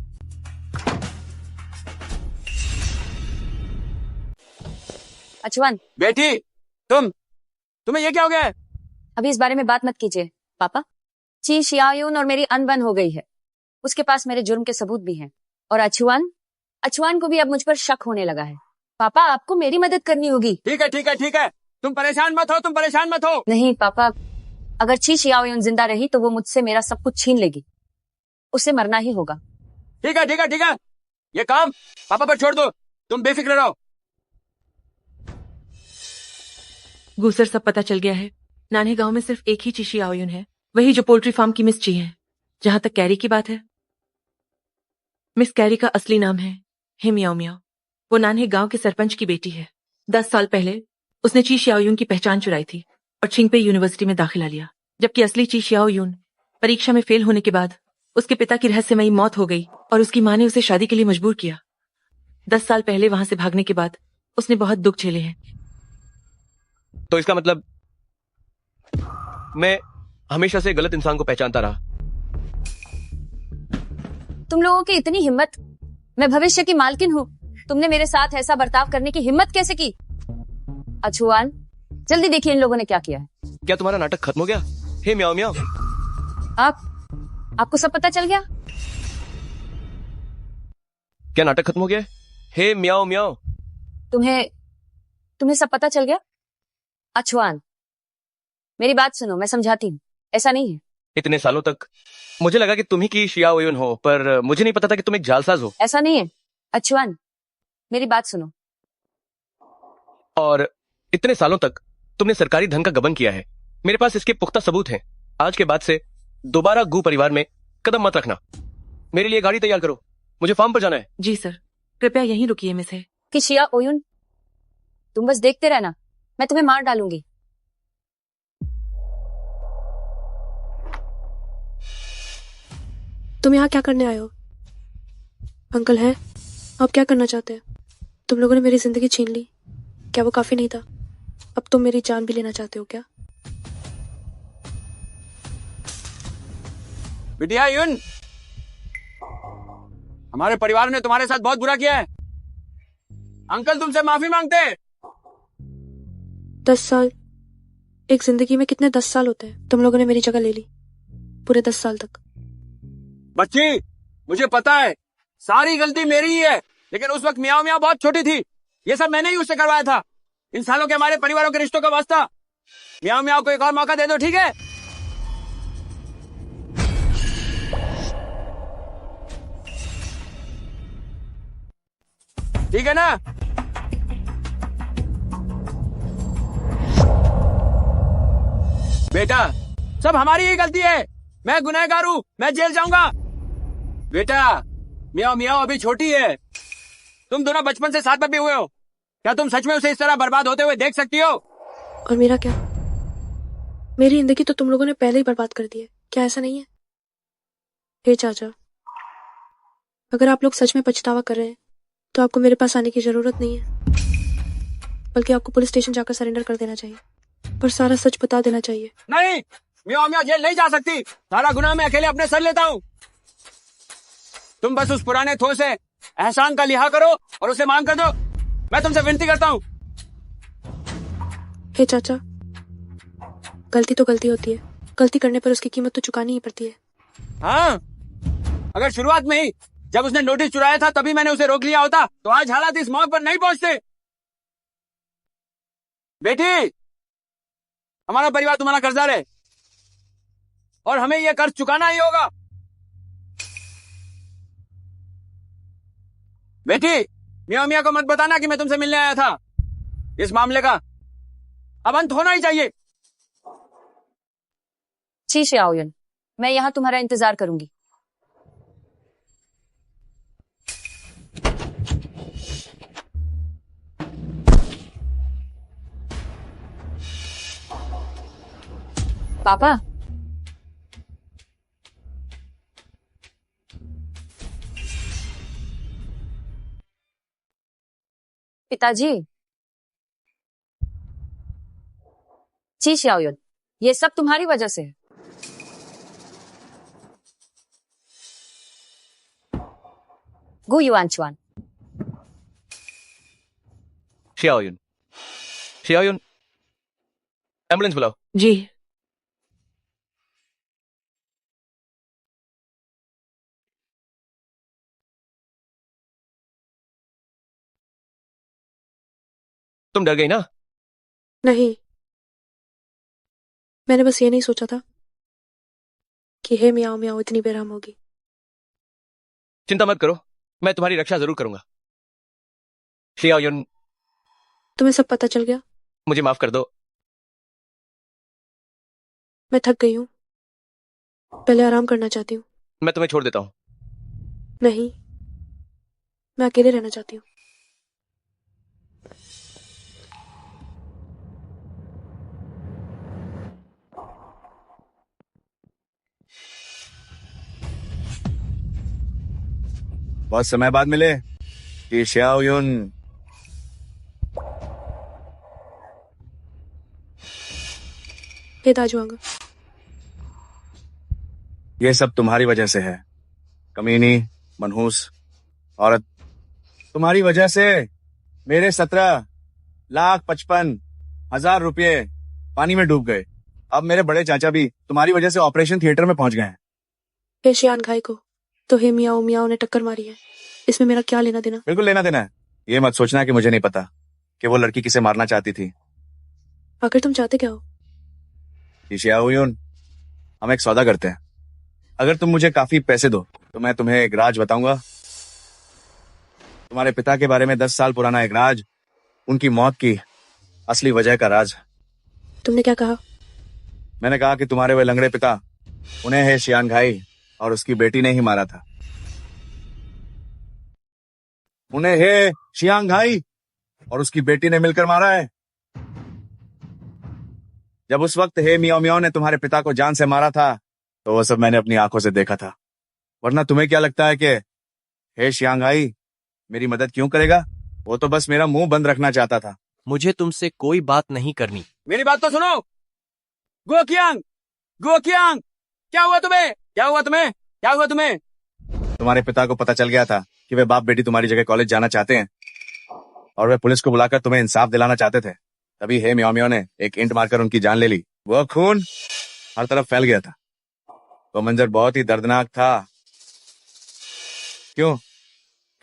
अचुअन। बेटी, तुम्हें ये क्या हो गया है? अभी इस बारे में बात मत कीजिए पापा। ची शियायुन और मेरी अनबन हो गई है। उसके पास मेरे जुर्म के सबूत भी हैं। और अचुअन को भी अब मुझ पर शक होने लगा है। पापा, आपको मेरी मदद करनी होगी। ठीक है ठीक है ठीक है, तुम परेशान मत हो, तुम परेशान मत हो। नहीं पापा, अगर ची शियायुन जिंदा रही तो वो मुझसे मेरा सब कुछ छीन लेगी। उसे मरना ही होगा। ठीक है ठीक है ठीक है, ये काम पापा पर छोड़ दो, तुम बेफिक्र रहो। गूसर सब पता चल गया है। नाने गांव में सिर्फ एक ही ची शियाओयुन है, वही जो पोल्ट्री फार्म की मिस ची है। जहां तक कैरी की बात है, मिस कैरी का असली नाम है हे मियाओ मियाओ। वो नान्हे गांव के सरपंच की बेटी है। 10 साल पहले उसने ची शियाओयुन की पहचान चुराई थी और छिंगपे यूनिवर्सिटी में दाखिला लिया, जबकि असली ची शियाओयुन परीक्षा में फेल होने के बाद उसके पिता की रहस्यमयी मौत हो गई और उसकी मां ने उसे शादी के लिए मजबूर किया। 10 साल पहले वहां से भागने के बाद उसने बहुत दुख झेले हैं। तो इसका मतलब मैं हमेशा से गलत इंसान को पहचानता रहा। तुम लोगों की इतनी हिम्मत, मैं भविष्य की मालकिन हूँ, तुमने मेरे साथ ऐसा बर्ताव करने की हिम्मत कैसे की? अछुआन, जल्दी देखिए इन लोगों ने क्या किया है। क्या तुम्हारा नाटक खत्म हो गया? हे म्याओ म्याओ, आपको सब पता चल गया? क्या नाटक खत्म हो गया? हे म्याओ म्याओ, तुम्हें सब पता चल गया? अछुआन, मेरी बात सुनो, मैं समझाती हूँ। ऐसा नहीं है। इतने सालों तक मुझे लगा कि तुम ही की शिया ओयुन हो, पर मुझे नहीं पता था कि तुम एक जालसाज हो। ऐसा नहीं है। अछुआन, मेरी बात सुनो। और इतने सालों तक तुमने सरकारी धन का गबन किया है। मेरे पास इसके पुख्ता सबूत हैं। आज के बाद से दोबारा गू परिवार में कदम मत रखना। मेरे लिए गाड़ी तैयार करो, मुझे फार्म पर जाना है। जी सर, कृपया यहीं रुकिए मिस है। कि शिया ओयुन, तुम बस देखते रहना, मैं तुम्हें मार डालूंगी। तुम यहाँ क्या करने आए हो? अंकल है, आप क्या करना चाहते हैं? तुम लोगों ने मेरी जिंदगी छीन ली, क्या वो काफी नहीं था? अब तुम मेरी जान भी लेना चाहते हो क्या? बिटिया युन, हमारे परिवार ने तुम्हारे साथ बहुत बुरा किया है। अंकल तुमसे माफी मांगते हैं। 10 साल, एक जिंदगी में कितने 10 साल होते हैं? तुम लोगों ने मेरी जगह ले ली, पूरे 10 साल तक। बच्ची, मुझे पता है सारी गलती मेरी ही है, लेकिन उस वक्त मियाँ मियाँ बहुत छोटी थी। ये सब मैंने ही उससे करवाया था। इन सालों के हमारे परिवारों के रिश्तों का वास्ता, मियाँ मियाँ को एक और मौका दे दो, ठीक है? ठीक है ना? बेटा, सब हमारी ही गलती है। मैं गुनहगार हूं, मैं जेल जाऊंगा। बेटा, मियाँ मियाँ अभी छोटी है। तुम दोनों बचपन से साथ में भी हुए हो। क्या तुम सच में उसे इस तरह बर्बाद होते हुए देख सकती हो? और मेरा क्या? मेरी जिंदगी तो तुम लोगों ने पहले ही बर्बाद कर दी है, क्या ऐसा नहीं है? हे चाचा, अगर आप लोग सच में पछतावा कर रहे हैं तो आपको मेरे पास आने की जरूरत नहीं है, बल्कि आपको पुलिस स्टेशन जाकर सरेंडर कर देना चाहिए, पर सारा सच बता देना चाहिए। नहीं, मियाँ मियाँ जेल नहीं जा सकती। सारा गुनाह मैं अकेले अपने सर लेता हूँ। तुम बस उस पुराने थो से एहसान का लिहा करो और उसे मांग कर दो। मैं तुमसे विनती करता हूँ। हे चाचा, गलती तो गलती होती है, गलती करने पर उसकी कीमत तो चुकानी ही पड़ती है। हाँ, अगर शुरुआत में ही जब उसने नोटिस चुराया था तभी मैंने उसे रोक लिया होता तो आज हालात इस मौके पर नहीं पहुंचते। बेटी, हमारा परिवार तुम्हारा कर्जदार है और हमें यह कर्ज चुकाना ही होगा। बेटी, मियाँ मियाँ को मत बताना कि मैं तुमसे मिलने आया था। इस मामले का अब अंत होना ही चाहिए। ची शियाओयुन, मैं यहाँ तुम्हारा इंतजार करूंगी। पापा, पिताजी, ची शियाओयुन, ये सब तुम्हारी वजह से है। गु युआन चुआन। शिया ओयुन, शिया ओयुन, एम्बुलेंस बुलाओ। जी। तुम डर गई ना? नहीं, मैंने बस ये नहीं सोचा था कि हे मियाओ मियाओ इतनी बेरहम होगी। चिंता मत करो, मैं तुम्हारी रक्षा जरूर करूंगा। शिया ओयुन, तुम्हें सब पता चल गया? मुझे माफ कर दो। मैं थक गई हूँ, पहले आराम करना चाहती हूँ। मैं तुम्हें छोड़ देता हूँ। नहीं, मैं अकेले रहना चाहती हूँ। बहुत समय बाद मिले कि श्याओ युन। हे दाजुआंगा, ये सब तुम्हारी वजह से है, कमीनी मनहूस औरत। तुम्हारी वजह से मेरे 17,55,000 रुपये पानी में डूब गए। अब मेरे बड़े चाचा भी तुम्हारी वजह से ऑपरेशन थिएटर में पहुंच गए हैं। हे शियान घाई को तो हे मियाओ मियाओ ने टक्कर मारी है, इसमें मेरा क्या लेना देना? बिल्कुल लेना देना है। ये मत सोचना कि मुझे नहीं पता कि वो लड़की किसे मारना चाहती थी। आखिर तुम चाहते क्या हो? श्याओ युन, हम एक सौदा करते हैं। अगर तुम मुझे काफी पैसे दो तो मैं तुम्हें एक राज बताऊंगा। तुम्हारे पिता के बारे में 10 साल पुराना एक राज, उनकी मौत की असली वजह का राज। तुमने क्या कहा? मैंने कहा कि तुम्हारे वे लंगड़े पिता, उन्हें है शियान घाई और उसकी बेटी ने ही मारा था। उन्हें है शियांग घाई और उसकी बेटी ने मिलकर मारा है। जब उस वक्त हे मियाओ मियाओ ने तुम्हारे पिता को जान से मारा था तो वो सब मैंने अपनी आंखों से देखा था। वरना तुम्हें क्या लगता है कि हे शियांग घाई मेरी मदद क्यों करेगा? वो तो बस मेरा मुंह बंद रखना चाहता था। मुझे तुमसे कोई बात नहीं करनी। मेरी बात तो सुनो। गुओकियांग, गुओकियांग, क्या हुआ तुम्हें? क्या हुआ तुम्हें? क्या हुआ तुम्हें? तुम्हारे पिता को पता चल गया था कि वे बाप बेटी तुम्हारी जगह कॉलेज जाना चाहते हैं और वे पुलिस को बुलाकर तुम्हें इंसाफ दिलाना चाहते थे। तभी हे मियाओ मियाओ ने एक इंट मारकर उनकी जान ले ली। वह खून हर तरफ फैल गया था। वो मंजर बहुत ही दर्दनाक था। क्यों,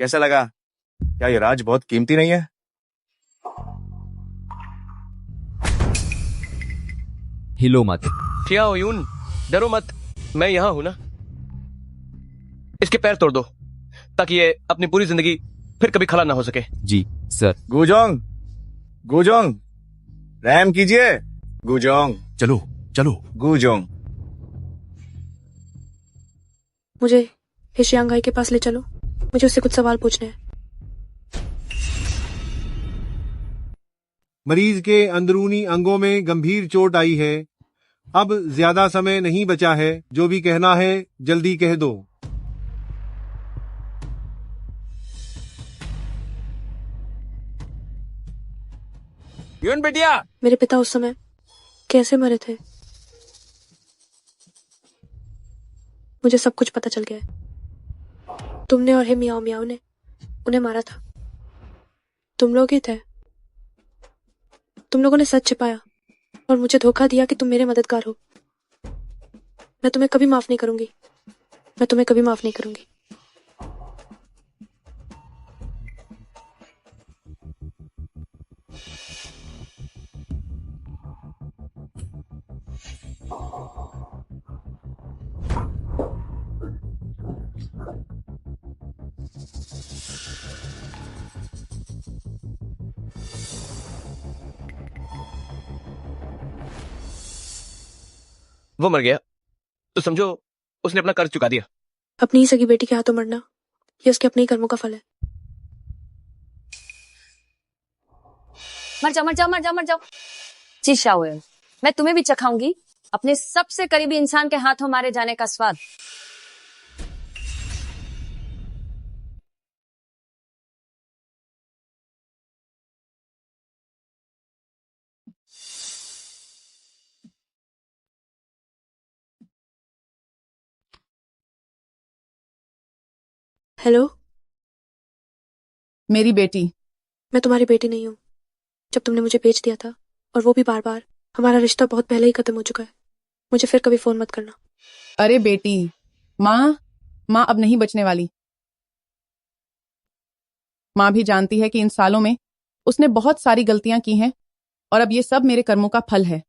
कैसा लगा? क्या ये राज बहुत कीमती नहीं है? हिलो मत। श्याओ युन, डरो मत, मैं यहां हूं ना। इसके पैर तोड़ दो ताकि ये अपनी पूरी जिंदगी फिर कभी खड़ा ना हो सके। जी सर। गुजोंग, गुजोंग, रहम कीजिए। गुजोंग, चलो चलो। गुजोंग, मुझे हे शियांग घाई के पास ले चलो, मुझे उससे कुछ सवाल पूछने हैं। मरीज के अंदरूनी अंगों में गंभीर चोट आई है। अब ज्यादा समय नहीं बचा है। जो भी कहना है जल्दी कह दो। युन बेटिया, मेरे पिता उस समय कैसे मरे थे? मुझे सब कुछ पता चल गया है। तुमने और हे मियाओ मियाओ ने उन्हें मारा था। तुम लोग ही थे। तुम लोगों ने सच छिपाया और मुझे धोखा दिया कि तुम मेरे मददगार हो। मैं तुम्हें कभी माफ नहीं करूंगी। मैं तुम्हें कभी माफ नहीं करूंगी। वो मर गया तो समझो उसने अपना कर्ज चुका दिया। अपनी ही सगी बेटी के हाथों मरना ये उसके अपने ही कर्मों का फल है। मर जाओ मर जाओ मर जाओ मर जाओ। जी शाओ युन, मैं तुम्हें भी चखाऊंगी अपने सबसे करीबी इंसान के हाथों मारे जाने का स्वाद। हेलो, मेरी बेटी। मैं तुम्हारी बेटी नहीं हूँ। जब तुमने मुझे बेच दिया था, और वो भी बार बार, हमारा रिश्ता बहुत पहले ही खत्म हो चुका है। मुझे फिर कभी फोन मत करना। अरे बेटी, माँ अब नहीं बचने वाली। माँ भी जानती है कि इन सालों में उसने बहुत सारी गलतियां की हैं और अब ये सब मेरे कर्मों का फल है।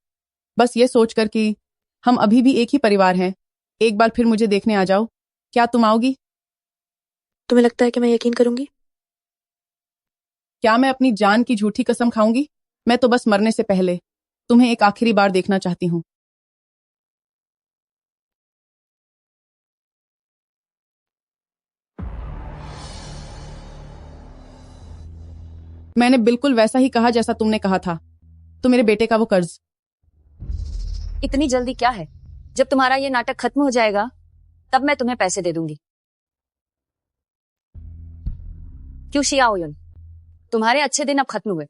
बस ये सोचकर कि हम अभी भी एक ही परिवार हैं, एक बार फिर मुझे देखने आ जाओ। क्या तुम आओगी? तुम्हें लगता है कि मैं यकीन करूंगी? क्या मैं अपनी जान की झूठी कसम खाऊंगी? मैं तो बस मरने से पहले तुम्हें एक आखिरी बार देखना चाहती हूँ। मैंने बिल्कुल वैसा ही कहा जैसा तुमने कहा था। तो मेरे बेटे का वो कर्ज। इतनी जल्दी क्या है? जब तुम्हारा ये नाटक खत्म हो जाएगा तब मैं तुम्हें पैसे दे दूंगी। क्यों शियाओ युन, तुम्हारे अच्छे दिन अब खत्म हुए।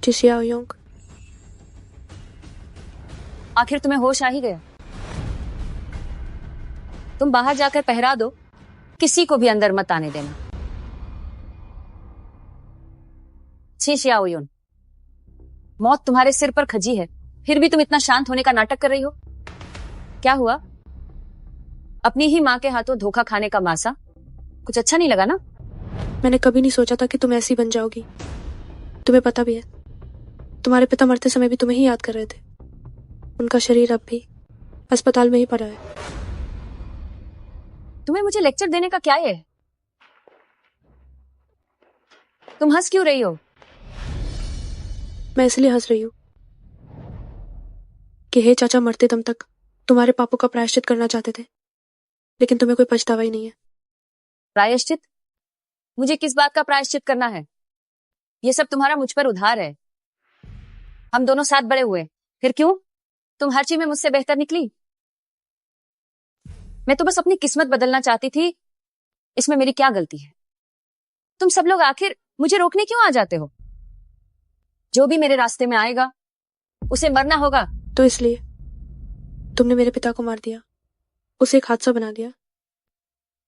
जी शियाओ योंग, आखिर तुम्हें होश आ ही गया। तुम बाहर जाकर पहरा दो, किसी को भी अंदर मत आने देना। छी शियाओ युन, मौत तुम्हारे सिर पर खजी है, फिर भी तुम इतना शांत होने का नाटक कर रही हो। क्या हुआ? अपनी ही माँ के हाथों धोखा खाने का मासा कुछ अच्छा नहीं लगा ना? मैंने कभी नहीं सोचा था कि तुम ऐसी बन जाओगी। तुम्हें पता भी है, तुम्हारे पिता मरते समय भी तुम्हें ही याद कर रहे थे। उनका शरीर अब भी अस्पताल में ही पड़ा है। तुम्हें मुझे लेक्चर देने का क्या है? तुम हंस क्यों रही हो? मैं इसलिए हंस रही हूं कि हे चाचा मरते दम तक तुम्हारे पापों का प्रायश्चित करना चाहते थे, लेकिन तुम्हें कोई पछतावा ही नहीं है। प्रायश्चित? मुझे किस बात का प्रायश्चित करना है? ये सब तुम्हारा मुझ पर उधार है। हम दोनों साथ बड़े हुए, फिर क्यों? तुम हर चीज में मुझसे बेहतर निकली। मैं तो बस अपनी किस्मत बदलना चाहती थी, इसमें मेरी क्या गलती है? तुम सब लोग आखिर मुझे रोकने क्यों आ जाते हो? जो भी मेरे रास्ते में आएगा उसे मरना होगा। तो इसलिए तुमने मेरे पिता को मार दिया, उसे एक हादसा बना दिया,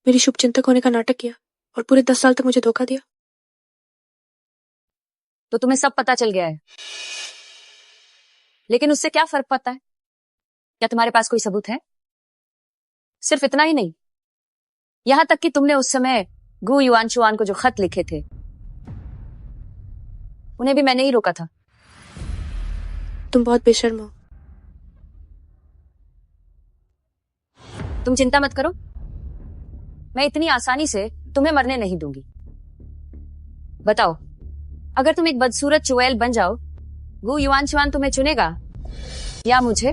मेरी शुभचिंतक होने का नाटक किया और पूरे 10 साल तक मुझे धोखा दिया। तो तुम्हें सब पता चल गया है, लेकिन उससे क्या फर्क पड़ता है? क्या तुम्हारे पास कोई सबूत है? सिर्फ इतना ही नहीं, यहां तक कि तुमने उस समय गु युआन को जो खत लिखे थे, उन्हें भी मैंने ही रोका था। तुम बहुत बेशर्म हो। तुम चिंता मत करो, मैं इतनी आसानी से तुम्हें मरने नहीं दूंगी। बताओ, अगर तुम एक बदसूरत चुड़ैल बन जाओ, गु युआन तुम्हें चुनेगा या मुझे?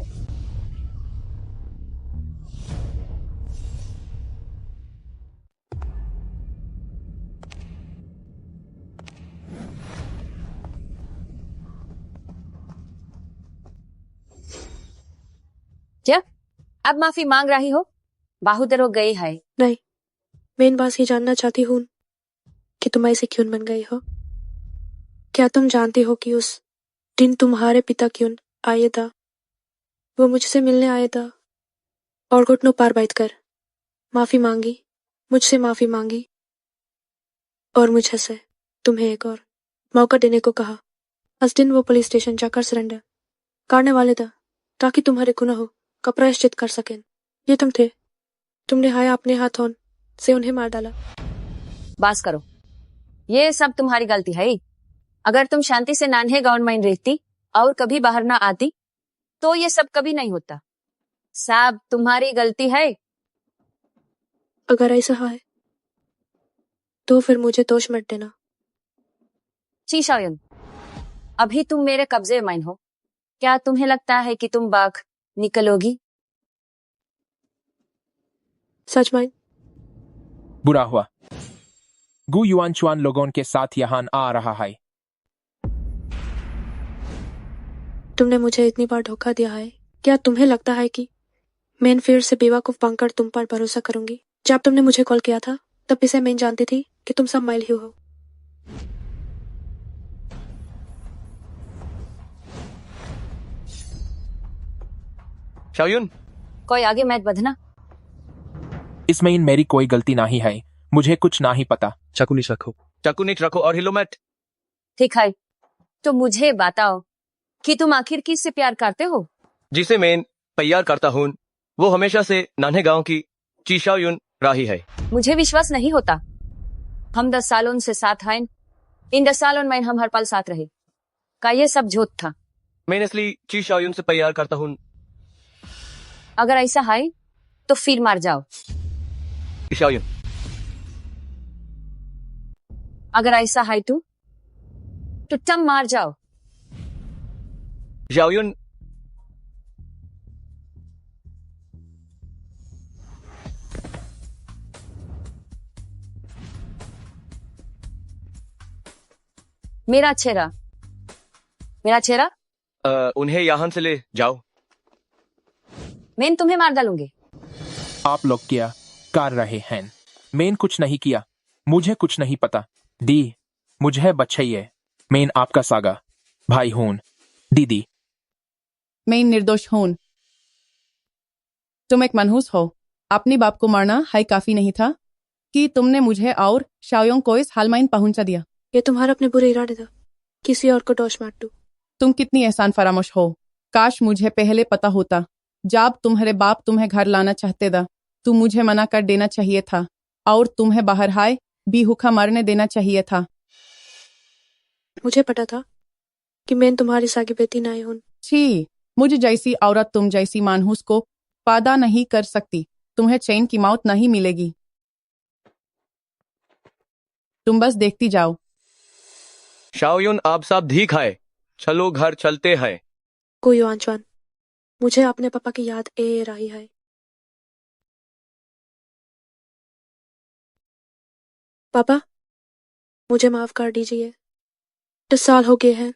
क्या अब माफी मांग रही हो? बाहुदर हो गई है। नहीं, मैं बस ये जानना चाहती हूँ कि तुम ऐसे क्यों बन गई हो। क्या तुम जानती हो कि उस दिन तुम्हारे पिता क्यों आए था? वो मुझसे मिलने आए था और घुटनों पार बैठकर माफी मांगी, मुझसे माफी मांगी और मुझे से तुम्हें एक और मौका देने को कहा। उस दिन वो पुलिस स्टेशन जाकर सरेंडर करने वाले था ताकि तुम्हारे गुनाहों का प्रायश्चित कर सकें। ये तुम थे, तुमने हाया अपने हाथों से उन्हें मार डाला। बस करो, ये सब तुम्हारी गलती है। अगर तुम शांति से नान्हे गांव में रहती और कभी बाहर ना आती तो ये सब कभी नहीं होता। सब तुम्हारी गलती है। अगर ऐसा है तो फिर मुझे दोष मत देना। जी शायन, अभी तुम मेरे कब्जे में हो। क्या तुम्हें लगता है कि तुम बाग निकलोगी? सच में? बुरा हुआ, गु युआन लोगों के साथ यहाँ आ रहा है। तुमने मुझे इतनी बार धोखा दिया है, क्या तुम्हें लगता है कि मैं फिर से बेवकूफ बनकर तुम पर भरोसा करूंगी? जब तुमने मुझे कॉल किया था तब इसे मैं जानती थी कि तुम सब माइल ही हो। शाओयुन, कोई आगे मैच बधना? इसमें मेरी कोई गलती नहीं है, मुझे कुछ नहीं पता। चाकू नीचे रखो। चाकू नीचे रखो और हिलो मत। ठीक है, तो मुझे बताओ कि तुम आखिर किससे प्यार करते हो? जिसे मैं प्यार करता हूँ वो हमेशा से नान्हे गांव की ची शाओयुन रही है। मुझे विश्वास नहीं होता। हम 10 सालों से साथ हैं, इन 10 सालों में हम हर पल साथ रहे। का ये सब झूठ था? मैं इसलिए ची शाओयुन से प्यार करता हूँ। अगर ऐसा है तो फिर मार जाओ। शाओयुन, अगर ऐसा है तो तुम मार जाओ। शाओयुन, मेरा चेहरा, मेरा चेहरा, उन्हें यहां से ले जाओ। मैं तुम्हें मार डालूंगी। आप लोग क्या कर रहे हैं? मैंने कुछ नहीं किया, मुझे कुछ नहीं पता। दी मुझे बचाइए, मैं आपका सागा भाई हूं। दीदी मैं निर्दोष हूं। तुम एक मनहूस हो। अपने बाप को मारना है काफी नहीं था कि तुमने मुझे और शाओयुन को इस हाल में पहुंचा दिया। ये तुम्हारा अपने बुरे इरादे था, किसी और को दोष मार दूं। तुम कितनी एहसान फरामोश हो। काश मुझे पहले पता होता। जब तुम्हारे बाप तुम्हें घर लाना चाहते थे तो मुझे मना कर देना चाहिए था और तुम्हें बाहर हाय भी हुक्का मारने देना चाहिए था। मुझे पता था कि मैं तुम्हारी सागी बेटी नहीं हूं। छी, मुझे जैसी औरत तुम जैसी मानहूस को पैदा नहीं कर सकती। तुम्हें चैन की मौत नहीं मिलेगी। तुम बस देखती जाओ। शाओयुन, आप सब ठीक है, चलो घर चलते हैं। कोई आंचवान, मुझे अपने पापा की याद ए रही है। पापा, मुझे माफ कर दीजिए। 10 साल हो गए हैं,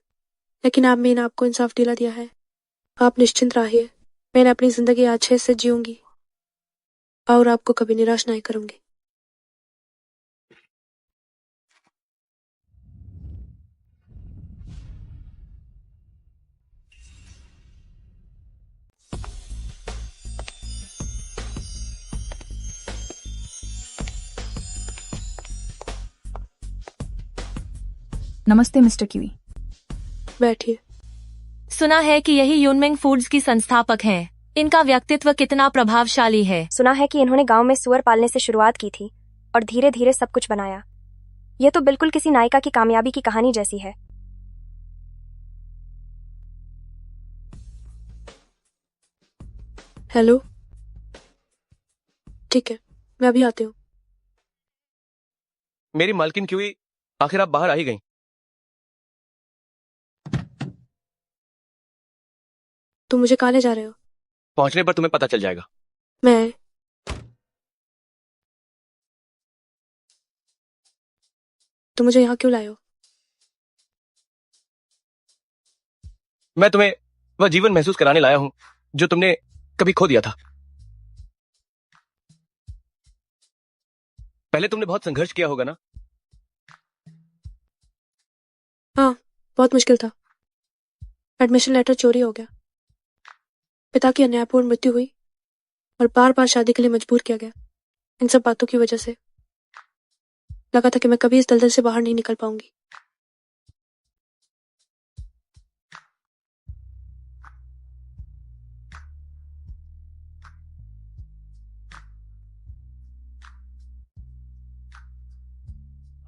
लेकिन अब मैंने आपको इंसाफ दिला दिया है। आप निश्चिंत रहिए, मैंने अपनी जिंदगी अच्छे से जीऊंगी और आपको कभी निराश नहीं करूंगी। नमस्ते मिस्टर किवी। बैठिए। सुना है कि यही यूनमिंग फूड्स की संस्थापक हैं। इनका व्यक्तित्व कितना प्रभावशाली है। सुना है कि इन्होंने गांव में सुअर पालने से शुरुआत की थी और धीरे धीरे सब कुछ बनाया। यह तो बिल्कुल किसी नायिका की कामयाबी की कहानी जैसी है। हेलो, ठीक है, मैं अभी आती हूँ। मेरी मालकिन क्यों आखिर आप बाहर आ ही गई। तुम मुझे कहाँ ले जा रहे हो? पहुंचने पर तुम्हें पता चल जाएगा। मैं तुम मुझे यहाँ क्यों लाए हो? मैं तुम्हें वह जीवन महसूस कराने लाया हूं जो तुमने कभी खो दिया था। पहले तुमने बहुत संघर्ष किया होगा ना? हाँ, बहुत मुश्किल था। एडमिशन लेटर चोरी हो गया, पिता की अन्यायपूर्ण मृत्यु हुई और बार बार शादी के लिए मजबूर किया गया। इन सब बातों की वजह से लगा था कि मैं कभी इस दलदल से बाहर नहीं निकल पाऊंगी।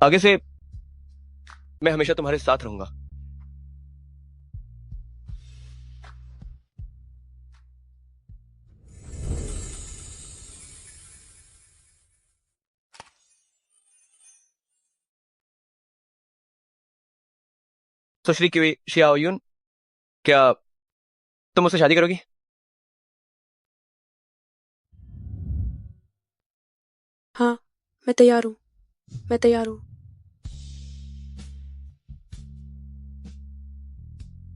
आगे से मैं हमेशा तुम्हारे साथ रहूंगा। सुश्री की शाओयुन, क्या तुम मुझसे शादी करोगी? हाँ, मैं तैयार हूँ, मैं तैयार हूँ।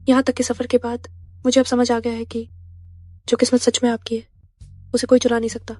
यहाँ तक के सफर के बाद मुझे अब समझ आ गया है कि जो किस्मत सच में आपकी है उसे कोई चुरा नहीं सकता।